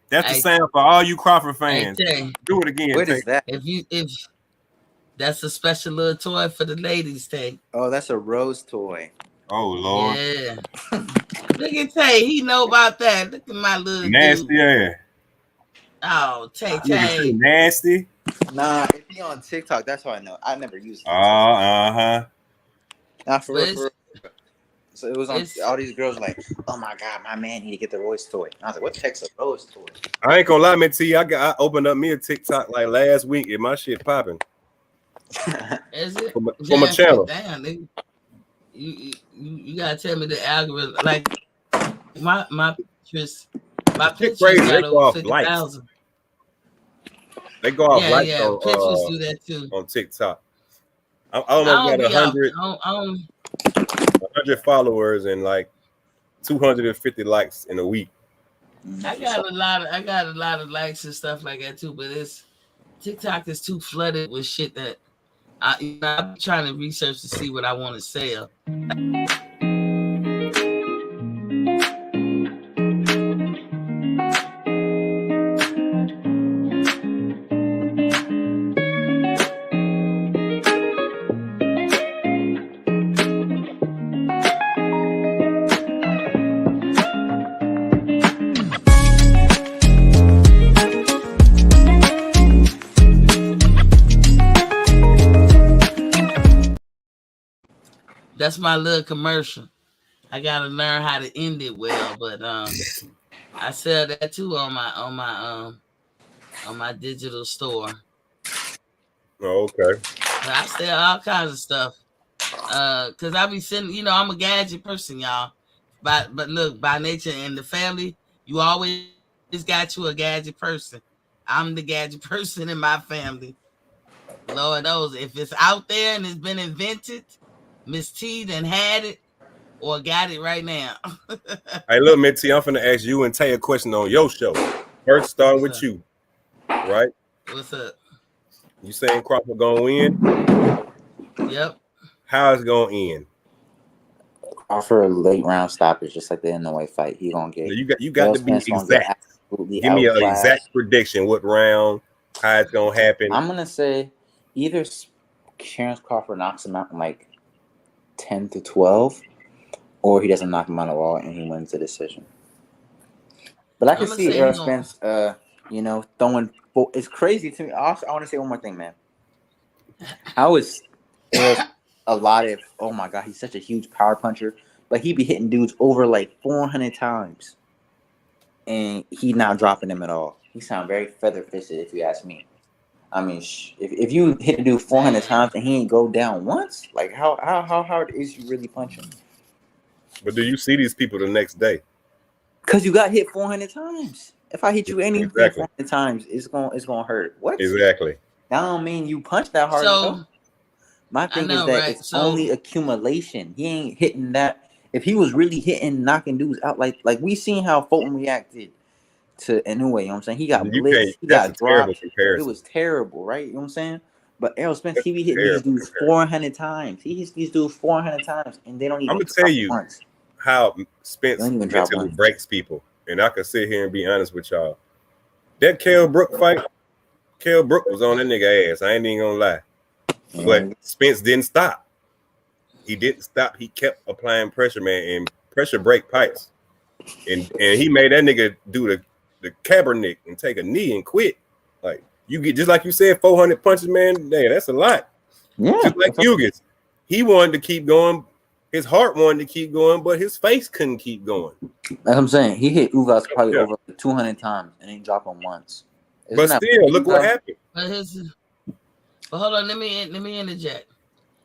That's the sound for all you Crawford fans. Hey, do it again. What is that? If that's a special little toy for the ladies, Tay. Oh, that's a rose toy. Oh Lord. Yeah. Look at Tay. He know about that. Look at my little nasty dude. ass. Oh, Tay. Nasty. Nah, if he on TikTok, that's how I know. I never used it. Nah, for real. So it was on. All these girls were like, "Oh my god, my man need to get the Rose toy." And I was like, "What the heck's a Rose toy?" I ain't gonna lie, man. To you, I opened up me a TikTok like last week, and my shit popping. Is it? From a channel. Damn, nigga. You gotta tell me the algorithm. Like my pictures got over 50,000. They go off likes on pictures do that too on TikTok. I almost got 100 followers and like 250 likes in a week. I got a lot of likes and stuff like that too, but TikTok is too flooded with shit that I'm trying to research to see what I want to sell. That's my little commercial. I gotta learn how to end it well, but I sell that too on my digital store. Oh, okay. But I sell all kinds of stuff. Cause I be sending, I'm a gadget person, y'all. But look, by nature in the family, you always got you a gadget person. I'm the gadget person in my family. Lord knows if it's out there and it's been invented, Miss T done had it or got it right now. Hey, look, Miss T, I'm finna ask you and Tay a question on your show. First, starting with you, right? What's up? You saying Crawford gonna win? Yep. How is it gonna end? Offer a late round stoppage, just like the Inoue fight. He gonna get. You got to be exact. Give me an exact prediction. What round? How it's gonna happen? I'm gonna say either Terence Crawford knocks him out in like 10-12, or he doesn't knock him on the wall and he wins the decision. But I can see Errol Spence, throwing. It's crazy to me. Also, I want to say one more thing, man. How is Errol a lot of? Oh my God, he's such a huge power puncher, but he be hitting dudes over like 400 times, and he not dropping them at all. He sound very feather fisted, if you ask me. I mean, if you hit a dude 400 times and he ain't go down once, like how hard is you really punching? But do you see these people the next day? Cause you got hit 400 times. If I hit you anything 400 times, it's gonna hurt. What? Exactly. That don't mean you punch that hard. So, my thing is that it's only accumulation. He ain't hitting that. If he was really hitting, knocking dudes out, like we seen how Fulton reacted to Inoue, you know what I'm saying? He got blitzed, he got dropped. It was terrible, right? You know what I'm saying? But Errol Spence, he be hitting these dudes 400 times. He hits these dudes 400 times, and they don't even. I'm gonna tell you how Spence mentally breaks people, and I can sit here and be honest with y'all. That Kell Brook fight, Kell Brook was on that nigga ass. I ain't even gonna lie, but Spence didn't stop. He didn't stop. He kept applying pressure, man, and pressure break pipes, and he made that nigga do the Kaepernick and take a knee and quit. Like you get, just like you said, 400 punches, man. Damn, that's a lot. Yeah, just like Hughes, he wanted to keep going. His heart wanted to keep going, but his face couldn't keep going. That's what I'm saying. He hit Ugas probably over 200 times and ain't dropped him once. But still, look what happened. But hold on, let me interject.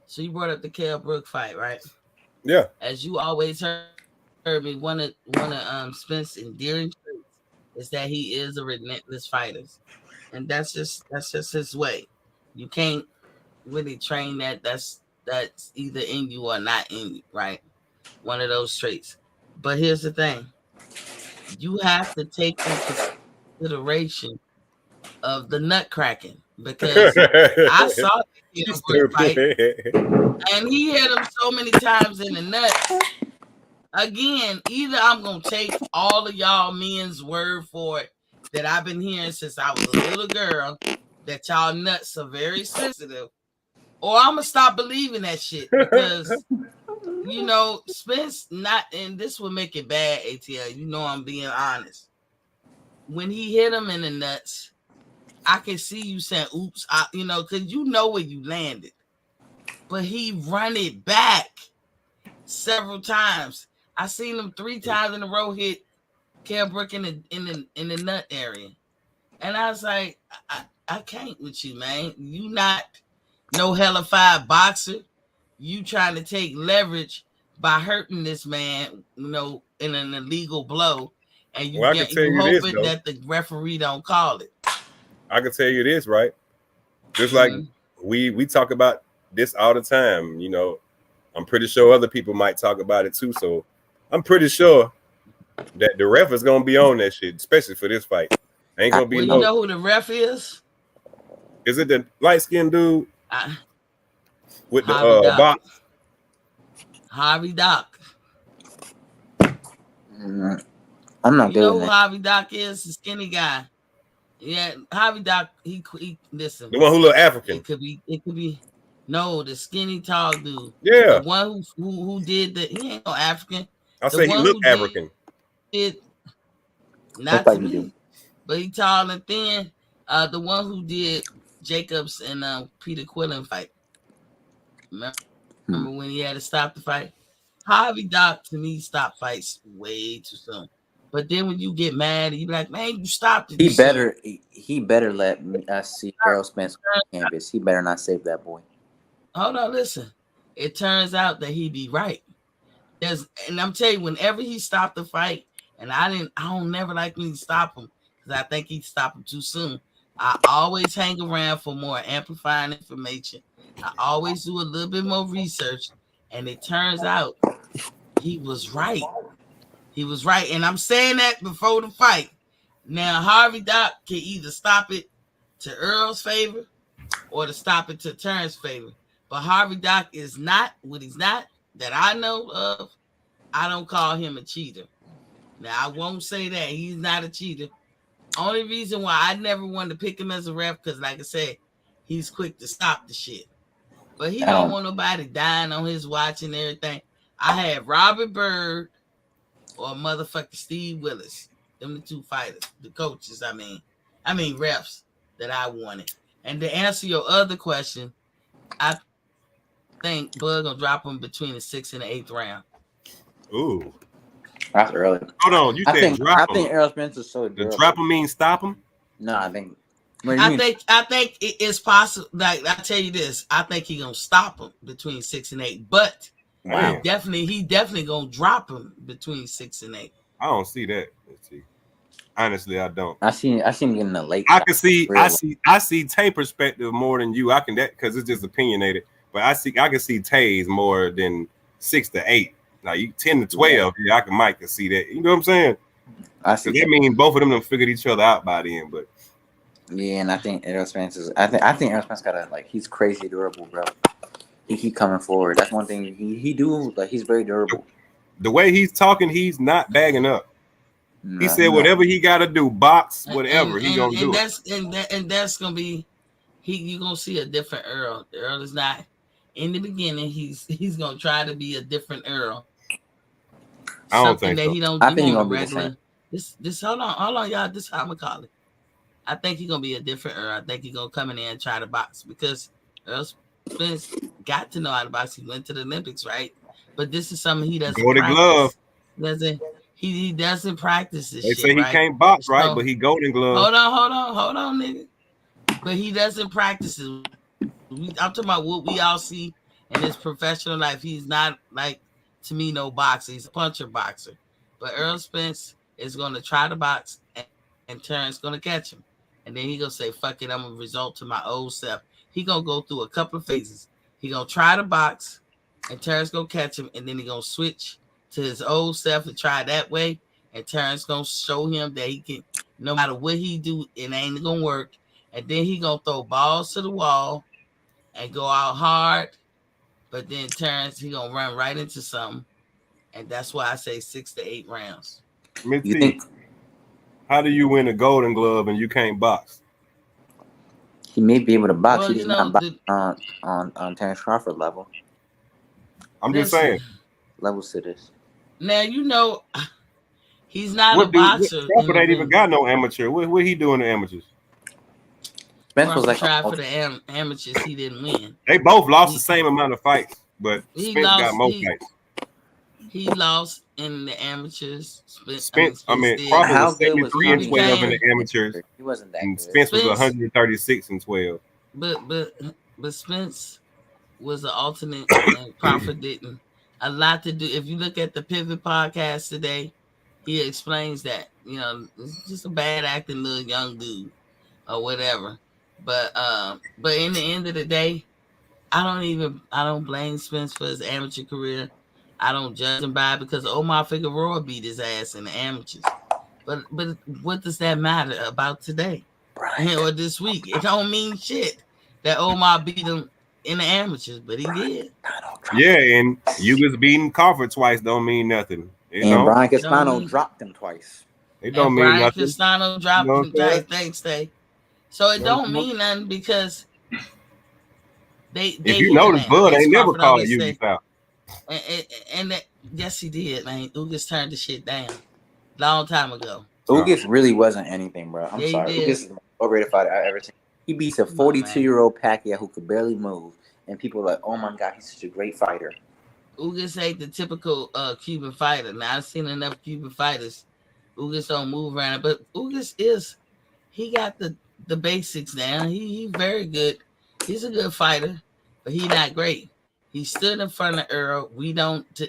So you brought up the Kell Brook fight, right? Yeah. As you always heard me, one of Spence's endearing traits is that he is a relentless fighter, and that's just his way. You can't really train that. That's either in you or not in you, right? One of those traits. But here's the thing: you have to take into consideration of the nut cracking, because I saw the Kell Brook fight, and he hit him so many times in the nuts. Again, either I'm gonna take all of y'all men's word for it that I've been hearing since I was a little girl, that y'all nuts are very sensitive, or I'm gonna stop believing that shit, because Spence not, and this will make it bad, ATL. I'm being honest. When he hit him in the nuts, I can see you saying, oops, because where you landed. But he run it back several times. I seen him 3 times in a row hit Kell Brook in the nut area. And I was like, I can't with you, man. You not no hellified boxer. You trying to take leverage by hurting this man, in an illegal blow. And you hoping that the referee don't call it. I can tell you this, right? Just like we talk about this all the time, I'm pretty sure other people might talk about it too. So I'm pretty sure that the ref is gonna be on that shit, especially for this fight. Ain't gonna be You know who the ref is? Is it the light-skinned dude with the box? Harvey Doc. I'm not doing who Harvey Doc is? The skinny guy. Yeah, Harvey Doc. He listen. The one who look African. It could be. No, the skinny tall dude. Yeah. The one who did the. He ain't no African. I say he look African. Not to me, but he tall and thin. The one who did Jacobs and Peter Quillen fight. Remember when he had to stop the fight? Harvey Doc, to me, stopped fights way too soon. But then when you get mad, you be like, man, you stopped it. He better let us see Errol Spence on campus. He better not save that boy. Hold on, listen. It turns out that he be right. And I'm telling you, whenever he stopped the fight, and I don't never like when he stop him, because I think he stopped him too soon. I always hang around for more amplifying information. I always do a little bit more research, and it turns out he was right. He was right, and I'm saying that before the fight. Now, Harvey Doc can either stop it to Earl's favor or to stop it to Terrence's favor. But Harvey Doc is not what he's not that I know of. I don't call him a cheater. Now, I won't say that. He's not a cheater. Only reason why I never wanted to pick him as a ref, because like I said, he's quick to stop the shit. But he don't want nobody dying on his watch and everything. I had Robert Byrd or motherfucking Steve Willis. Them the two fighters, the coaches. I mean refs that I wanted. And to answer your other question, I think Bud gonna drop him between the 6th and the 8th round. Ooh, that's early. Hold on, you said drop him. I think Errol Spence is so durable. The drop him means stop him? No, I think. I think it's possible. Like I tell you this, I think he gonna stop him between 6 and 8, but he definitely gonna drop him between 6 and 8. I don't see that. Let's see. Honestly, I don't. I see him getting a late. I see Tay perspective more than you. I can that because it's just opinionated. But I can see Tay's more than 6 to 8. Now you 10 to 12. Yeah, I can see that. You know what I'm saying? I see. That means both of them figured each other out by then. But yeah, and I think Errol Spence is. I think Errol Spence got he's crazy durable, bro. He keep coming forward. That's one thing he do. Like he's very durable. The way he's talking, he's not bagging up. He said whatever he got to do, box, whatever, he gonna do it. That's gonna be you gonna see a different Errol. Errol is not in the beginning. He's gonna try to be a different Errol. I don't think that so. he don't I do think on a regular. This hold on, y'all. This is how I'm gonna call it. I think he's gonna be a different Errol. I think he's gonna come in there and try to box because Errol Spence got to know how to box. He went to the Olympics, right? But this is something he doesn't Golden practice. Glove. He doesn't practice this They shit. say he can't box, right? So, but he Golden Glove. Hold on, nigga. But he doesn't practice it. I'm talking about what we all see in his professional life. He's not like, to me, no boxer. He's a puncher boxer. But Errol Spence is going to try to box, and Terence going to catch him. And then he going to say, fuck it, I'm going to resort to my old self. He going to go through a couple of phases. He going to try to box, and Terence going to catch him, and then he going to switch to his old self and try that way, and Terence gonna show him that he can, no matter what he do, it ain't gonna work. And then he gonna throw balls to the wall and go out hard, but then Terence he gonna run right into something, and that's why I say 6 to 8 rounds. How do you win a Golden Glove and you can't box? He may be able to box. He's not box on Terence Crawford level. I'm just saying. Levels to this. Now he's not a boxer. Crawford ain't even got no amateur. What he doing in the amateurs? Spence was tried for the amateurs. He didn't win. They both lost the same amount of fights, but Spence got more fights. He lost in the amateurs. Spence Crawford was 73 and 12 in the amateurs. He wasn't that and good. Spence was 136 and 12. But Spence was an alternate, and Crawford didn't. A lot to do. If you look at the Pivot podcast today, he explains that it's just a bad acting little young dude or whatever. But in the end of the day, I don't blame Spence for his amateur career. I don't judge him by it because Omar Figueroa beat his ass in the amateurs. But what does that matter about today or this week? It don't mean shit that Omar beat him in the amateurs, but he did. Yeah, and you was beating Crawford twice don't mean nothing. Brian Castano dropped him twice. It don't mean nothing. Brian Castano dropped him twice. Thanks, Tay. So it don't mean nothing because they. If you notice, Bud ain't never called a Yugi foul. And yes, he did, man. Ugas turned the shit down long time ago. Ugas really wasn't anything, bro. I'm sorry. Ugas is the most overrated fighter I ever seen. He beats a 42-year-old Pacquiao who could barely move, and people are like, "Oh my God, he's such a great fighter." Ugas ain't the typical Cuban fighter. Now I've seen enough Cuban fighters. Ugas don't move around, but Ugas he got the basics down. He very good. He's a good fighter, but he's not great. He stood in front of Errol.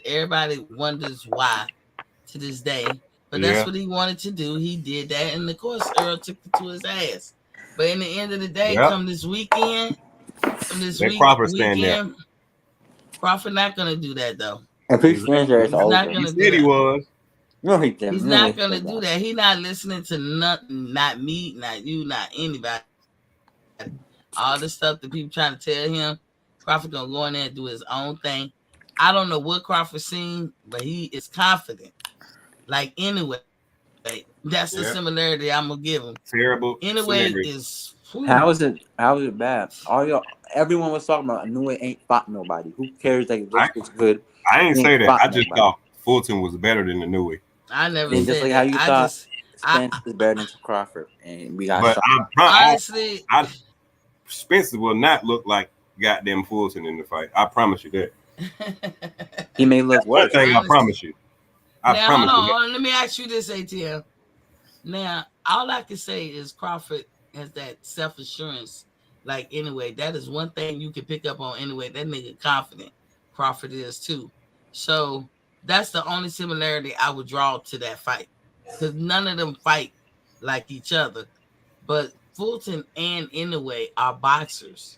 Everybody wonders why to this day, but that's what he wanted to do. He did that, and of course Errol took it to his ass. But in the end of the day, come this weekend, Crawford not gonna do that though. If he's not gonna he said he was. No, he didn't. He's not gonna do that. He's not listening to nothing, not me, not you, not anybody. All the stuff that people trying to tell him, Crawford gonna go in there and do his own thing. I don't know what Crawford's seen, but he is confident. Like anyway, that's the similarity I'm gonna give him. Terrible. Anyway, is how is it bad? Everyone was talking about Inoue ain't fought nobody. Who cares that he looks good? I ain't say that. I just thought Fulton was better than Inoue. I never said just like how you thought Spence is better than Crawford, and we got. But honestly, Spencer will not look like goddamn Fulton in the fight. I promise you that. He may look worse. One thing I promise you. Now hold on. Let me ask you this, ATL. Now all I can say is Crawford has that self-assurance. Like anyway, that is one thing you can pick up on anyway. That nigga confident. Crawford is too. So that's the only similarity I would draw to that fight. Because none of them fight like each other. But Fulton and Inoue are boxers.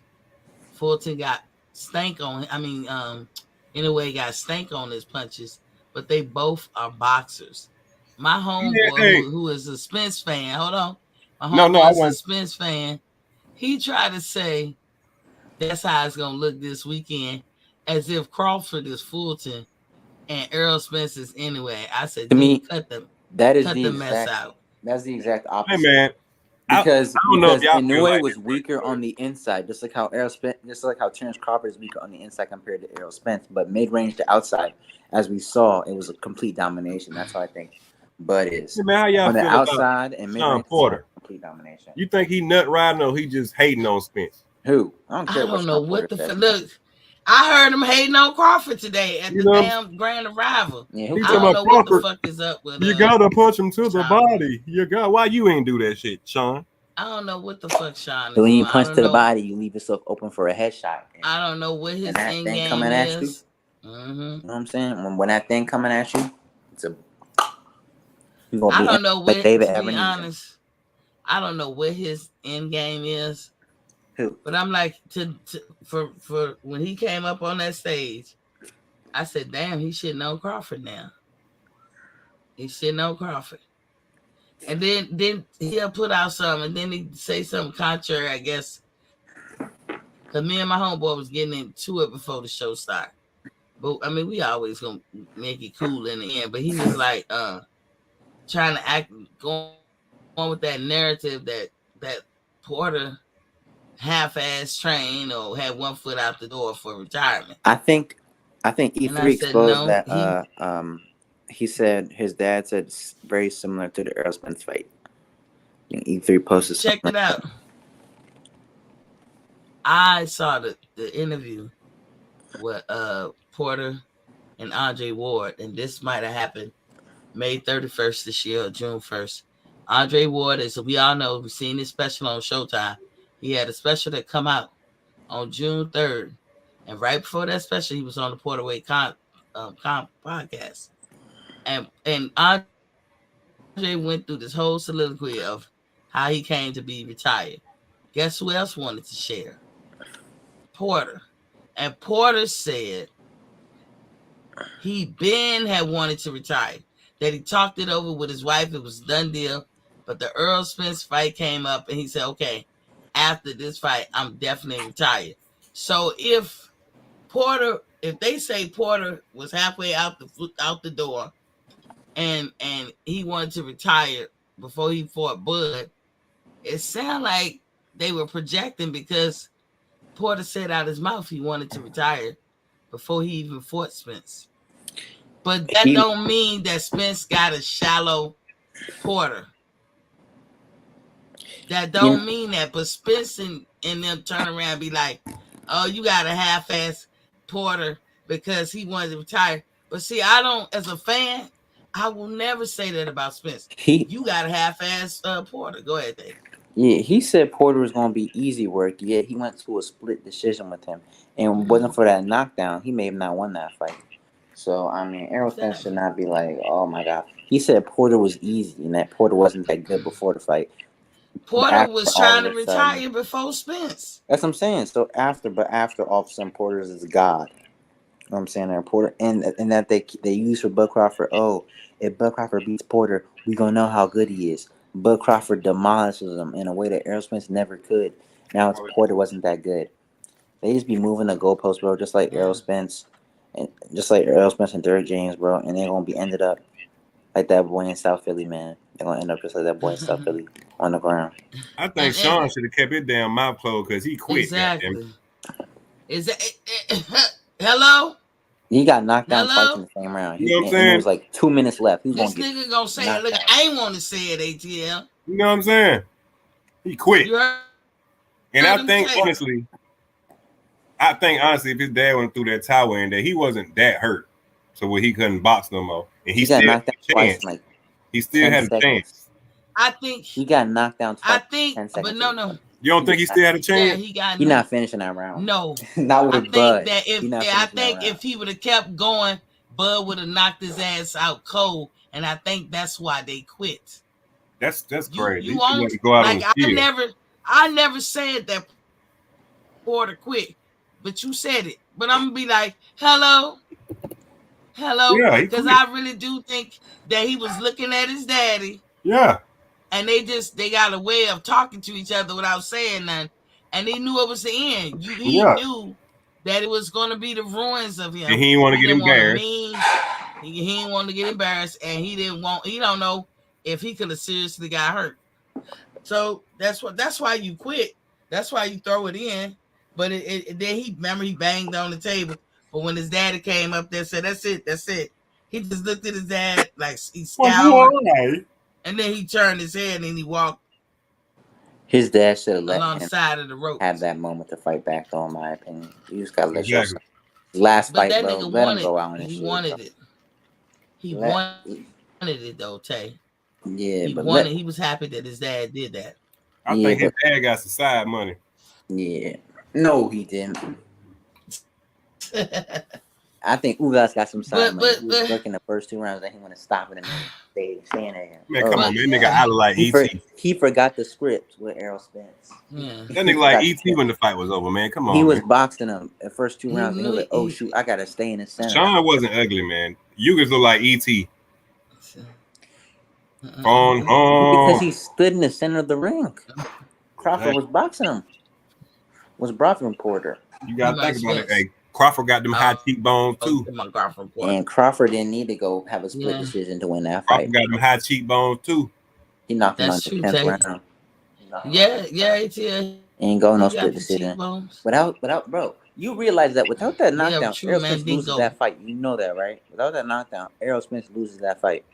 Fulton got stank on Inoue got stank on his punches, but they both are boxers. My homeboy, who is a Spence fan, hold on. My homeboy is a Spence fan. He tried to say that's how it's gonna look this weekend, as if Crawford is Fulton and Errol Spence is Inoue. I said, to me, cut them. That is cut the mess out. That's the exact opposite. Hey man, because Inoue like was weaker on the inside, just like how Terence Crawford is weaker on the inside compared to Errol Spence. But mid-range to outside, as we saw, it was a complete domination. That's how I think Bud is. Hey man, how y'all on the feel outside about and mid-range Porter? Complete domination. You think he nut riding or he just hating on Spence? Who? I don't know what the look. I heard him hating on Crawford today at the damn Grand Arrival. Yeah, I don't know what the fuck is up with. You gotta punch him to the body. You got. Why you ain't do that shit, Sean? I don't know what the fuck Sean is. So when you punch to the body, you leave yourself open for a headshot. I don't know what his end game coming is. At you. Mm-hmm. You know what I'm saying? When that thing coming at you, it's a. I don't know what. To be honest, I don't know what his end game is. Who? But I'm like for when he came up on that stage, I said, "Damn, he should know Crawford now. He should know Crawford." And then he'll put out something, and then he say something contrary, I guess. Because me and my homeboy was getting into it before the show started. But I mean, we always gonna make it cool in the end. But he was like trying to act going with that narrative that Porter half-ass trained or had one foot out the door for retirement. I think E3 exposed that. He said his dad said it's very similar to the Errol Spence fight. E3 posted. Check it out. I saw the interview with Porter and Andre Ward, and this might have happened May 31st this year or June 1st. Andre Ward, as we all know, we've seen his special on Showtime. He had a special that come out on June 3rd. And right before that special, he was on the Porterweight podcast. And Andre went through this whole soliloquy of how he came to be retired. Guess who else wanted to share? Porter. And Porter said he had wanted to retire. That he talked it over with his wife. It was a done deal. But the Errol Spence fight came up and he said, okay, after this fight, I'm definitely retired. So if they say Porter was halfway out the door and he wanted to retire before he fought Bud, it sounded like they were projecting because Porter said out his mouth he wanted to retire before he even fought Spence. But that don't mean that Spence got a shallow Porter. That don't mean that. But Spence and them turn around and be like, oh, you got a half-ass Porter because he wanted to retire. But see, I don't, as a fan, I will never say that about Spence. You got a half-ass Porter. Go ahead, Dave. Yeah, he said Porter was going to be easy work, yet he went to a split decision with him. And wasn't for that knockdown, he may have not won that fight. So, I mean, Errol Spence should not be like, oh, my God. He said Porter was easy and that Porter wasn't that good before the fight. Porter was trying to retire before Spence. That's what I'm saying. So, after all of a sudden, Porter is God. You know what I'm saying? Porter, and that they use for Bud Crawford, oh, if Bud Crawford beats Porter, we going to know how good he is. Bud Crawford demolishes him in a way that Errol Spence never could. Now it's Porter wasn't that good. They just be moving the goalposts, bro, just like Errol Spence and Derrick James, bro, and they're gonna be ended up like that boy in South Philly, man. They're gonna end up just like that boy in South Philly on the ground. I think Sean should have kept his damn mouth closed because he quit. Exactly. Is that hello? He got knocked down twice Hello? in the same round. You know what I'm And there saying? was like 2 minutes left. He was This gonna get nigga gonna say it. knocked Look, out. I ain't want to say it, ATL. You know what I'm saying? He quit. You heard And I him think say it. honestly, if his dad went through that tower in there, he wasn't that hurt, so where he couldn't box no more, and He got knocked down twice in like he still 10 had a seconds. chance. I think He got knocked down I twice. think, 10 seconds. but no. You don't think he still had a Yeah, chance? he got. He not finishing that round. No, Not I with think Bud. that if he would have kept going, Bud would have knocked his ass out cold, and I think that's why they quit. That's crazy. You won't to go out like. on the I never said that Porter quit, but you said it. But I'm gonna be like, hello, Yeah, because I really do think that he was looking at his daddy. Yeah. And they got a way of talking to each other without saying nothing. And he knew it was the end. He knew that it was going to be the ruins of him. And he didn't want to get embarrassed. He didn't want to get embarrassed, and he don't know if he could have seriously got hurt. So that's why you quit. That's why you throw it in. But then he banged on the table. But when his daddy came up there and said, that's it. He just looked at his dad like he scowled. And then he turned his head and he walked. His dad should have let along him the side of the rope. Have that moment to fight back, though, in my opinion. You just gotta let yourself. Last but fight, bro. Let him go out and he wanted it. He wanted it though, Tay. Yeah, he was happy that his dad did that. I think his dad got some side money. Yeah. No, he didn't. I think Ugas got some side money. He was working the first 2 rounds, and he want to stop it and staying there. Man, come on, man. Nigga, I like E.T. He forgot the script with Errol Spence. That nigga like E.T. when the fight was over, man. Come on. He was boxing him the first 2 rounds, and he was like, oh, shoot, I got to stay in the center. Sean wasn't ugly, man. You guys look like E.T. Because he stood in the center of the ring. Crawford was boxing him. Was boxing Porter. You got to think about it. Hey, Crawford got them high cheekbones too. And Crawford didn't need to go have a split decision to win that fight. Crawford got them high cheekbones too. He knocked him out the 10th round. Yeah. Ain't go no split decision. Without, bro, you realize that without that knockdown, Errol Spence loses that fight. You know that, right? Without that knockdown, Errol Spence loses that fight.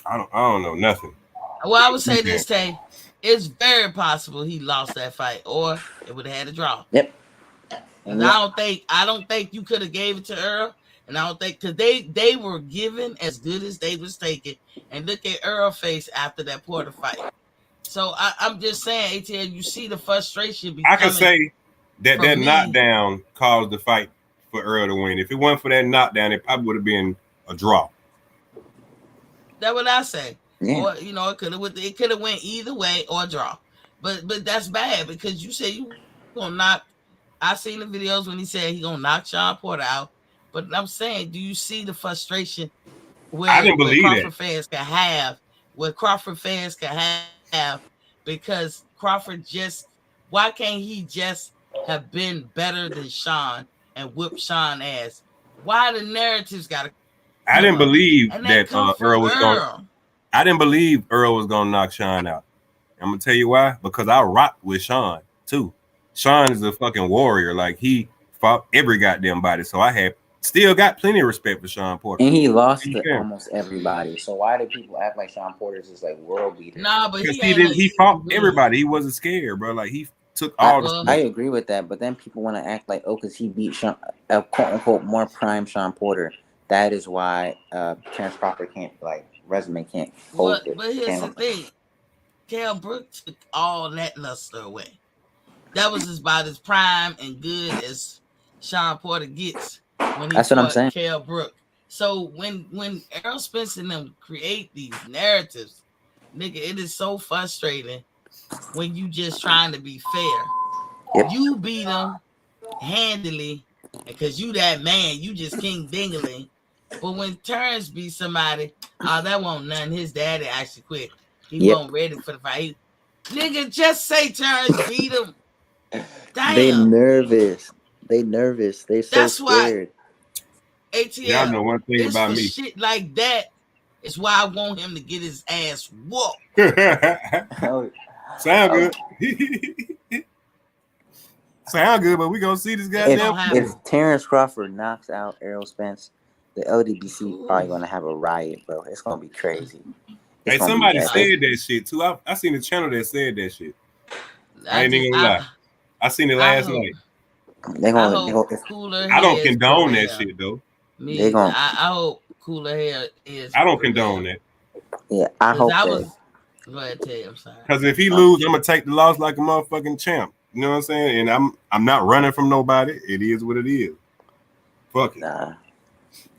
I don't know nothing. Well, I would say this, Tay. It's very possible he lost that fight, or it would have had a draw. Yep. And I don't think you could have gave it to Earl, and I don't think because they were given as good as they was taking. And look at Earl's face after that Porter fight. So I'm just saying, ATL, you see the frustration. I can say that knockdown caused the fight for Earl to win. If it wasn't for that knockdown, it probably would have been a draw. That's what I say. Yeah. Or it could have went either way or draw. But that's bad because you say you gonna knock. I seen the videos when he said he gonna knock Sean Porter out. But I'm saying, do you see the frustration where Crawford fans can have? Where Crawford fans can have because Crawford why can't he just have been better than Sean and whip Sean ass? Why the narratives gotta? I didn't believe that Earl was going. I didn't believe Earl was gonna knock Sean out. I'm gonna tell you why. Because I rocked with Sean too. Sean is a fucking warrior. Like he fought every goddamn body. So I still got plenty of respect for Sean Porter. And he lost to almost everybody. So why do people act like Sean Porter is just like world beater? Nah, but he fought everybody. He wasn't scared, bro. Like he took all the. I agree with that, but then people want to act like, because he beat Sean, quote unquote more prime Sean Porter. That is why Terence Crawford resume can't hold it. But here's the thing. Kell Brook took all that luster away. That was about as prime and good as Sean Porter gets when he That's what I'm saying. Kell Brook. So when Errol Spence and them create these narratives, nigga, it is so frustrating when you just trying to be fair. Yep. You beat them handily because you that man, you just king dingling. But when Terrence beat somebody, that won't nothing. His daddy actually quit. He wasn't ready for the fight. Nigga, just say Terrence beat him. Damn. They nervous. They so scared. Why ATL. Y'all know one thing about me. Shit like that is why I want him to get his ass whooped. Sound good. Sound good, but we gonna see this goddamn. If Terence Crawford knocks out Errol Spence, the LDBC probably gonna have a riot, bro. It's gonna be crazy. Hey, somebody said that shit too. I seen a channel that said that shit. I ain't even gonna lie. I seen it last night. I don't condone that shit though. I hope cooler hair is. I don't condone that. Yeah, I hope that. Go ahead, Tay. I'm sorry. Because if he lose, I'm gonna take the loss like a motherfucking champ. You know what I'm saying? And I'm not running from nobody. It is what it is. Fuck it. Nah.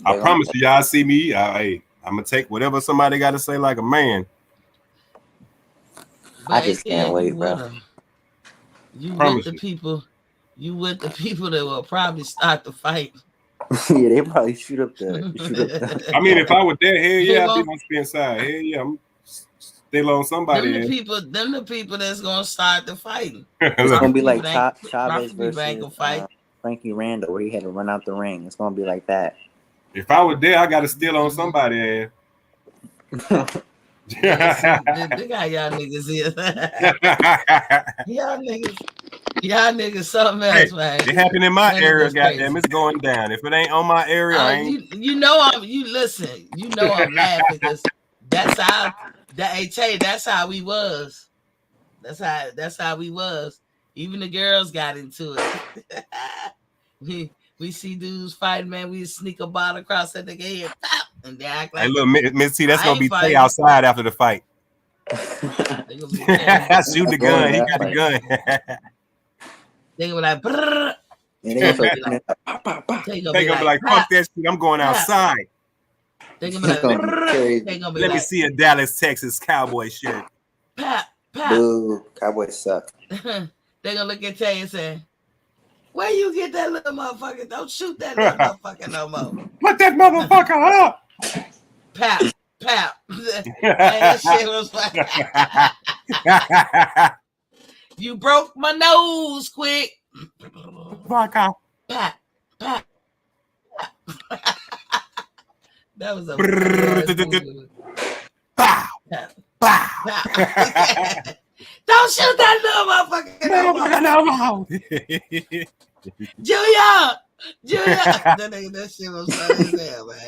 I promise you, y'all see me. I'm gonna take whatever somebody got to say like a man. I just can't wait, bro. You with the people. You with the people that will probably start the fight. Yeah, they probably shoot up the. I mean, if I was there, hell yeah, I'd be on Spence side. Hell yeah, I'm still on somebody. Them the people that's gonna start the fighting. It's gonna be like Chavez versus Frankie Randall, where he had to run out the ring. It's gonna be like that. If I was there, I got to steal on somebody. Look how y'all niggas is. Y'all niggas something else, man. It happened in my area, goddamn. It's going down. If it ain't on my area, I ain't. You know I'm laughing because that's how that's how we was. That's how we was. Even the girls got into it. we see dudes fighting, man. We sneak a bottle across that nigga head, pop, and they act like. Hey, look, Miss T, that's gonna be Tay outside after the fight. Shoot the gun. He got the gun. They gonna be like, brrr. They gonna be like, fuck that shit. I'm going outside. They gonna be like, let me see a Dallas, Texas Cowboy shirt. Pap. Boo, Cowboys suck. They gonna look at Tay and say, where you get that little motherfucker? Don't shoot that little motherfucker no more. Put that motherfucker up. Pap. That shit was like, you broke my nose quick. Fuck off. Pap. That was a Pow. Don't shoot that little motherfucker no more. Julia. That shit was funny as hell, man.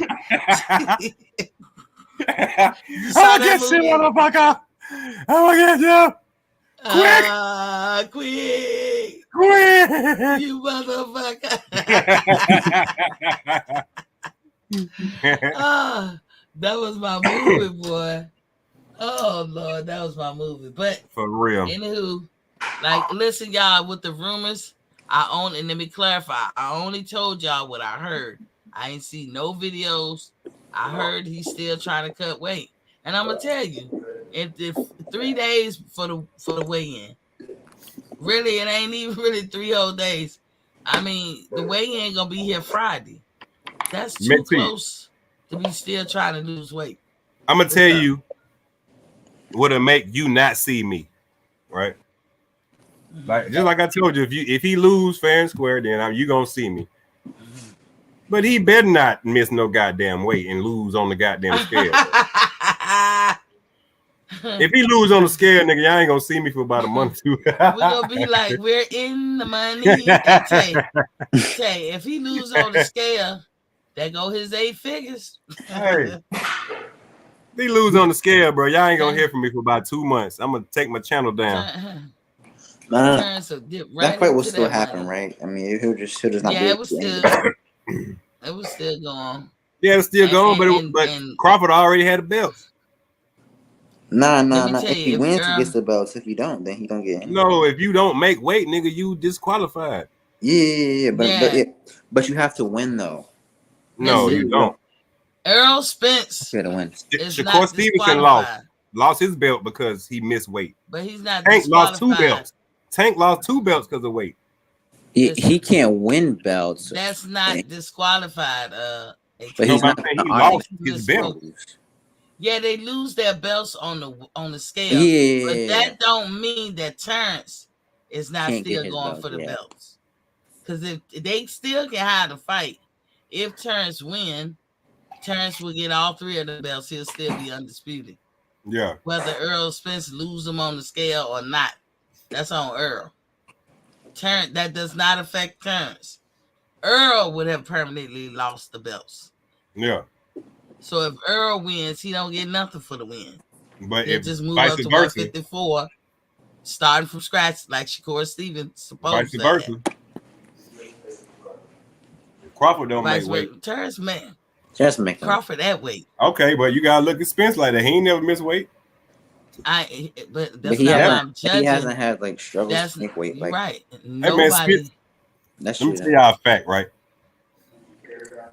I'll get you, motherfucker. I'm gonna get you. Quick. You motherfucker. That was my movie, boy. Oh Lord, that was my movie. But for real. Anywho, like, listen, y'all, with the rumors, and let me clarify, I only told y'all what I heard. I ain't see no videos. I heard he's still trying to cut weight. And I'm gonna tell you, if 3 days for the weigh-in. Really, it ain't even really 3 whole days. I mean, the weigh-in gonna be here Friday. That's too close to be still trying to lose weight. I'm gonna tell you what'll make you not see me, right? Like just like I told you, if he lose fair and square, then you gonna see me. But he better not miss no goddamn weight and lose on the goddamn scale. If he lose on the scale, nigga, y'all ain't gonna see me for about a month or two. We're gonna be like, we're in the money. Tay, if he lose on the scale, there go his 8 figures. Hey. He lose on the scale, bro. Y'all ain't gonna hear from me for about 2 months. I'm gonna take my channel down. That fight will still happen, right? I mean, he'll just not. Yeah, it was still going. Yeah, it's still going, but Crawford already had a belt. Nah. If he wins, he gets the belts. If you don't, then he don't get any. No, if you don't make weight, nigga, you disqualified. Yeah. But you have to win though. No, you don't. Errol Spence. Shakur Stevenson lost his belt because he missed weight. But he's not. Tank lost 2 belts. Tank lost 2 belts because of weight. He can't win belts. That's not disqualified. But he lost his belt. Yeah, they lose their belts on the scale. Yeah, but that don't mean that Terence is not still going for the belts. Because if they still can have the fight, if Terence win, Terence will get all 3 of the belts. He'll still be undisputed. Yeah. Whether Errol Spence lose them on the scale or not, that's on Earl. Terrence, that does not affect Terrence. Earl would have permanently lost the belts. Yeah. So if Earl wins, he don't get nothing for the win. But He'll if just move vice up to versa, 154, starting from scratch, like Shakur Stevens supposed vice to have. versa. Crawford don't Vice make weight. versa. Terrence, man. Just make Crawford that weight. Okay, but you gotta look at Spence like that. He ain't never missed weight. But that's But he not why hasn't. I'm judging. He hasn't had like struggles That's to make weight. Like right. Hey man, Nobody. Spence, that's let me true. tell y'all a fact, right?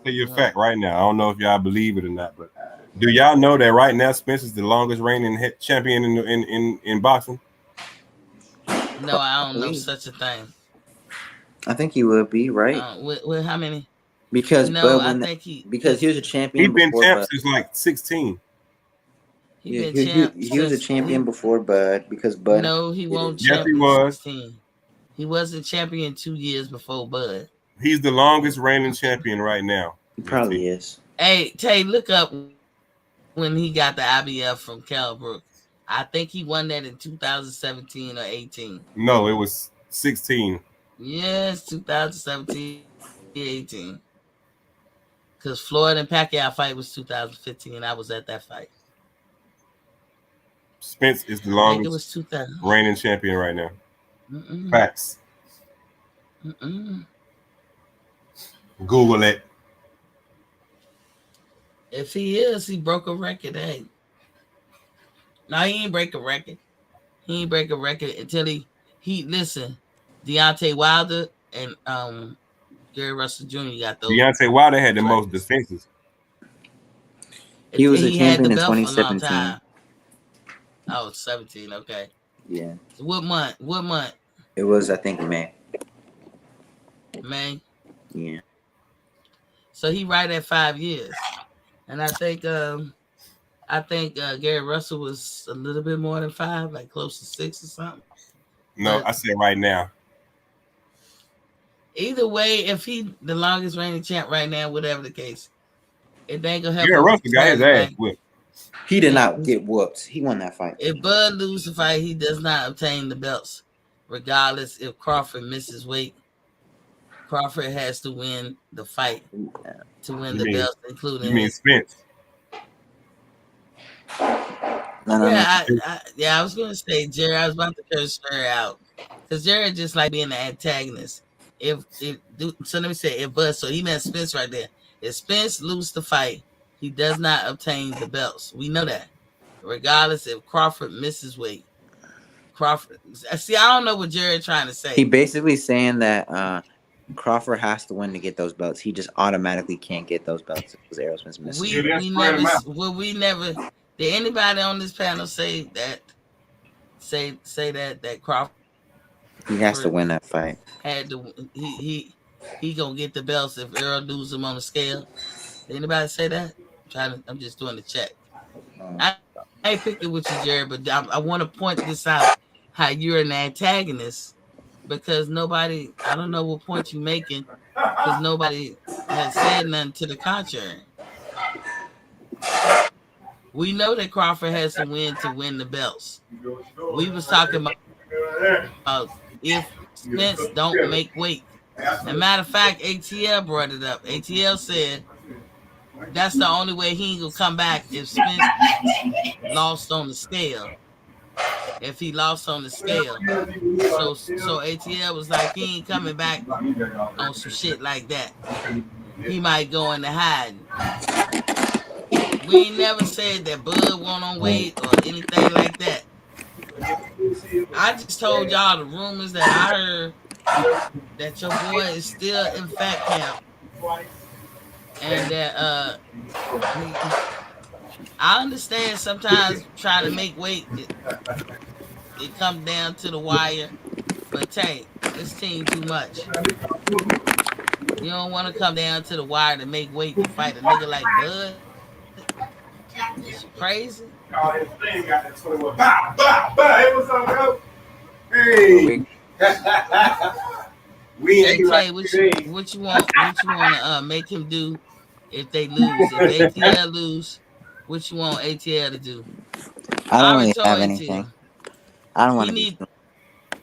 Tell you a Yeah. fact right now. I don't know if y'all believe it or not, but do y'all know that right now Spence is the longest reigning champion in boxing? No, I don't know such a thing. I think he would be right. With how many? Because No, Bud, I think he because he was a champion. He's been before champ Bud. since like 16. He been champ. He was a champion before Bud because Bud. No, he won't Yes, he champion was. 16. He wasn't champion 2 years before Bud. He's the longest reigning champion right now. He probably is. Hey, Tay, look up when he got the IBF from Kell Brook. I think he won that in 2017 or 18. No, it was 16. Yes, 2017, 18. Because Floyd and Pacquiao fight was 2015. I was at that fight. Spence is the I think it was longest 2000. reigning champion right now. Facts. Google it. If he is, he broke a record. Hey, no, he ain't break a record. He ain't break a record until he listen. Deontay Wilder and Gary Russell Jr. got those. Deontay Wilder had the most defenses. He was a champion in for a long 2017. time. Oh, 17. Okay. Yeah. So what month? What month? It was, I think, May. May. Yeah. So he right at 5 years, and I think Gary Russell was a little bit more than 5, like close to 6 or something. No, I said right now. Either way, if he the longest reigning champ right now, whatever the case, it ain't gonna help. Gary Russell got his ass whipped. He did not get whooped. He won that fight. If Bud loses the fight, he does not obtain the belts, regardless if Crawford misses weight. Crawford has to win the fight to win the belts, including. You mean Spence? I was gonna say Jerry. I was about to curse Jerry out because Jerry just like being the antagonist. So let me say if Bud. So he meant Spence right there. If Spence loses the fight, he does not obtain the belts. We know that. Regardless if Crawford misses weight. Crawford. See, I don't know what Jerry trying to say. He basically saying that Crawford has to win to get those belts. He just automatically can't get those belts because Errol Spence misses. We never. Did anybody on this panel say that? Say that Crawford. He has to win that fight. Had to. He gonna get the belts if Errol loses him on the scale. Did anybody say that? I'm just doing the check. I ain't picking with you, Jerry, but I want to point this out. How you're an antagonist because nobody. I don't know what point you're making because nobody has said nothing to the contrary. We know that Crawford has to win the belts. We was talking about if Spence don't make weight. As a matter of fact, ATL brought it up. ATL said that's the only way he ain't gonna come back if Spence lost on the scale. If he lost on the scale. So ATL was like, he ain't coming back on some shit like that. He might go into hiding. We ain't never said that Bud went on weight or anything like that. I just told y'all the rumors that I heard that your boy is still in fat camp. And that I understand sometimes trying to make weight it comes down to the wire. But Tay, this team too much. You don't want to come down to the wire to make weight to fight a nigga like Bud. Is you crazy? Oh, his thing got that 21. Bah, bah, bah. Hey, what's up, bro? Hey. Hey, Tay, what you want to make him do if they lose? If ATL lose, what you want ATL to do? I don't really have anything. I don't want to.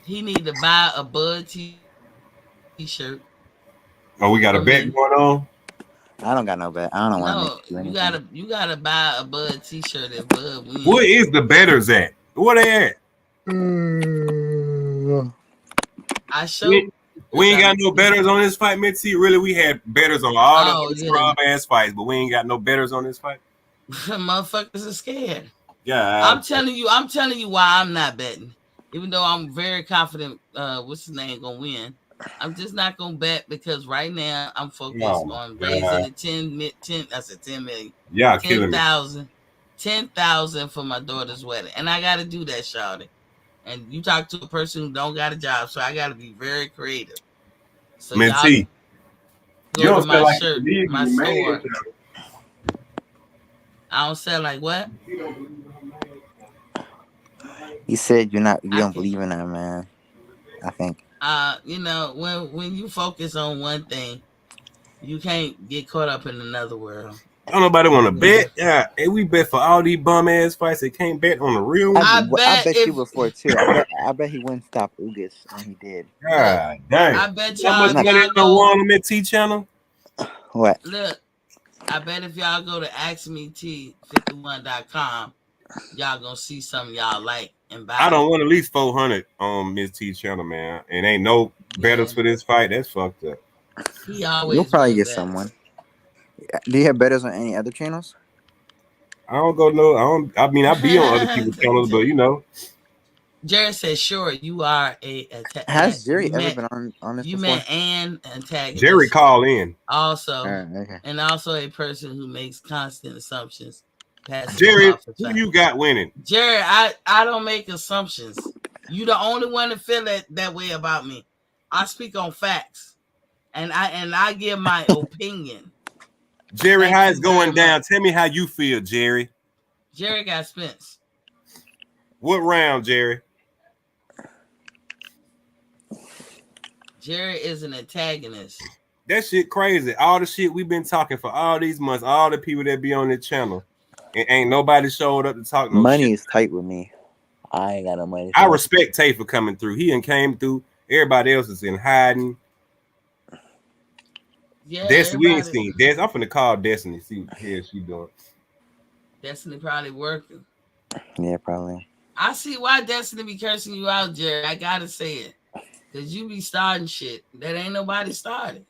He need to buy a Bud t-shirt T-shirt. Oh, we got a bet going on. I don't got no bet. I don't want to make you anything. You gotta buy a Bud T-shirt if Bud wins. Where is the bettors at? Where they at? I showed. We ain't got no bettors on this fight, Mitzi. Really, we had bettors on all the scrub ass fights, but we ain't got no bettors on this fight. Motherfuckers are scared. Yeah, I'm telling you why I'm not betting. Even though I'm very confident what's his name gonna win. I'm just not gonna bet because right now I'm focused on raising the 10 million. Yeah, 10,000. 10,000 for my daughter's wedding. And I gotta do that, shawty. And you talk to a person who don't got a job, so I gotta be very creative. So Man, T, you don't to my like shirt, my store. I don't sell like what? You said you don't believe in that, man. I think. When you focus on one thing, you can't get caught up in another world. Don't nobody want to bet. Yeah, and we bet for all these bum ass fights. They can't bet on the real one. I bet you before too. I bet he wouldn't stop Ugas, and he did. God damn! I bet y'all. How much money go on that T channel? What? Look, I bet if y'all go to AskMeT51.com, y'all gonna see something y'all like and buy. I don't want at least 400 on Miss T channel, man. And ain't no bettors for this fight. That's fucked up. You'll probably get someone. Do you have bettors on any other channels? I don't go no. I be on other people's channels, but Jerry says, "Sure, you are a." Has Jerry ever been on this? You before? met an antagonist. Jerry call in also, okay. And also a person who makes constant assumptions. Jerry, who you got winning? Jerry, I don't make assumptions. You the only one to feel that way about me. I speak on facts, and I give my opinion. Jerry, how it's going down? Tell me how you feel, Jerry. Jerry got Spence. What round, Jerry? Jerry is an antagonist. That shit crazy. All the shit we've been talking for all these months, all the people that be on this channel, and ain't nobody showed up to talk no money shit. Is tight with me. I ain't got no money. I respect Tay for coming through. He came through. Everybody else is in hiding. Yeah, Destiny, we ain't seen Destiny. I'm finna call Destiny. See what the hell she doing. Destiny probably working. Yeah, probably. I see why Destiny be cursing you out, Jerry. I gotta say it. Cause you be starting shit that ain't nobody started.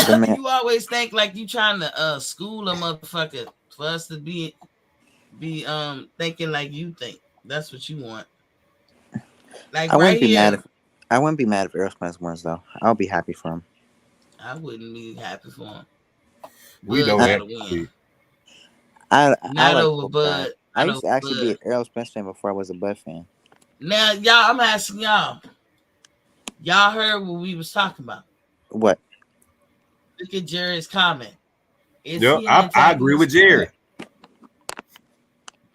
You always think like you trying to school a motherfucker for us to be thinking like you think. That's what you want. Like I wouldn't be mad if Errol Spence wins though. I'll be happy for him. I wouldn't be happy for him. We don't have to win. I like over Bud. I used to actually be an Errol Spence fan before I was a Bud fan. Now, y'all, I'm asking y'all. Y'all heard what we was talking about. What? Look at Jerry's comment. I agree with Jerry.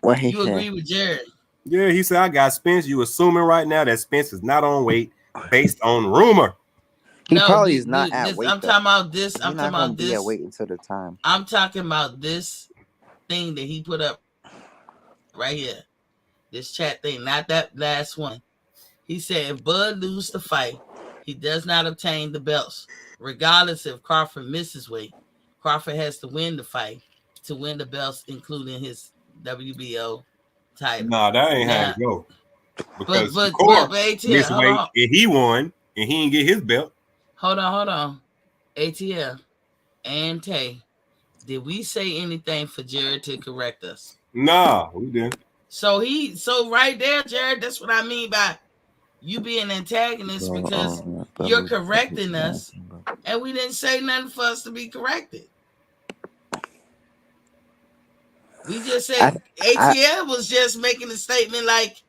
What he you said. Agree with Jerry? Yeah, he said, I got Spence. You assuming right now that Spence is not on weight based on rumor. He probably is not at weight. I'm talking about this. I'm talking about this. Be at weight until the time. I'm talking about this thing that he put up right here. This chat thing, not that last one. He said, if Bud loses the fight, he does not obtain the belts. Regardless if Crawford misses weight, Crawford has to win the fight to win the belts, including his WBO title. Nah, that ain't how it go. Because but ATL, missed weight, and he won, and he didn't get his belt. Hold on. ATL and Tay, did we say anything for Jared to correct us? Nah, we didn't. So right there, Jared, that's what I mean by you being antagonist because you're correcting us, and we didn't say nothing for us to be corrected. We just said ATL was just making a statement like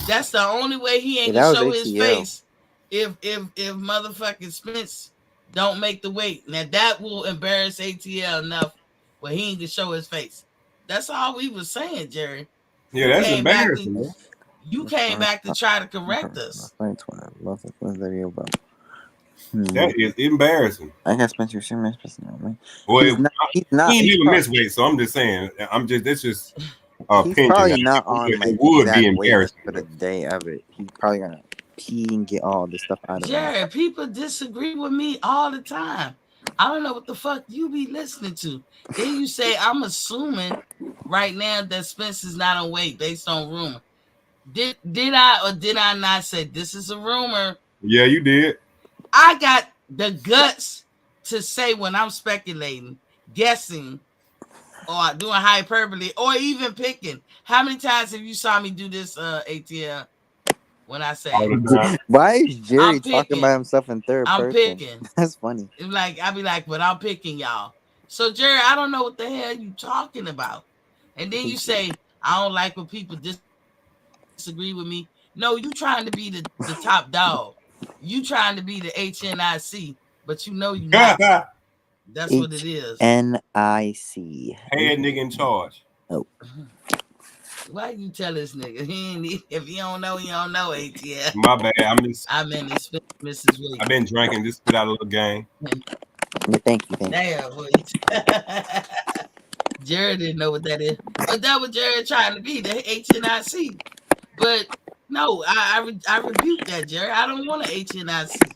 that's the only way he ain't gonna show his face if motherfucking Spence don't make the weight. Now that will embarrass ATL enough where he ain't gonna show his face. That's all we was saying, Jerry. Yeah, that's embarrassing, man. You came back to try to correct us. That is embarrassing. I got Spencer. Well, he's not. He didn't even miss weight, so I'm just saying. That's just. He's probably not on like it would be embarrassing for the day of it. He's probably gonna. pee and get all this stuff out of him. Jared, people disagree with me all the time. I don't know what the fuck you be listening to. Then you say I'm assuming right now that Spence is not on weight based on rumor. Did I or did I not say this is a rumor? Yeah, you did. I got the guts to say when I'm speculating, guessing, or doing hyperbole, or even picking. How many times have you saw me do this, ATL? When I say, all the time. Why is Jerry talking about himself in third person? I'm picking. That's funny. Like I be like, but I'm picking y'all. So Jerry, I don't know what the hell you talking about. And then you say, I don't like when people disagree with me. No, you trying to be the top dog. You trying to be the HNIC, but you know you not. That's what it is. HNIC. Head nigga in charge. Oh. Why you tell this nigga? If you don't know, you don't know, ATL. My bad. I'm in this Mrs. Williams. I've been drinking. Just spit out a little game. Thank you. Damn, boy. Jared didn't know what that is. But that was Jared trying to be, the HNIC. But no, I rebuke that, Jared. I don't want an HNIC.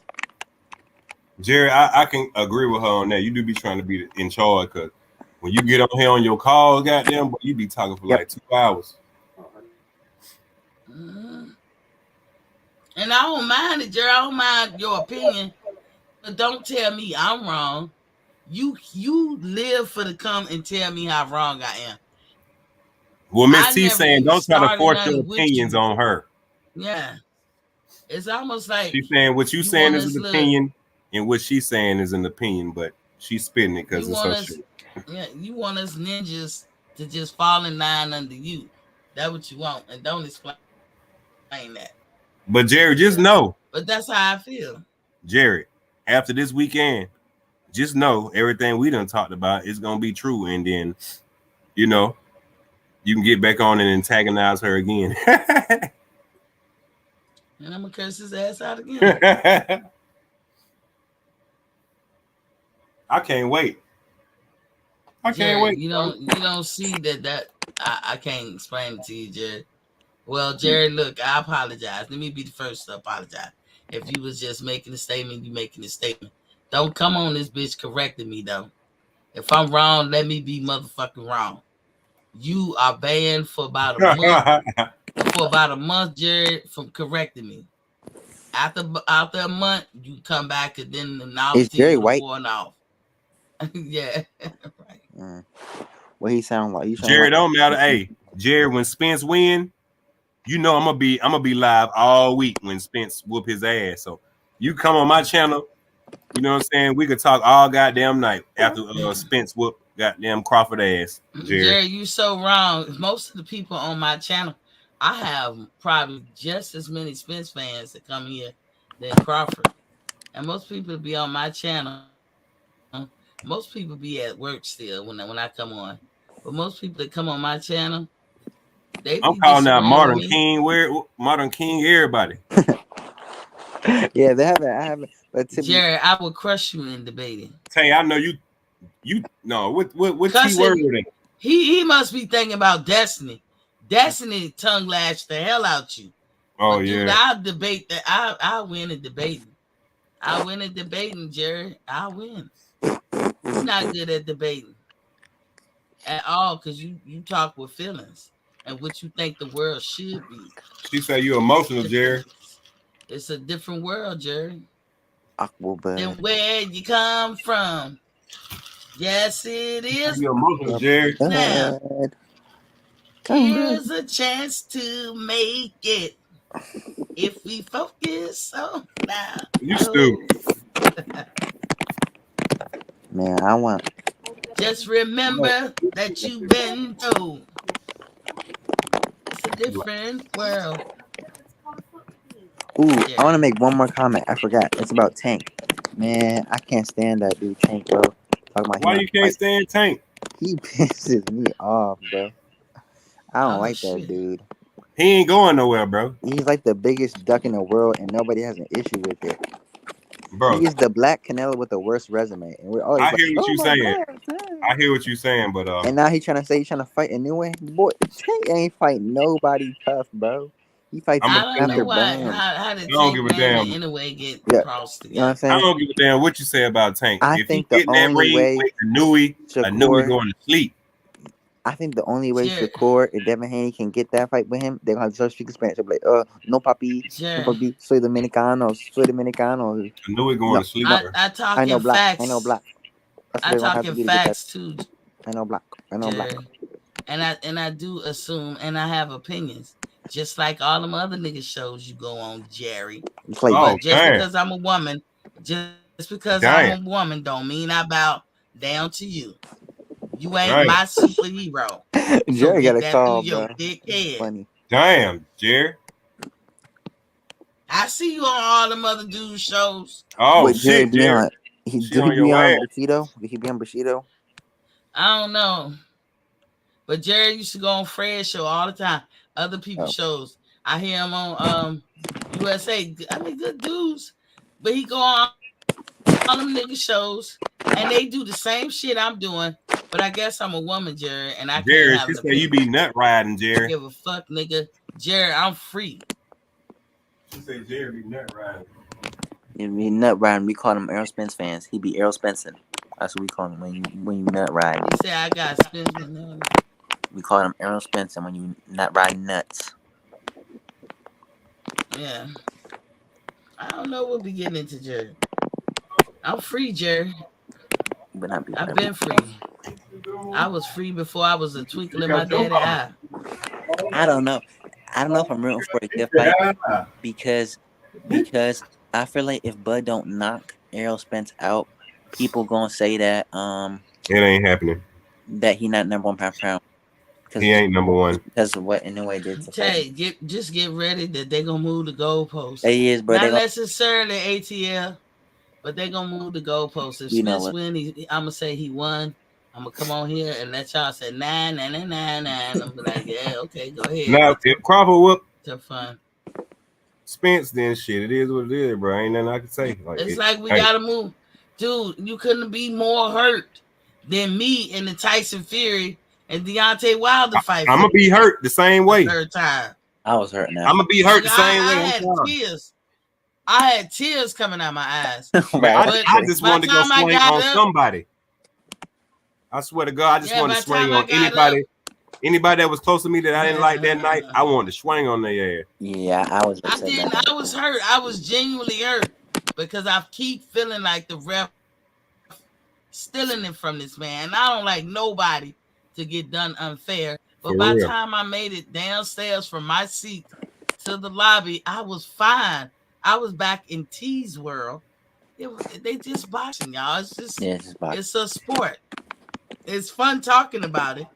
Jerry, I can agree with her on that. You do be trying to be in charge, because when you get on here on your call, goddamn, you be talking for like 2 hours. And I don't mind it, Jerry. I don't mind your opinion, but don't tell me I'm wrong. You live for to come and tell me how wrong I am. Well, Miss T saying don't try to force your opinions on her. Yeah, it's almost like she's saying what you saying is an opinion, and what she's saying is an opinion, but she's spitting it because it's her shit. Yeah, you want us ninjas to just fall in line under you. That's what you want, and don't explain that. But Jerry, just know. But that's how I feel. Jerry, after this weekend, just know everything we done talked about is gonna be true, and then you know you can get back on and antagonize her again. And I'm gonna curse his ass out again. I can't wait. I can't wait. You don't see that I can't explain it to you, Jared. Well, Jared, look, I apologize. Let me be the first to apologize. If you was just making a statement, you making a statement. Don't come on this bitch correcting me though. If I'm wrong, let me be motherfucking wrong. You are banned for about a month. Jared, from correcting me. After a month, you come back and then the novelty is Jerry white? Off. Yeah, right. What he sound like? Jerry don't matter. Hey, Jerry, when Spence win, you know I'm gonna be live all week when Spence whoop his ass. So you come on my channel, you know what I'm saying? We could talk all goddamn night after Spence whoop goddamn Crawford ass. Jerry, you so wrong. Most of the people on my channel, I have probably just as many Spence fans that come here than Crawford. And most people be on my channel. Most people be at work still when I come on. But most people that come on my channel, I'm calling out Modern King. Modern King, everybody. Yeah, they haven't. I haven't. But Jared, I will crush you in debating. Tay, I know you no. What T-word? He must be thinking about Destiny. Destiny tongue lashed the hell out you. Oh, but, yeah. Dude, I'll debate that. I'll win at debating. I'll win at debating, Jared. I'll win. You're not good at debating at all because you talk with feelings and what you think the world should be. She said you emotional, Jerry. It's a different world, Jerry. Aquabird. And where you come from. Yes, it is. You're emotional, Jerry. Now, here's a chance to make it. If we focus on now. You stupid. Man, I want. Just remember that you've been told. It's a different world. Ooh, yeah. I want to make one more comment. I forgot. It's about Tank. Man, I can't stand that dude, Tank, bro. Why you can't stand Tank? He pisses me off, bro. I don't like that dude. He ain't going nowhere, bro. He's like the biggest duck in the world, and nobody has an issue with it. Bro, he is the black Canelo with the worst resume, and we're always. I hear what you're saying. I hear what you're saying, but and now he's trying to fight a new way. Boy, Tank ain't fighting nobody tough, bro. He fights I don't after know why. Bam. How did I don't Tank give a name damn. and Anyway get Yeah. crossed You know what I'm together? I saying? don't give a damn what you say about Tank. I If think he the get in that only ring way with Nui Shakur, going to sleep. I think the only way Jared, Shakur and Devin Haney can get that fight with him, they're gonna have to start speaking Spanish. They'll be like, no papi, no Jared, papi, soy dominicano, soy dominicano. Nui going No, to sleep. no, I I talk know in black. I know facts. black. That's what I they're gonna talk have to in do to get that. facts too, I know black. I know black. Jared. And I do assume, and I have opinions, just like all them other nigga shows you go on, Jerry. It's like, Oh, But just damn. because I'm a woman, Damn. don't mean I bow down to you. You ain't Damn. my superhero. So Jerry got get a that call, through your bro. thick It's head. funny. Damn, Jerry. I see you on all them other dudes' shows. Oh, What Jerry shit, be Jerry. on? She Did he on be your on ass. Bushido? Did he be on Bushido? I don't know. But Jerry used to go on Fred's show all the time. Other people's shows. I hear him on USA. I mean, good dudes. But he go on all them nigga shows, and they do the same shit I'm doing. But I guess I'm a woman, Jerry, and I Jerry, can't have she an said you opinion. be nut riding, I Jerry. give a fuck, nigga. Jerry, I'm free. She said Jerry be nut riding. If he nut riding, we call him Errol Spence fans. He be Errol Spencer. That's what we call him when you nut riding. He said I got Spence. We call him Errol Spencer when you nut riding nuts. Yeah. I don't know what we getting into, Jerry. I'm free, Jerry. But not be I've been free. I was free before I was a twinkle in my daddy eye. I don't know. I don't know if I'm rooting for a good fight because I feel like if Bud don't knock Errol Spence out, people gonna say that it ain't happening. That he not number one pound for pound. He ain't number one because of what Inoue did to Tay, just get ready that they gonna move the goalposts. He is, bro. Not necessarily ATL, but they gonna move the goalposts. If Spence win, I'm gonna say he won. I'm gonna come on here and let y'all say 9. I'm gonna be like, yeah, okay, go ahead. Now if Crawford whoop to fun Spence, then shit, it is what it is, bro. Ain't nothing I can say. It's like we gotta move, dude. You couldn't be more hurt than me in the Tyson Fury and Deontay Wilder fight. I'm gonna be hurt the same way. Third time, I was hurt now. I'm gonna be hurt the same way. I had tears. I had tears coming out my eyes. I just wanted to go swing on somebody. I swear to God, I just wanted to swing on anybody. Anybody that was close to me that I didn't like that night, I wanted to swing on their ass. Yeah, I was. I was hurt. I was genuinely hurt because I keep feeling like the ref stealing it from this man. And I don't like nobody to get done unfair. But by the time I made it downstairs from my seat to the lobby, I was fine. I was back in T's world. They just boxing, y'all. It's just it's a sport. It's fun talking about it.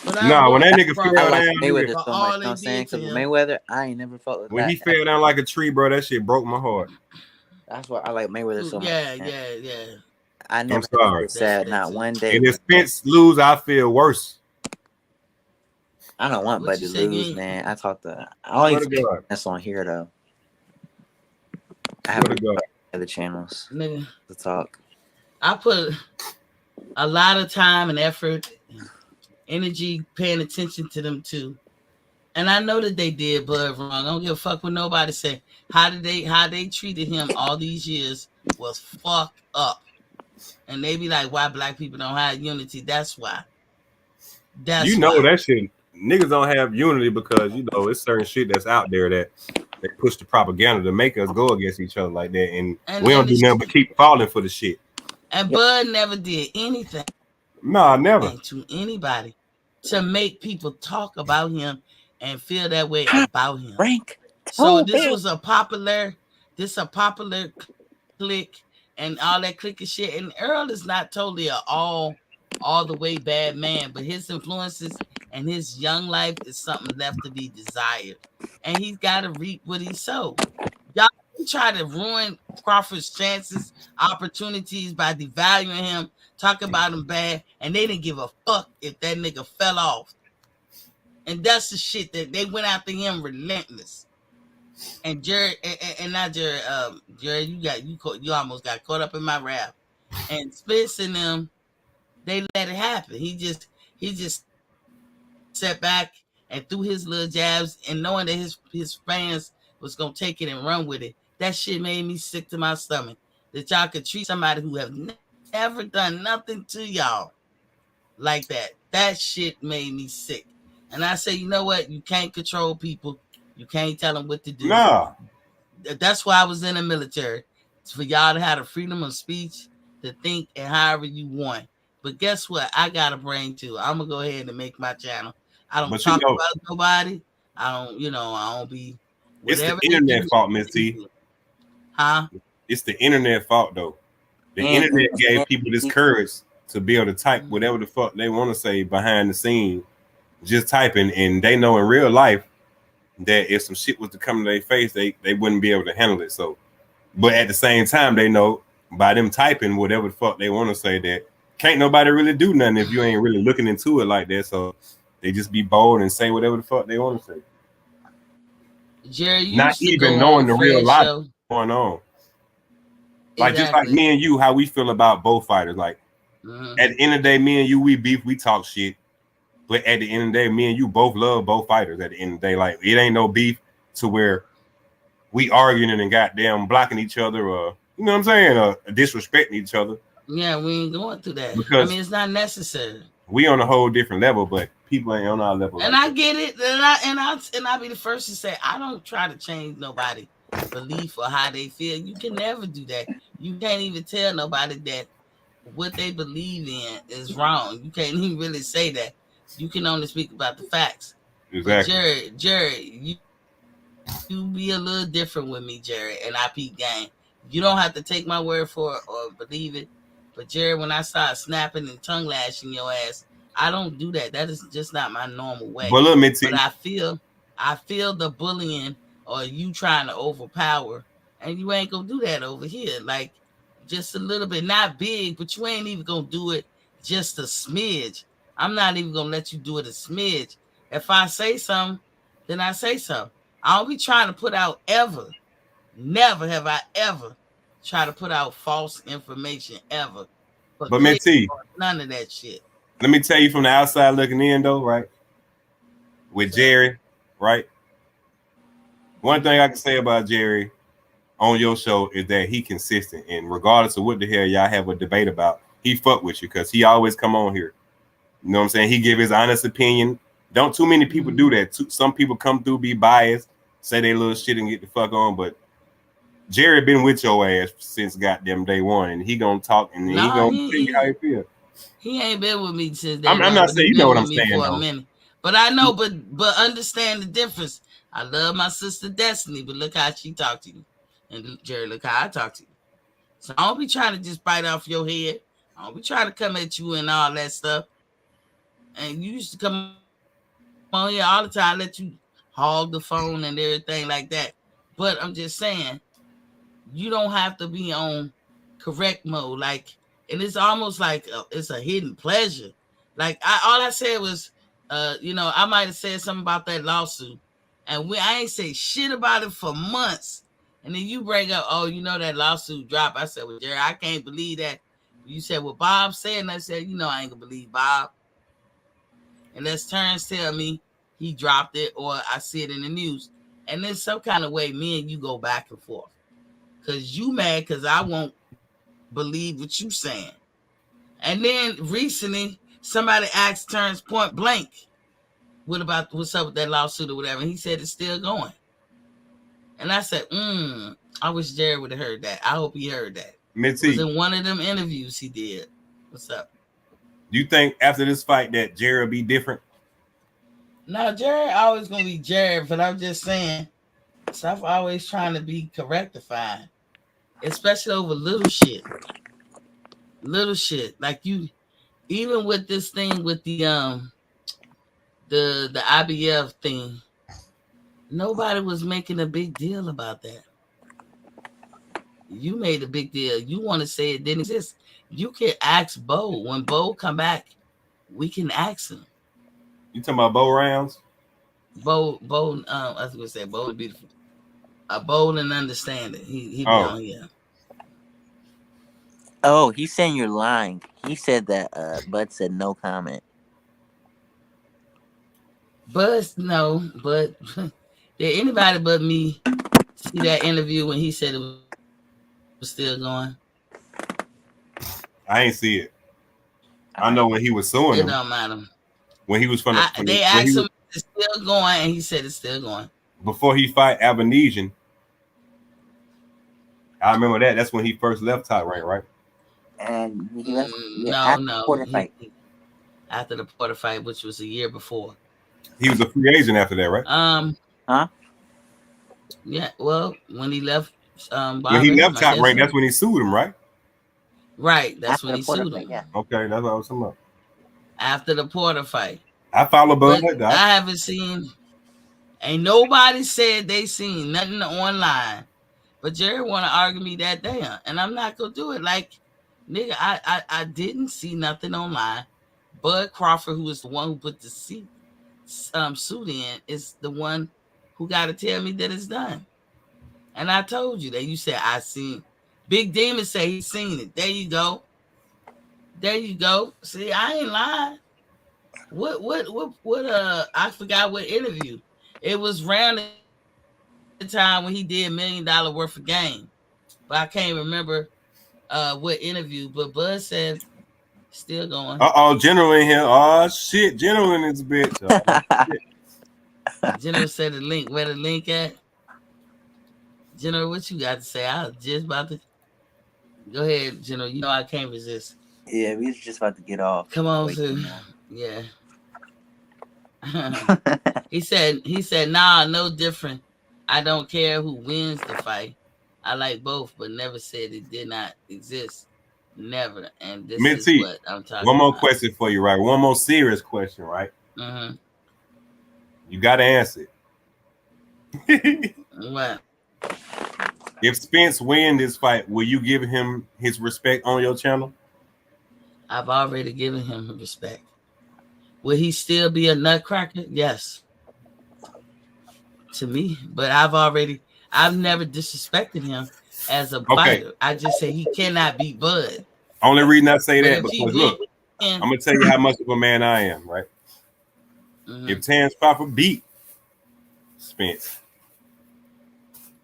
No, when that nigga fell down, Mayweather so much. You know what I'm saying? Because Mayweather, I ain't never felt like when he fell down like a tree, bro, that shit broke my heart. That's why I like Mayweather so much. Yeah. I never felt sad, not one day. And if Spence lose, I feel worse. I don't want Bud to lose, man. I talked to all these that's on here though. I have other channels to talk. I put a lot of time and effort, energy, paying attention to them too. And I know that they did Bud wrong. I don't give a fuck what nobody say. How they treated him all these years was fucked up. And they be like, why black people don't have unity? That's why. That's why. That shit. Niggas don't have unity because it's certain shit that's out there that they push the propaganda to make us go against each other like that, and we don't do nothing but keep falling for the shit. And Bud never did anything. No, never to anybody to make people talk about him and feel that way about him. So this was a popular clique and all that clique shit. And Errol is not totally all the way bad man, but his influences and his young life is something left to be desired. And he's got to reap what he sowed. Y'all try to ruin Crawford's chances, opportunities by devaluing him, talk about him bad, and they didn't give a fuck if that nigga fell off. And that's the shit that they went after him relentless. And Jared, and not Jared, Jared, you almost got caught up in my rap. And Spence and them, they let it happen. He just sat back and threw his little jabs, and knowing that his fans was gonna take it and run with it, that shit made me sick to my stomach. That y'all could treat somebody who have never done nothing to y'all like that. That shit made me sick. And I say, you know what? You can't control people. You can't tell them what to do. Nah. That's why I was in the military. It's for y'all to have the freedom of speech, to think and however you want. But guess what? I got a brain too. I'm gonna go ahead and make my channel. I don't talk about nobody. I don't be whatever. It's the internet fault, Miss T. Huh? It's the internet fault though. The internet gave people this courage to be able to type whatever the fuck they want to say behind the scene, just typing, and they know in real life that if some shit was to come to their face, they wouldn't be able to handle it. So, but at the same time, they know by them typing whatever the fuck they want to say that can't nobody really do nothing if you ain't really looking into it like that. So they just be bold and say whatever the fuck they want to say. Jerry, not even knowing the real life going on. Like just like me and you, how we feel about both fighters. Like at the end of the day, me and you, we beef, we talk shit. But at the end of the day, me and you both love both fighters. At the end of the day, like it ain't no beef to where we arguing and goddamn blocking each other, or you know what I'm saying, or disrespecting each other. Yeah, we ain't going through that. Because I mean, it's not necessary. We on a whole different level, but people ain't on our level. And like I get it, and I'll be the first to say I don't try to change nobody's belief or how they feel. You can never do that. You can't even tell nobody that what they believe in is wrong. You can't even really say that. You can only speak about the facts. Exactly. But Jerry, you be a little different with me, Jerry, and I peep game. You don't have to take my word for it or believe it. But Jerry, when I start snapping and tongue lashing your ass, I don't do that. That is just not my normal way. But I feel the bullying or you trying to overpower, and you ain't gonna do that over here. Like just a little bit, not big, but you ain't even gonna do it just a smidge. I'm not even gonna let you do it a smidge. If I say something, then I say something. I don't be trying to put out ever. Never have I ever tried to put out false information ever. But T, none of that shit. Let me tell you from the outside looking in though, right? With Jerry, right? One thing I can say about Jerry on your show is that he consistent, and regardless of what the hell y'all have a debate about, he fuck with you because he always come on here. You know what I'm saying? He give his honest opinion. Don't too many people do that. Some people come through, be biased, say they little shit and get the fuck on, but Jerry been with your ass since goddamn day one, and he gonna talk and he gonna tell you how he feel. He ain't been with me since day one. I'm not saying you know what I'm saying for a minute. But I know, but understand the difference. I love my sister Destiny, but look how she talked to you. And Jerry, look how I talk to you. So I don't be trying to just bite off your head. I don't be trying to come at you and all that stuff. And you used to come on here all the time, let you hog the phone and everything like that. But I'm just saying, you don't have to be on correct mode. Like, and it's almost like it's a hidden pleasure. Like all I said was, I might have said something about that lawsuit, and I ain't say shit about it for months. And then you bring up, that lawsuit dropped. I said, well, Jerry, I can't believe that. You said, well, Bob said, and I said, I ain't gonna believe Bob. And as Terence tell me he dropped it, or I see it in the news. And then some kind of way, me and you go back and forth. Because you mad because I won't believe what you saying. And then recently, somebody asked Terence point blank, what's up with that lawsuit or whatever? And he said it's still going. And I said, I wish Jerry would have heard that. I hope he heard that. It was in one of them interviews he did. What's up? Do you think after this fight that Jerry will be different? No, Jerry always going to be Jerry, but I'm just saying, stuff always trying to be correctified, especially over little shit. Little shit. Like you, even with this thing with the IBF thing, nobody was making a big deal about that. You made a big deal. You want to say it didn't exist. You can ask Bo. When Bo come back, we can ask him. You talking about Bo rounds? Bo, I was gonna say Bo the Beautiful. Bold and understanding. He be on here. Oh, he's saying you're lying. He said that Bud said no comment. But no, but did anybody but me see that interview when he said it was still going? I ain't see it. I know when he was suing It him. don't matter. When he was They asked him if it's still going, and he said it's still going. Before he fight Abernesian, I remember that. That's when he first left Top Rank, right? And he left after the Porter fight. After the Porter fight, which was a year before. He was a free agent after that, right? Huh? Yeah. Well, when he left, when he left Top Rank, that's when he sued him, right? Right. That's After when he sued him. Yeah. Okay, that's what I was talking about. After the Porter fight. I follow Bud. I haven't seen. Ain't nobody said they seen nothing online. But Jerry want to argue me that day, and I'm not gonna do it. Like, nigga, I didn't see nothing online. Bud Crawford, who is the one who put the suit in, is the one who got to tell me that it's done. And I told you that. You said I seen. Big Demon say he seen it. There you go. There you go. See, I ain't lying. What? I forgot what interview. It was around the time when he did $1 million worth of game, but I can't remember what interview. But Bud said still going. General in here. Oh shit, General in this bitch. General said the link. Where the link at? General, what you got to say? I was just about to go ahead, General. You know I can't resist. Yeah, we was just about to get off. Come on, yeah. He said, nah, no different. I don't care who wins the fight. I like both, but never said it did not exist. Never. And this is what I'm talking about. One more question for you, right? One more serious question, right? Mm-hmm. You got to answer it. What? If Spence wins this fight, will you give him his respect on your channel? I've already given him respect. Will he still be a nutcracker? Yes. To me. But I've never disrespected him as a fighter. I just say he cannot beat Bud. Only reason I say that because look, I'm gonna tell you how much of a man I am, right? Mm-hmm. If Terence Crawford beat Spence,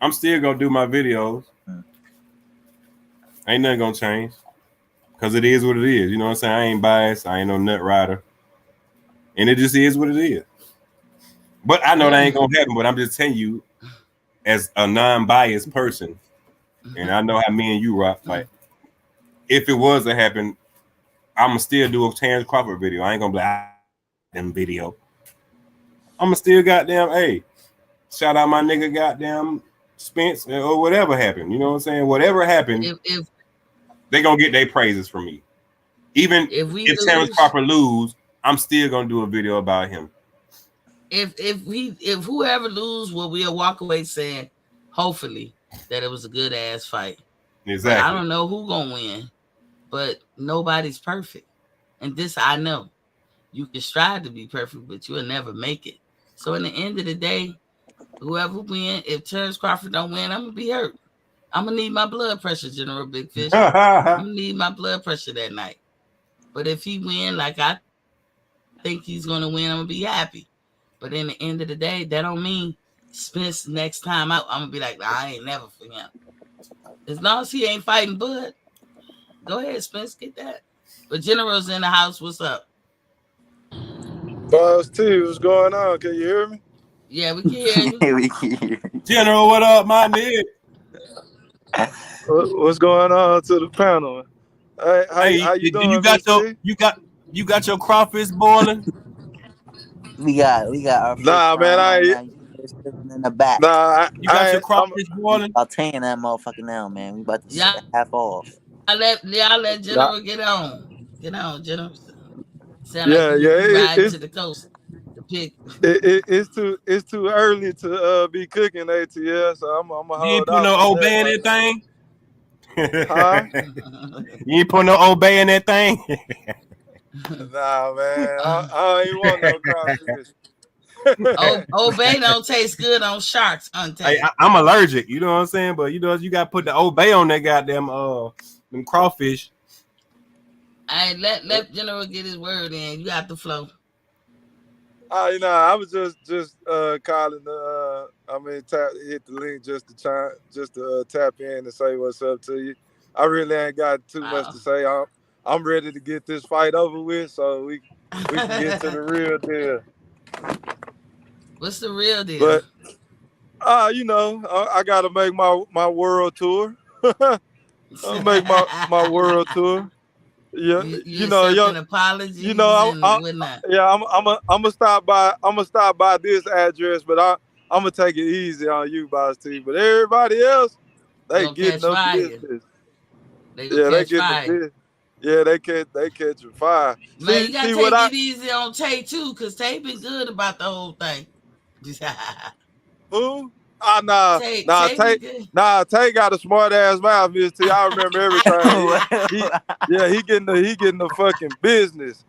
I'm still gonna do my videos. Ain't nothing gonna change. Cause it is what it is. You know what I'm saying? I ain't biased. I ain't no nut rider. And it just is what it is. But I know that ain't gonna happen, but I'm just telling you, as a non-biased person, and I know how me and you rock, like, if it was to happen, I'ma still do a Terence Crawford video. I ain't gonna be like, them video. I'ma still goddamn, hey, shout out my nigga goddamn Spence or whatever happened. You know what I'm saying? Whatever happened, if they gonna get their praises from me. Even if Terence Crawford lose, I'm still gonna do a video about him. If whoever lose, we'll walk away saying, hopefully, that it was a good ass fight. Exactly. But I don't know who gonna win, but nobody's perfect, and this I know. You can strive to be perfect, but you'll never make it. So in the end of the day, whoever win, if Terence Crawford don't win, I'm gonna be hurt. I'm gonna need my blood pressure, General Big Fish. I'm gonna need my blood pressure that night. But if he win, like I think he's gonna win, I'm gonna be happy. But in the end of the day, that don't mean Spence next time out, I'm gonna be like, I ain't never for him. As long as he ain't fighting Bud, go ahead, Spence, get that. But General's in the house. What's up? Buzz T, what's going on? Can you hear me? Yeah, we can hear you. We can hear you. General, what up, my nigga? What's going on to the panel? Hey, how you doing? You got your crawfish boiling? We got our nah, man. I in the back. Nah, you got your crawfish boiling? I'll tell you that motherfucker now, man. We about to set half off. Y'all let General get on. Get on, General. Sound yeah, like yeah. Riding to the coast. The pig. It's too early to be cooking ATL, so I'm gonna hold You ain't put no obey in that thing. Huh? You ain't put no obey in that thing. Nah, man. I ain't want no crawfish. Obey don't taste good on sharks, Hey, I'm allergic. You know what I'm saying? But you know, you got to put the obey on that goddamn them crawfish. I let General get his word in. You got the flow. I was just calling hit the link just to tap in and say what's up to you. I really ain't got too much to say. I'm ready to get this fight over with, so we can get to the real deal. What's the real deal? But I gotta make my world tour. I'll make my world tour. Yeah, you accepting apologies and whatnot. I'm gonna stop by. I'm gonna stop by this address, but I'm gonna take it easy on you, Boss T. But everybody else, they getting the business. They catch fire. They catching fire. Man, you gotta take it easy on Tay too, cause Tay been good about the whole thing. Who? Tay got a smart ass mouth, Miss T. I remember everything. He getting the fucking business.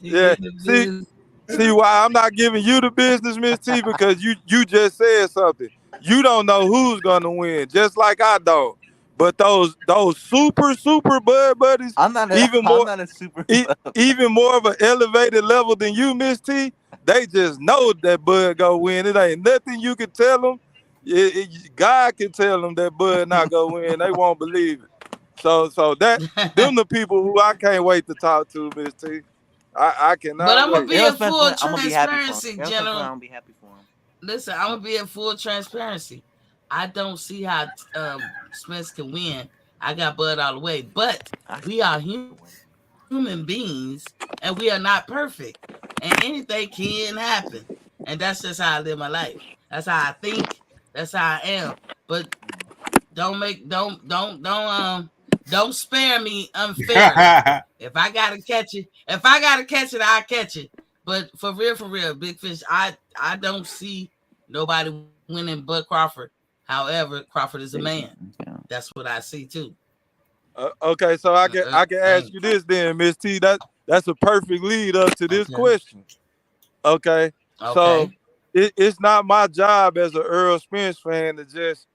See why I'm not giving you the business, Miss T, because you just said something. You don't know who's gonna win, just like I don't. But those super bud buddies, I'm not a super even more of an elevated level than you, Miss T. They just know that Bud go win. It ain't nothing you can tell them. God can tell them that Bud not gonna win. They won't believe it. So them the people who I can't wait to talk to, Miss T. I cannot. But I'm gonna be in full transparency, General. I'm gonna be happy for him. Listen, I'm gonna be in full transparency. I don't see how Spence can win. I got Bud all the way, but we are human beings, and we are not perfect, and anything can happen. And that's just how I live my life. That's how I think. That's how I am. But don't spare me unfairly. If I gotta catch it, I'll catch it. But for real, Big Fish, I don't see nobody winning but Crawford. However, Crawford is a man. That's what I see too. Okay, so I can ask you this then, Miss T. That's a perfect lead up to this question. Okay. So it's not my job as an Errol Spence fan to just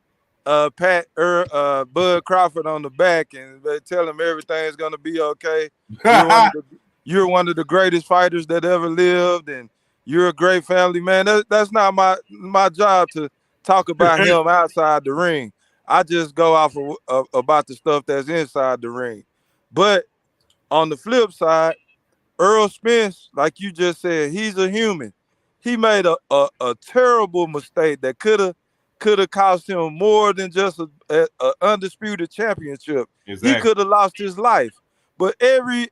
pat Bud Crawford on the back and tell him everything's gonna be okay. You're one of the greatest fighters that ever lived, and you're a great family man. That's not my job to talk about him outside the ring. I just go off of about the stuff that's inside the ring. But on the flip side, Errol Spence, like you just said, he's a human. He made a terrible mistake that could have cost him more than just a undisputed championship. Exactly. He could have lost his life. But every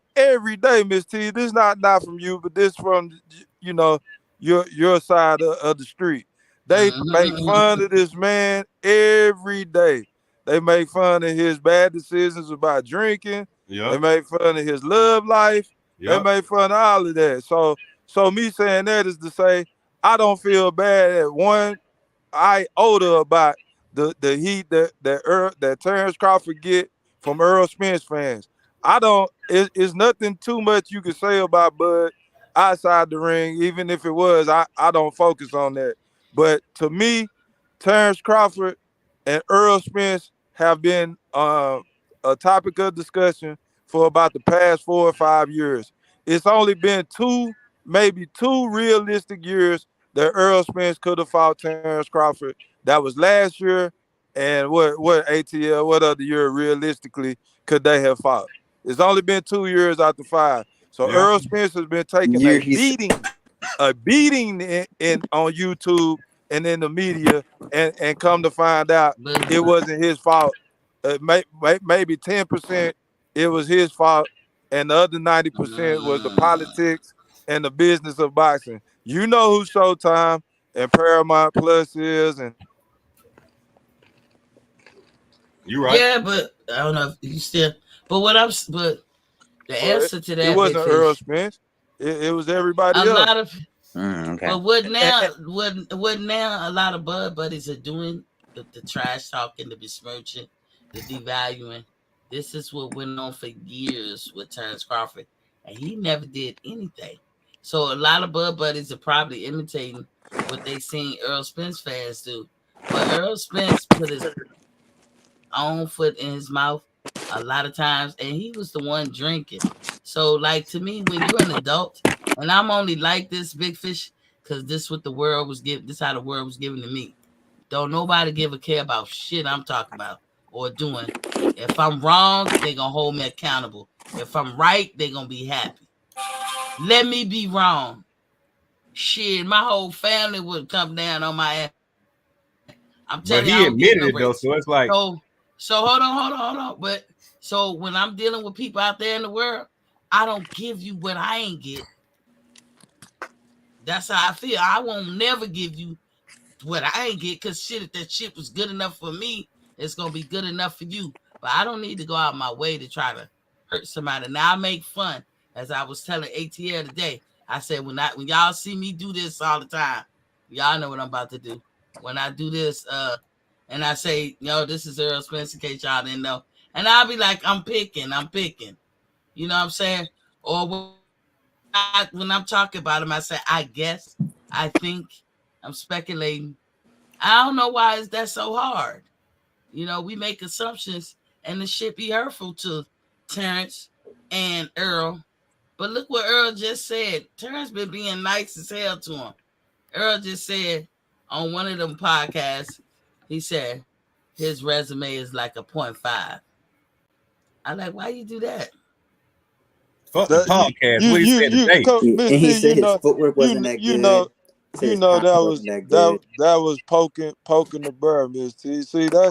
day, Miss T, this not from you, but this from your side of the street. They make fun of this man every day. They make fun of his bad decisions about drinking. Yep. They make fun of his love life. Yep. They make fun of all of that. So me saying that is to say I don't feel bad at one iota about the heat that Terence Crawford get from Errol Spence fans. It's nothing too much you can say about Bud outside the ring. Even if it was, I don't focus on that. But to me, Terence Crawford and Errol Spence have been a topic of discussion for about the past 4 or 5 years. It's only been maybe two realistic years that Errol Spence could have fought Terence Crawford. That was last year, and what ATL, what other year realistically could they have fought? It's only been 2 years out of 5. So yeah. Errol Spence has been taking a beating in on YouTube and in the media, and come to find out it wasn't his fault. Maybe 10% it was his fault, and the other 90% was the politics and the business of boxing. You know who Showtime and Paramount Plus is, and you right. Yeah, but I don't know if you still. But the answer to that, it wasn't Errol Spence. It was everybody else. Lot of. Okay. But what now? A lot of Bud buddies are doing the trash talking, the besmirching, the devaluing. This is what went on for years with Terence Crawford, and he never did anything. So a lot of Bud buddies are probably imitating what they seen Errol Spence fans do. But Errol Spence put his own foot in his mouth a lot of times, and he was the one drinking. So, like, to me, when you're an adult, and I'm only like this, Big Fish, because this what the world was giving. This how the world was giving to me. Don't nobody give a care about shit I'm talking about or doing. If I'm wrong, they gonna hold me accountable. If I'm right, they gonna be happy. Let me be wrong. Shit, my whole family would come down on my ass. I'm telling you, he admitted it though, so it's like so hold on. But so when I'm dealing with people out there in the world, I don't give you what I ain't get. That's how I feel. I won't never give you what I ain't get, because shit, if that shit was good enough for me, it's gonna be good enough for you. But I don't need to go out my way to try to hurt somebody. Now I make fun, as I was telling ATL today. I said when y'all see me do this all the time, y'all know what I'm about to do. When I do this, and I say, this is Errol Spence, in case y'all didn't know, and I'll be like, I'm picking. You know what I'm saying? Or when I'm talking about him, I say, I guess, I think, I'm speculating. I don't know why is that so hard. We make assumptions, and the shit be hurtful to Terence and Errol. But look what Errol just said. Terence been being nice as hell to him. Errol just said on one of them podcasts, he said his resume is like a 0.5. I'm like, why you do that? Fuck the podcast. What he said today. And he said his footwork wasn't that good. That was poking the bear, Miss T. I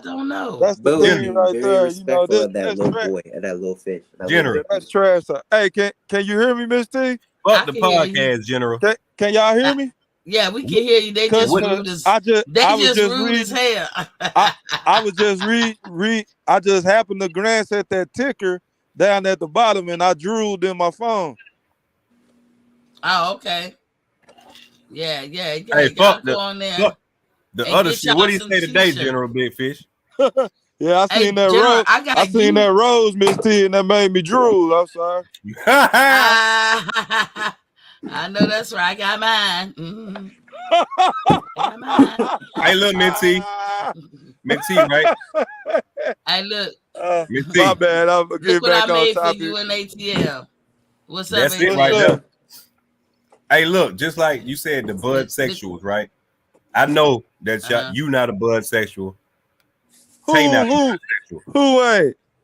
don't know. That's the thing right very there. Respectful of that little boy, of that little fish. General. That's trash. Hey, can you hear me, Miss T? Fuck the podcast, General. Can y'all hear me? Yeah, we can hear you. They just rude as rude as hell. I was just I just happened to glance at that ticker down at the bottom, and I drooled in my phone. Oh, okay. Yeah. Hey, fuck the other shit. What do you say today, General Big Fish? Yeah, I seen that rose. I seen that rose, Miss T, and that made me drool. I'm sorry. I know that's right. I got mine. Mm-hmm. Got mine. Hey, look, Minty, right? Hey, look. My bad. I'm gonna get back on topic. Look what I made for you in ATL. What's up? That's it right there. Hey, look, just like you said, the bud sexuals, right? I know that you not a bud sexual. Who ain't?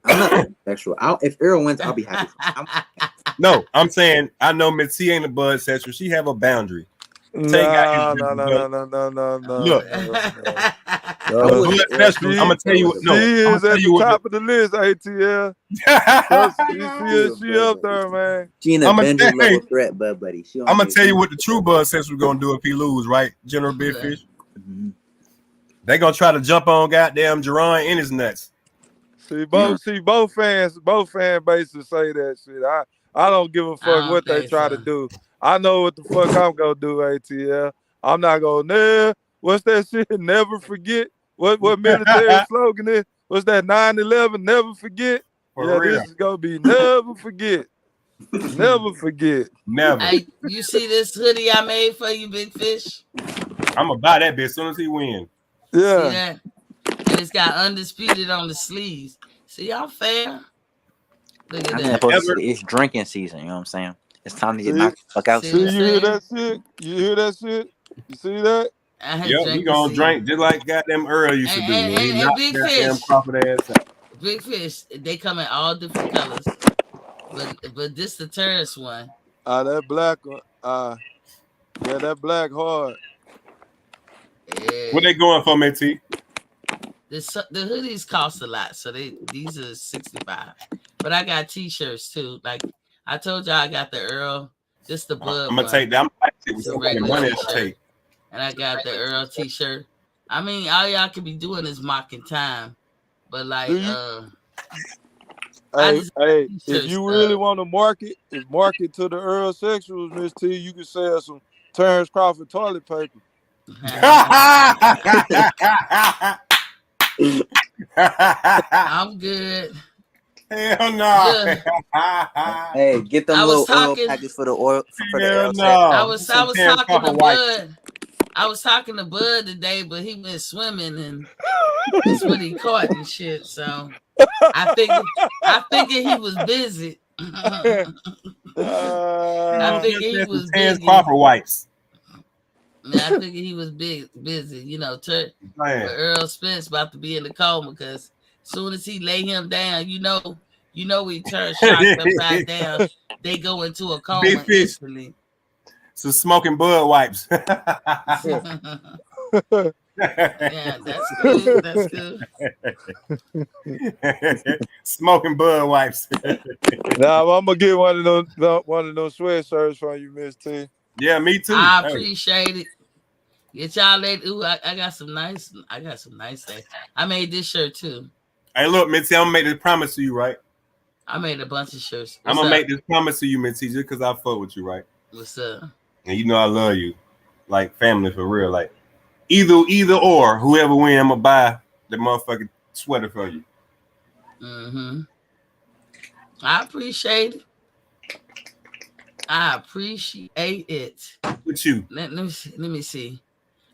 I'm not sexual. If Errol wins, I'll be happy. No, I'm saying I know Miss T ain't a bud sexual. She have a boundary. No. Look, I'm gonna tell you what. No, she is at the top of the list, ATL. She up there, man. She an Avenger level threat, buddy. I'm gonna tell you what the true bud sexual gonna do if he lose, right, General Big Fish? Mm-hmm. They gonna try to jump on goddamn Jerron in his nuts. Both fan bases say that shit. I don't give a fuck what they try to do. I know what the fuck I'm gonna do, ATL. I'm not gonna what's that shit? Never forget. What military slogan is? What's that? 9/11? Never forget. This is gonna be never forget. Never forget. Never. Hey, you see this hoodie I made for you, Big Fish? I'm gonna buy that bitch as soon as he wins. Yeah. See that? And it's got undisputed on the sleeves. See, I'm fair. Look at that. It's drinking season, you know what I'm saying? It's time to get knocked the fuck out. You hear that shit? You see that? Yep, we gonna drink just like goddamn Earl used to do. And Big Fish. Crawford ass out. Big Fish, they come in all different colors. But this the Terrence one. That black one. That black hard. Yeah. What they going for, T? The hoodies cost a lot, so these are $65. But I got t-shirts too. Like I told y'all, I got the Earl. This the Bud. I'm gonna take that. And I got the Earl t-shirt. I mean, all y'all could be doing is mocking time, but like, if you really want to market to the Earl sexuals, Miss T, you can sell some Terence Crawford toilet paper. I'm good. Hell no. Hey, get them little oil packets for the oil. I was talking to Bud. I was talking to Bud today, but he went swimming and that's what he caught and shit. So I figured he was busy. I figured he was Terence big. Crawford wipes. I figured he was busy. You know, but Errol Spence about to be in the coma because as soon as he lay him down, you know, he turns sharp upside down. They go into a coma instantly. So smoking bud wipes. Yeah, that's good. That's good. Smoking bud wipes. Now I'm gonna get one of those sweatshirts from you, Miss T. Yeah, me too. I appreciate it. Get y'all late. Ooh, I got some nice things. I made this shirt too. Hey, look, Mitzi, I'm gonna make this promise to you, right? I made a bunch of shirts. I'm gonna make this promise to you, Mitzi, just because I fuck with you, right? What's up? And you know I love you, like family for real. Like either or, whoever win, I'm gonna buy the motherfucking sweater for you. Mm-hmm. I appreciate it. I appreciate it. With you. Let me see.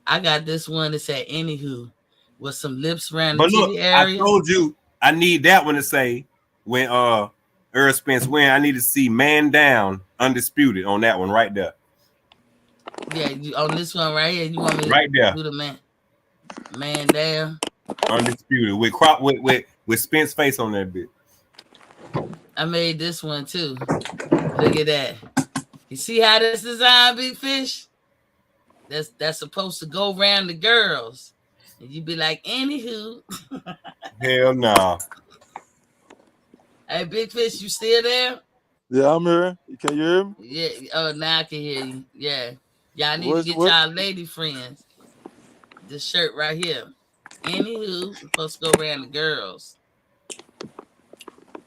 I got this one that said anywho with some lips around but the look, titty area. I told you I need that one to say when Errol Spence win. I need to see man down undisputed on that one right there. Yeah, on this one right here, you want me right there. Do the man down undisputed with Spence face on that bit. I made this one too. Look at that. You see how this designed, Big Fish? That's supposed to go around the girls. And you be like, anywho. Hell no. Nah. Hey, Big Fish, you still there? Yeah, I'm here. Can you hear me? Yeah. Oh, now I can hear you. Yeah. Y'all need to get y'all lady friends this shirt right here. Anywho, supposed to go around the girls.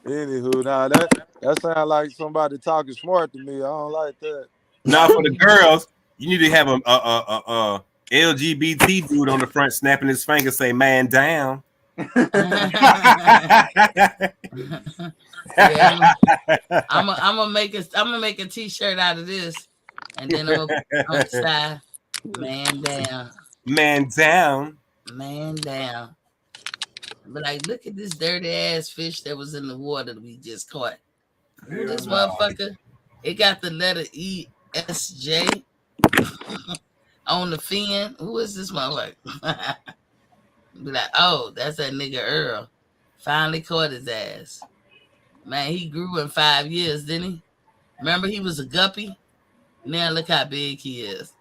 Anywho, now that sounds like somebody talking smart to me. I don't like that. Now for the girls, you need to have a LGBT dude on the front snapping his finger, say "man down." Yeah, I'm gonna make a t-shirt out of this, and then I'm gonna style man down. Man down. Man down. But like, look at this dirty ass fish that was in the water that we just caught. Who this motherfucker? It got the letter ESJ on the fin. Who is this motherfucker? Be like, oh, that's that nigga Earl. Finally caught his ass. Man, he grew in 5 years, didn't he? Remember he was a guppy? Now look how big he is.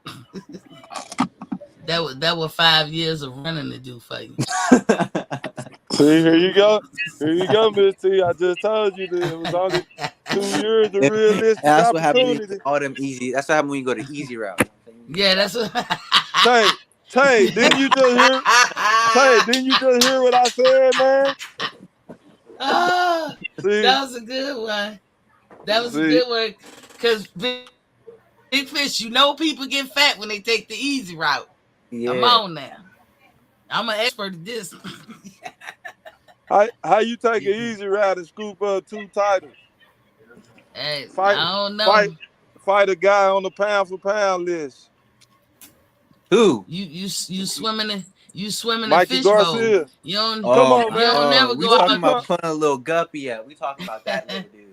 That was 5 years of running to do for you. See, here you go, Miss T. I just told you that it was only 2 years of realistic that's opportunity. What happened all them easy. That's what happened when you go the easy route. Yeah, that's what. Tay, didn't you just hear? Tay, didn't you just hear what I said, man? Oh, that was a good one. That was a good one. Because Big Fish, you know people get fat when they take the easy route. Yeah. Come on now. I'm an expert at this. How you take an easy route and scoop up 2 titles? Hey, I don't know. Fight a guy on the pound for pound list. Who? You swimming in Mikey fish Garcia. bowl. You don't come on, man. You don't never we go talking out. about putting a little guppy out. We talking about that little dude.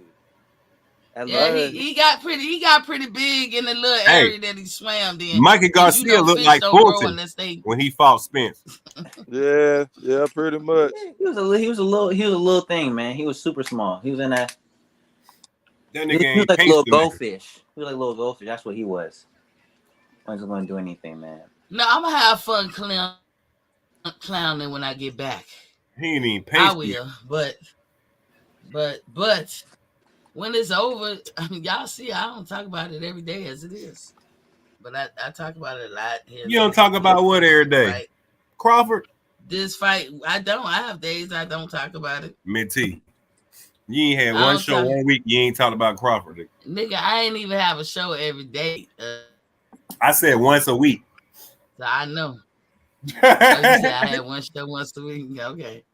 Yeah, he got pretty big in the little area that he swam in. Mikey Garcia looked like Fulton when he fought Spence. Yeah, pretty much. He was a little thing, man. He was super small. He was in that. That nigga he was like a little goldfish. He was like a little goldfish. That's what he was. I wasn't going to do anything, man. No, I'm gonna have fun clowning when I get back. He ain't even pasty. I will, but when it's over, I mean, y'all see, I don't talk about it every day as it is, but I talk about it a lot. You don't talk about what every day, right? Crawford? This fight, I don't. I have days I don't talk about it. Minty, you ain't had one show 1 week. You ain't talked about Crawford, nigga. I ain't even have a show every day. I said once a week. So I know. You said I had one show once a week. Okay.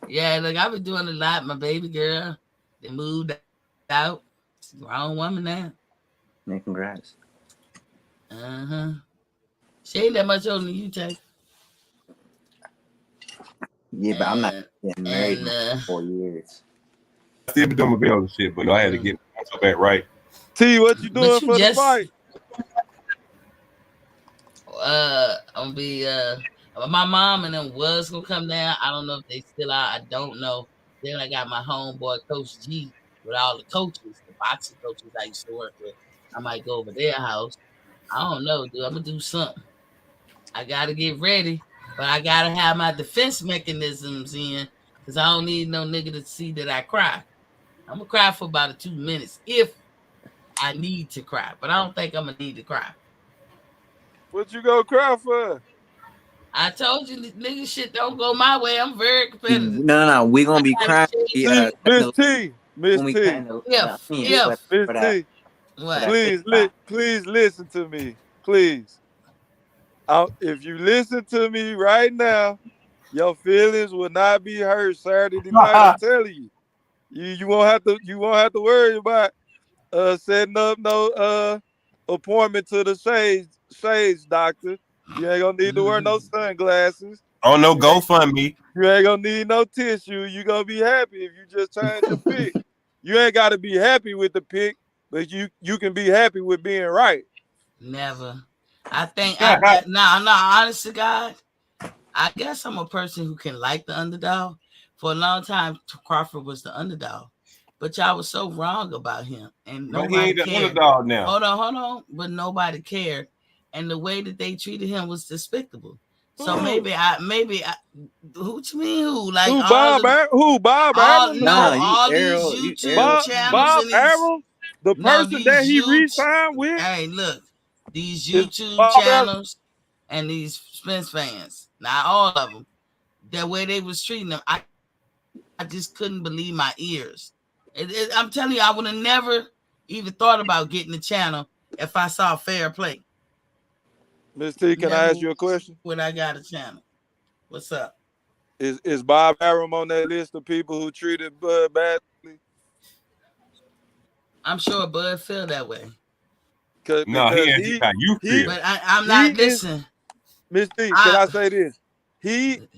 Yeah, look, I've been doing a lot. My baby girl, they moved out. She's a grown woman now. Man, congrats. She ain't that much older than you, Tay. Yeah, but I'm not getting married in 4 years. I still been doing my bills and shit, but I had to get myself back right. T, what you doing But you for the just fight? I'm gonna be my mom and them was gonna come down. I don't know if they still are. I don't know. Then I got my homeboy Coach G with all the coaches, the boxing coaches I used to work with. I might go over their house. I don't know, dude. I'm gonna do something. I gotta get ready, but I gotta have my defense mechanisms in because I don't need no nigga to see that I cry. I'm gonna cry for about 2 minutes if I need to cry, but I don't think I'm gonna need to cry. What you go cry for? I told you, nigga, shit don't go my way. I'm very competitive. No. We're gonna be crying. See, Miss T, Miss T, If Miss T, what? please listen to me, please. If you listen to me right now, your feelings will not be hurt Saturday night. I'm telling you. You won't have to worry about setting up no appointment to the shades doctor. You ain't gonna need to wear no sunglasses. On no GoFundMe. You ain't gonna need no tissue. You gonna be happy if you just change your pick. You ain't gotta be happy with the pick, but you can be happy with being right. Never. I think honest to God, I guess I'm a person who can like the underdog. For a long time, Crawford was the underdog, but y'all was so wrong about him, and nobody he ain't the cared. underdog now. Hold on, but nobody cared, and the way that they treated him was despicable. So maybe I who you mean who like who all Bob all Arum? all these YouTube channels Bob and Arum, the person that he re-signed with. Hey, look, these YouTube channels and these Spence fans, not all of them, the way they was treating them, I just couldn't believe my ears. I'm telling you, I would have never even thought about getting the channel if I saw fair play. Miss T, can I ask you a question? When I got a channel, what's up? Is Bob Arum on that list of people who treated Bud badly? I'm sure Bud feel that way. No, he asked you how you feel. But I'm not listening. Miss T, can I say this?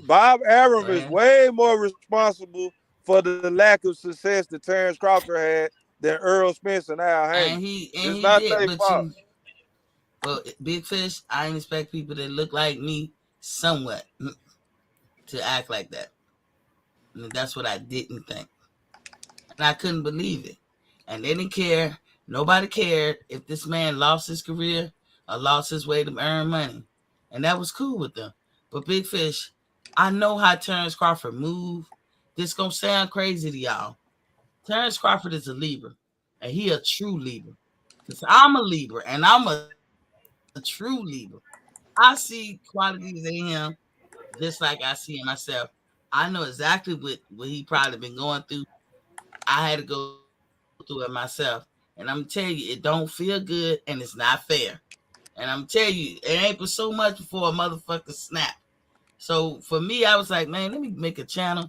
Bob Arum is way more responsible for the lack of success that Terence Crawford had than Errol Spence and Al Haymon. And he not did, but Big Fish, I didn't expect people that look like me somewhat to act like that. And that's what I didn't think. And I couldn't believe it. And they didn't care. Nobody cared if this man lost his career or lost his way to earn money. And that was cool with them. But Big Fish, I know how Terence Crawford moved. This gonna sound crazy to y'all. Terence Crawford is a Libra. And he a true Libra. Because I'm a Libra and I'm a true Libra. I see qualities in him just like I see in myself. I know exactly what he probably been going through. I had to go through it myself. And I'm telling you, it don't feel good and it's not fair. And I'm telling you, it ain't for so much before a motherfucker snap. So for me, I was like, man, let me make a channel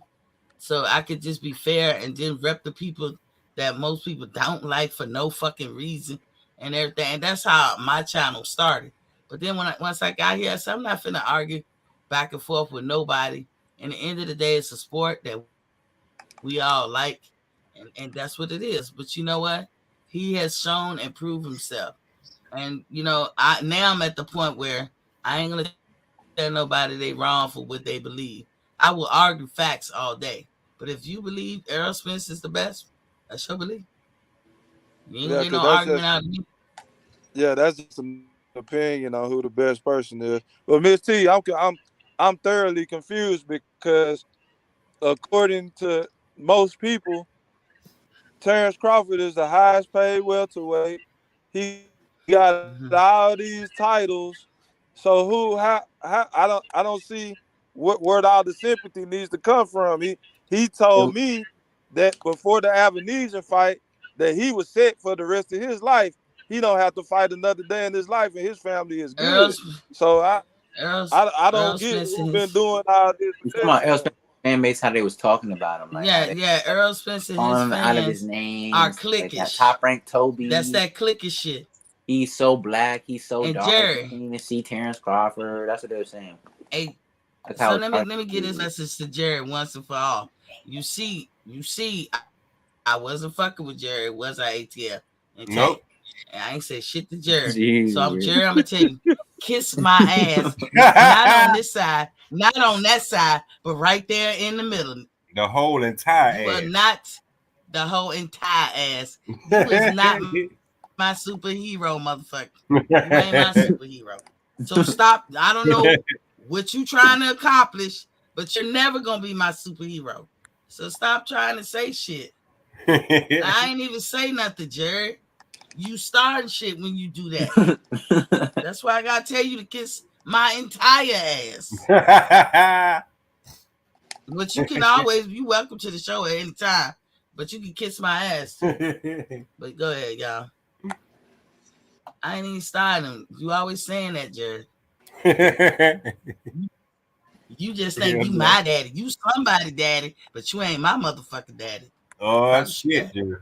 so I could just be fair and then rep the people that most people don't like for no fucking reason and everything. And that's how my channel started. But then once I got here, I said, I'm not finna argue back and forth with nobody. And at the end of the day, it's a sport that we all like. And that's what it is. But you know what? He has shown and proved himself. And, now I'm at the point where I ain't going to tell nobody they wrong for what they believe. I will argue facts all day. But if you believe Errol Spence is the best, that's your belief. You ain't get no argument out of me. Yeah, that's just an opinion on who the best person is. But Miss T, I'm thoroughly confused because according to most people, Terence Crawford is the highest paid welterweight. He got all these titles. So I don't see where all the sympathy needs to come from. He told me that before the Avenesian fight that he was set for the rest of his life. He don't have to fight another day in his life, and his family is good. So I don't get who's been doing all this. Come on, Errol Spence fan base, how they was talking about him. Like Errol Spence and his fans out of his name are cliquish. Like that Top Rank Toby. That's that cliquish shit. He's so black. He's so dark. Jerry, you can't even see Terence Crawford. That's what they were saying. Hey, so let me get this message to Jerry once and for all. You see, I wasn't fucking with Jerry. Was I ATL? Nope. And I ain't said shit to Jerry. Jeez, so I'm bro. Jerry, I'm gonna tell you, kiss my ass. Not on this side, not on that side, but right there in the middle. The whole entire You ass. are not the whole entire ass. You is not my superhero, motherfucker. You ain't my superhero. So stop. I don't know what you trying to accomplish, but you're never gonna be my superhero. So stop trying to say shit. I ain't even say nothing, Jared. You starting shit when you do that. That's why I gotta tell you to kiss my entire ass. But you can always, you welcome to the show at any time. But you can kiss my ass too. But go ahead, y'all. I ain't even starting. You always saying that, Jared. You just think you my daddy. You somebody daddy, but you ain't my motherfucking daddy. Oh shit, dude.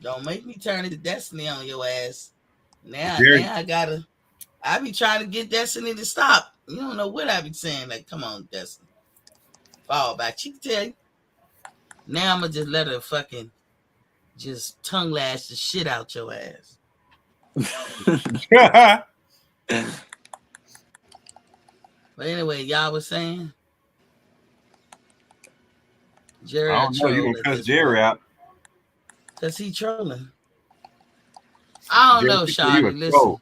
Don't make me turn into Destiny on your ass. Now I be trying to get Destiny to stop. You don't know what I be saying. Like, come on, Destiny. Fall back. She can tell you. Now I'm gonna just let her fucking just tongue lash the shit out your ass. But anyway, y'all was saying Jerry. I don't know. You can cuss Jerry out. Cause he trolling. I don't know, Shawty. Listen.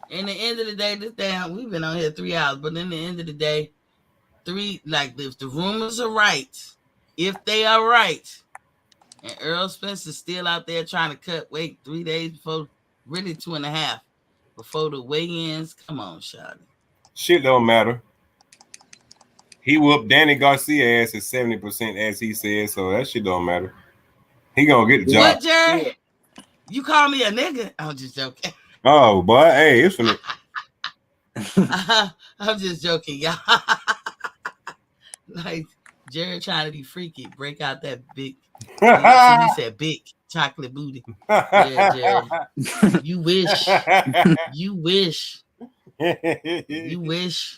In the end of the day, this damn, we've been on here 3 hours, but in the end of the day, if the rumors are right, if they are right, and Errol Spence is still out there trying to wait 3 days before, really 2.5 before the weigh-ins. Come on, Shawty. Shit don't matter. He whooped Danny Garcia ass at 70%, as he said, so that shit don't matter. He gonna get the job. What, Jerry? You call me a nigga? I'm just joking. Oh, boy, hey, it's finna. I'm just joking, y'all. Like Jerry trying to be freaky, break out that big. He said big chocolate booty. Yeah, Jerry. You wish. You wish. You wish.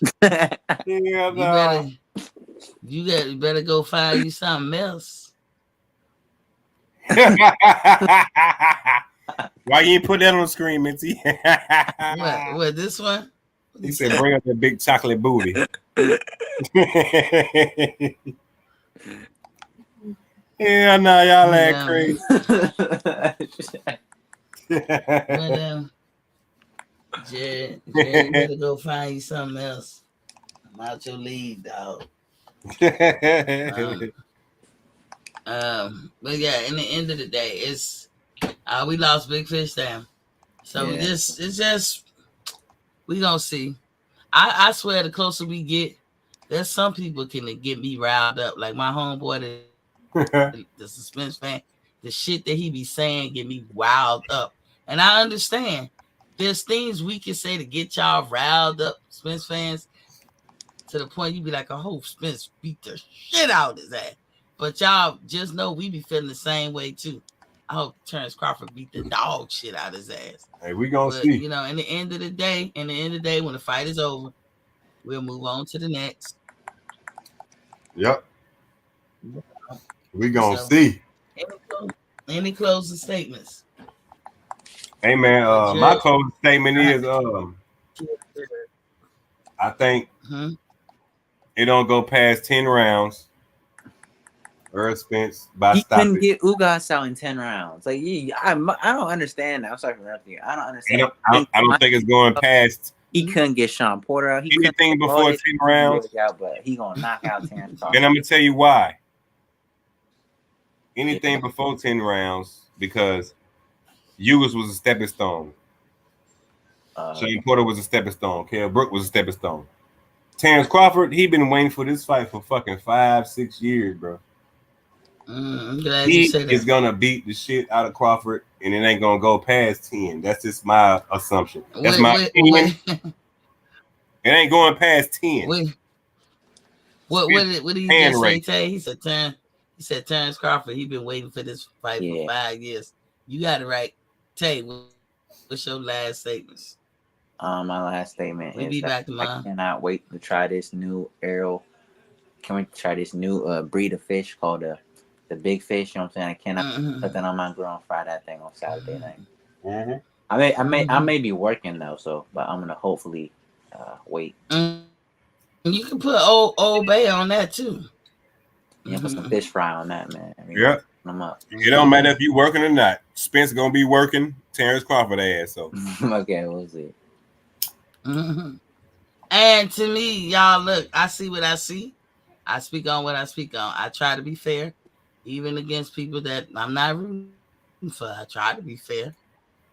You better go find you something else. Why you ain't put that on the screen, Minty? What this one? He said, bring up that big chocolate booty. Yeah, no, y'all act crazy. Jerry, you better go find you something else. I'm out your league, dog. But yeah, in the end of the day, it's we lost Big Fish down. So we gonna see. I swear, the closer we get, there's some people can get me riled up. Like my homeboy, the Suspense fan, the shit that he be saying get me riled up. And I understand there's things we can say to get y'all riled up, Spence fans, to the point you be like, oh, Spence beat the shit out of his ass. But y'all just know we be feeling the same way too. I hope Terence Crawford beat the dog shit out of his ass. Hey, we gonna see. You know, in the end of the day, when the fight is over, we'll move on to the next. Yep. We gonna see. Any closing statements? Hey man, my closing statement is I think it don't go past 10 rounds. Errol Spence by he stoppage. couldn't get Ugas out in 10 rounds. Like I don't understand that. I'm sorry for interrupting you. I don't understand. I don't think it's going past. He couldn't get Sean Porter out. Anything before 10 rounds. But he gonna knock out Terence Crawford. And I'm gonna tell you why. Anything before 10 rounds, because Ugas was a stepping stone. Sean Porter was a stepping stone. Kell Brook was a stepping stone. Terence Crawford, he been waiting for this fight for fucking 5-6 years, bro. He is gonna beat the shit out of Crawford, and it ain't gonna go past 10. That's just my assumption. That's my opinion. It ain't going past 10. What did he just say, Tay? He said Terence Crawford, he been waiting for this fight for 5 years. You got it right. Tay, what's your last statements? My last statement is that I cannot wait to try this new Errol. Can we try this new breed of fish called the the big fish. You know what I'm saying? I cannot put that on my grill and fry that thing on Saturday night. Mm-hmm. I may be working though, so but I'm gonna hopefully wait. You can put Old Bay on that too. Yeah, put some fish fry on that, man. Yeah. I'm up. It don't matter if you working or not. Spence gonna be working. Terence Crawford ass. So okay, we'll see. And to me, y'all, look, I see what I see. I speak on what I speak on. I try to be fair, even against people that I'm not rooting for. I try to be fair.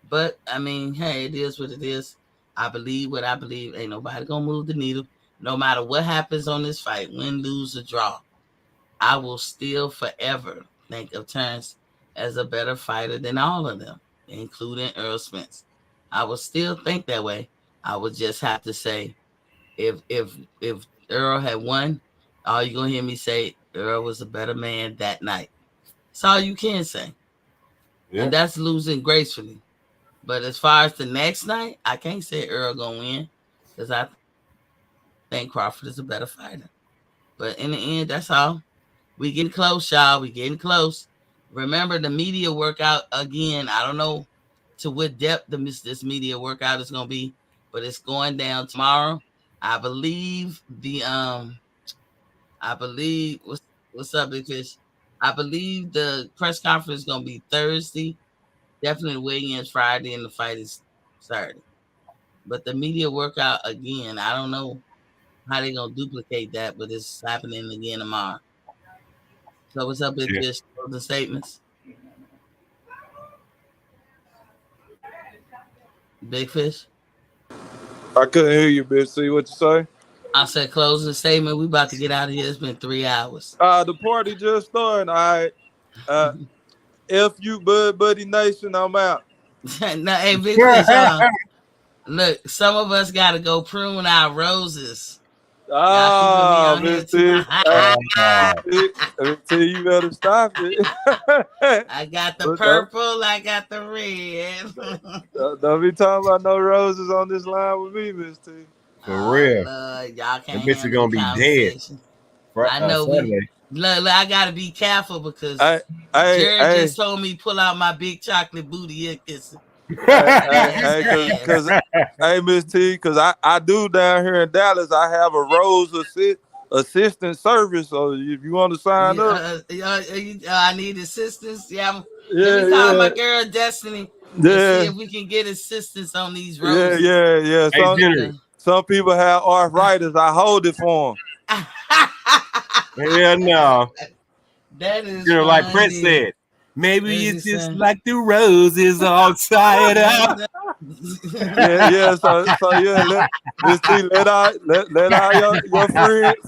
But, I mean, hey, it is what it is. I believe what I believe. Ain't nobody going to move the needle. No matter what happens on this fight, win, lose, or draw, I will still forever think of Terence as a better fighter than all of them, including Errol Spence. I will still think that way. I would just have to say, if Errol had won, all you're going to hear me say, Errol was a better man that night. That's all you can say. Yeah. And that's losing gracefully. But as far as the next night, I can't say Errol going to win because I think Crawford is a better fighter. But in the end, that's all. We getting close, y'all. We getting close. Remember the media workout again. I don't know to what depth this media workout is going to be, but it's going down tomorrow. I believe what's up, Big Fish? I believe the press conference is going to be Thursday. Definitely weigh-ins Friday, and the fight is Saturday. But the media workout again, I don't know how they're going to duplicate that, but it's happening again tomorrow. So what's up, Big Fish? The statements. Big Fish? I couldn't hear you, bitch. See what you say? I said closing statement. We about to get out of here. It's been 3 hours. The party just started. All right. F you, Buddy Nation. I'm out. No, hey, Big Fish. Look, some of us got to go prune our roses. Miss T. You better stop it. I got the purple, I got the red. Don't be talking about no roses on this line with me, Miss T. For real. Y'all can't. That bitch is gonna be dead. I know look, I gotta be careful because Jared just told me pull out my big chocolate booty and kiss it. Hey, Miss T, because I do down here in Dallas, I have a Rose assistant service. So if you want to sign up, I need assistance. Let me call my girl Destiny. See if we can get assistance on these roses. Yeah. Some people have arthritis. I hold it for them. Yeah, no. That is like Prince said. Maybe it's just like the roses all tied up. So Miss T, let all your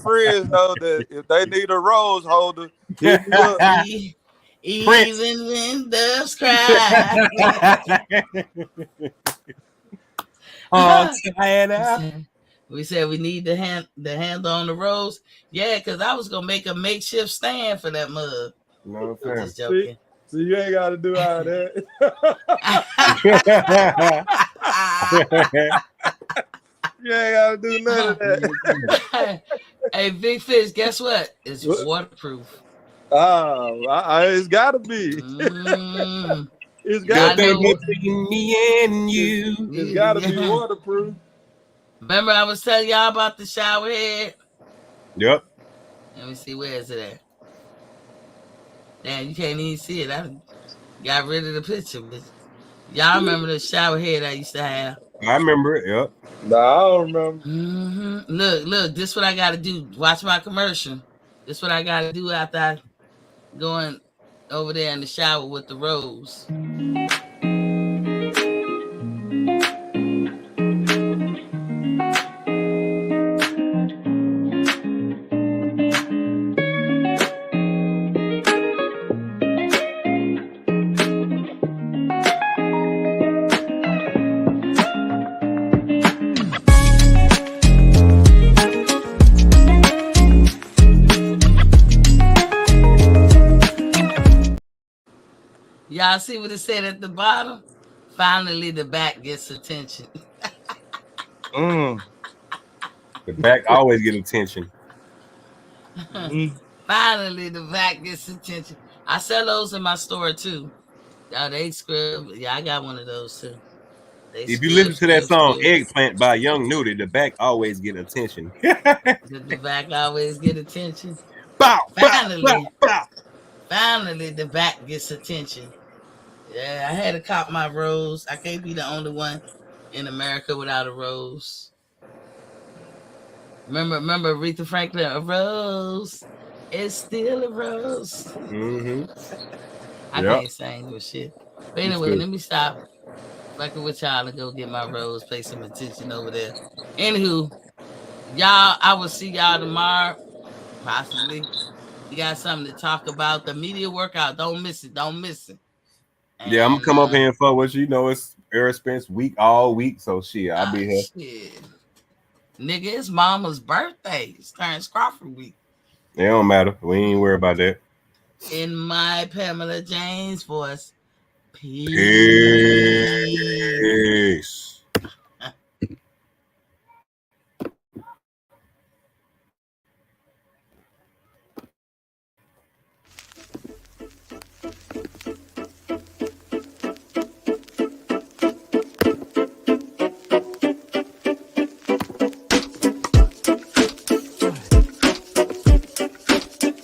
friends know that if they need a rose holder, hit me up. Even when doves cry. All tied up. We said we need the handle on the rose. Yeah, because I was gonna make a makeshift stand for that mug. No, I'm just joking. So you ain't got to do all that. You ain't got to do none of that. Hey, Big Fish, guess what? It's waterproof. It's got to be. It's got to be between me and you. It's got to be waterproof. Remember I was telling y'all about the shower head? Yep. Let me see, where is it at? Damn, you can't even see it. I got rid of the picture. But y'all remember the shower head I used to have? I remember it, yep. No, I don't remember. Look, this what I got to do. Watch my commercial. This what I got to do after I going over there in the shower with the rose. Y'all see what it said at the bottom? Finally, the back gets attention. The back always get attention. Finally, the back gets attention. I sell those in my store too. Yeah, they script. Yeah, I got one of those too. They If you listen to that script. song "Eggplant" by Young Nudie, the back always get attention. The back always get attention. Bow, bow, bow, Finally, bow. finally, the back gets attention. Yeah, I had to cop my rose. I can't be the only one in America without a rose. Remember Aretha Franklin, a rose. It's still a rose. Mm-hmm. I can't sing with shit. But anyway, let me stop fucking with y'all and go get my rose, pay some attention over there. Anywho, y'all, I will see y'all tomorrow. Possibly. We got something to talk about. The media workout. Don't miss it. Don't miss it. And, yeah, I'm gonna come up here and fuck with you. You know, it's Errol Spence week all week, so shit, I'll be here. Shit. Nigga, it's mama's birthday. It's Terence Crawford week. It don't matter. We ain't worried about that. In my Pamela James voice. Peace. Peace.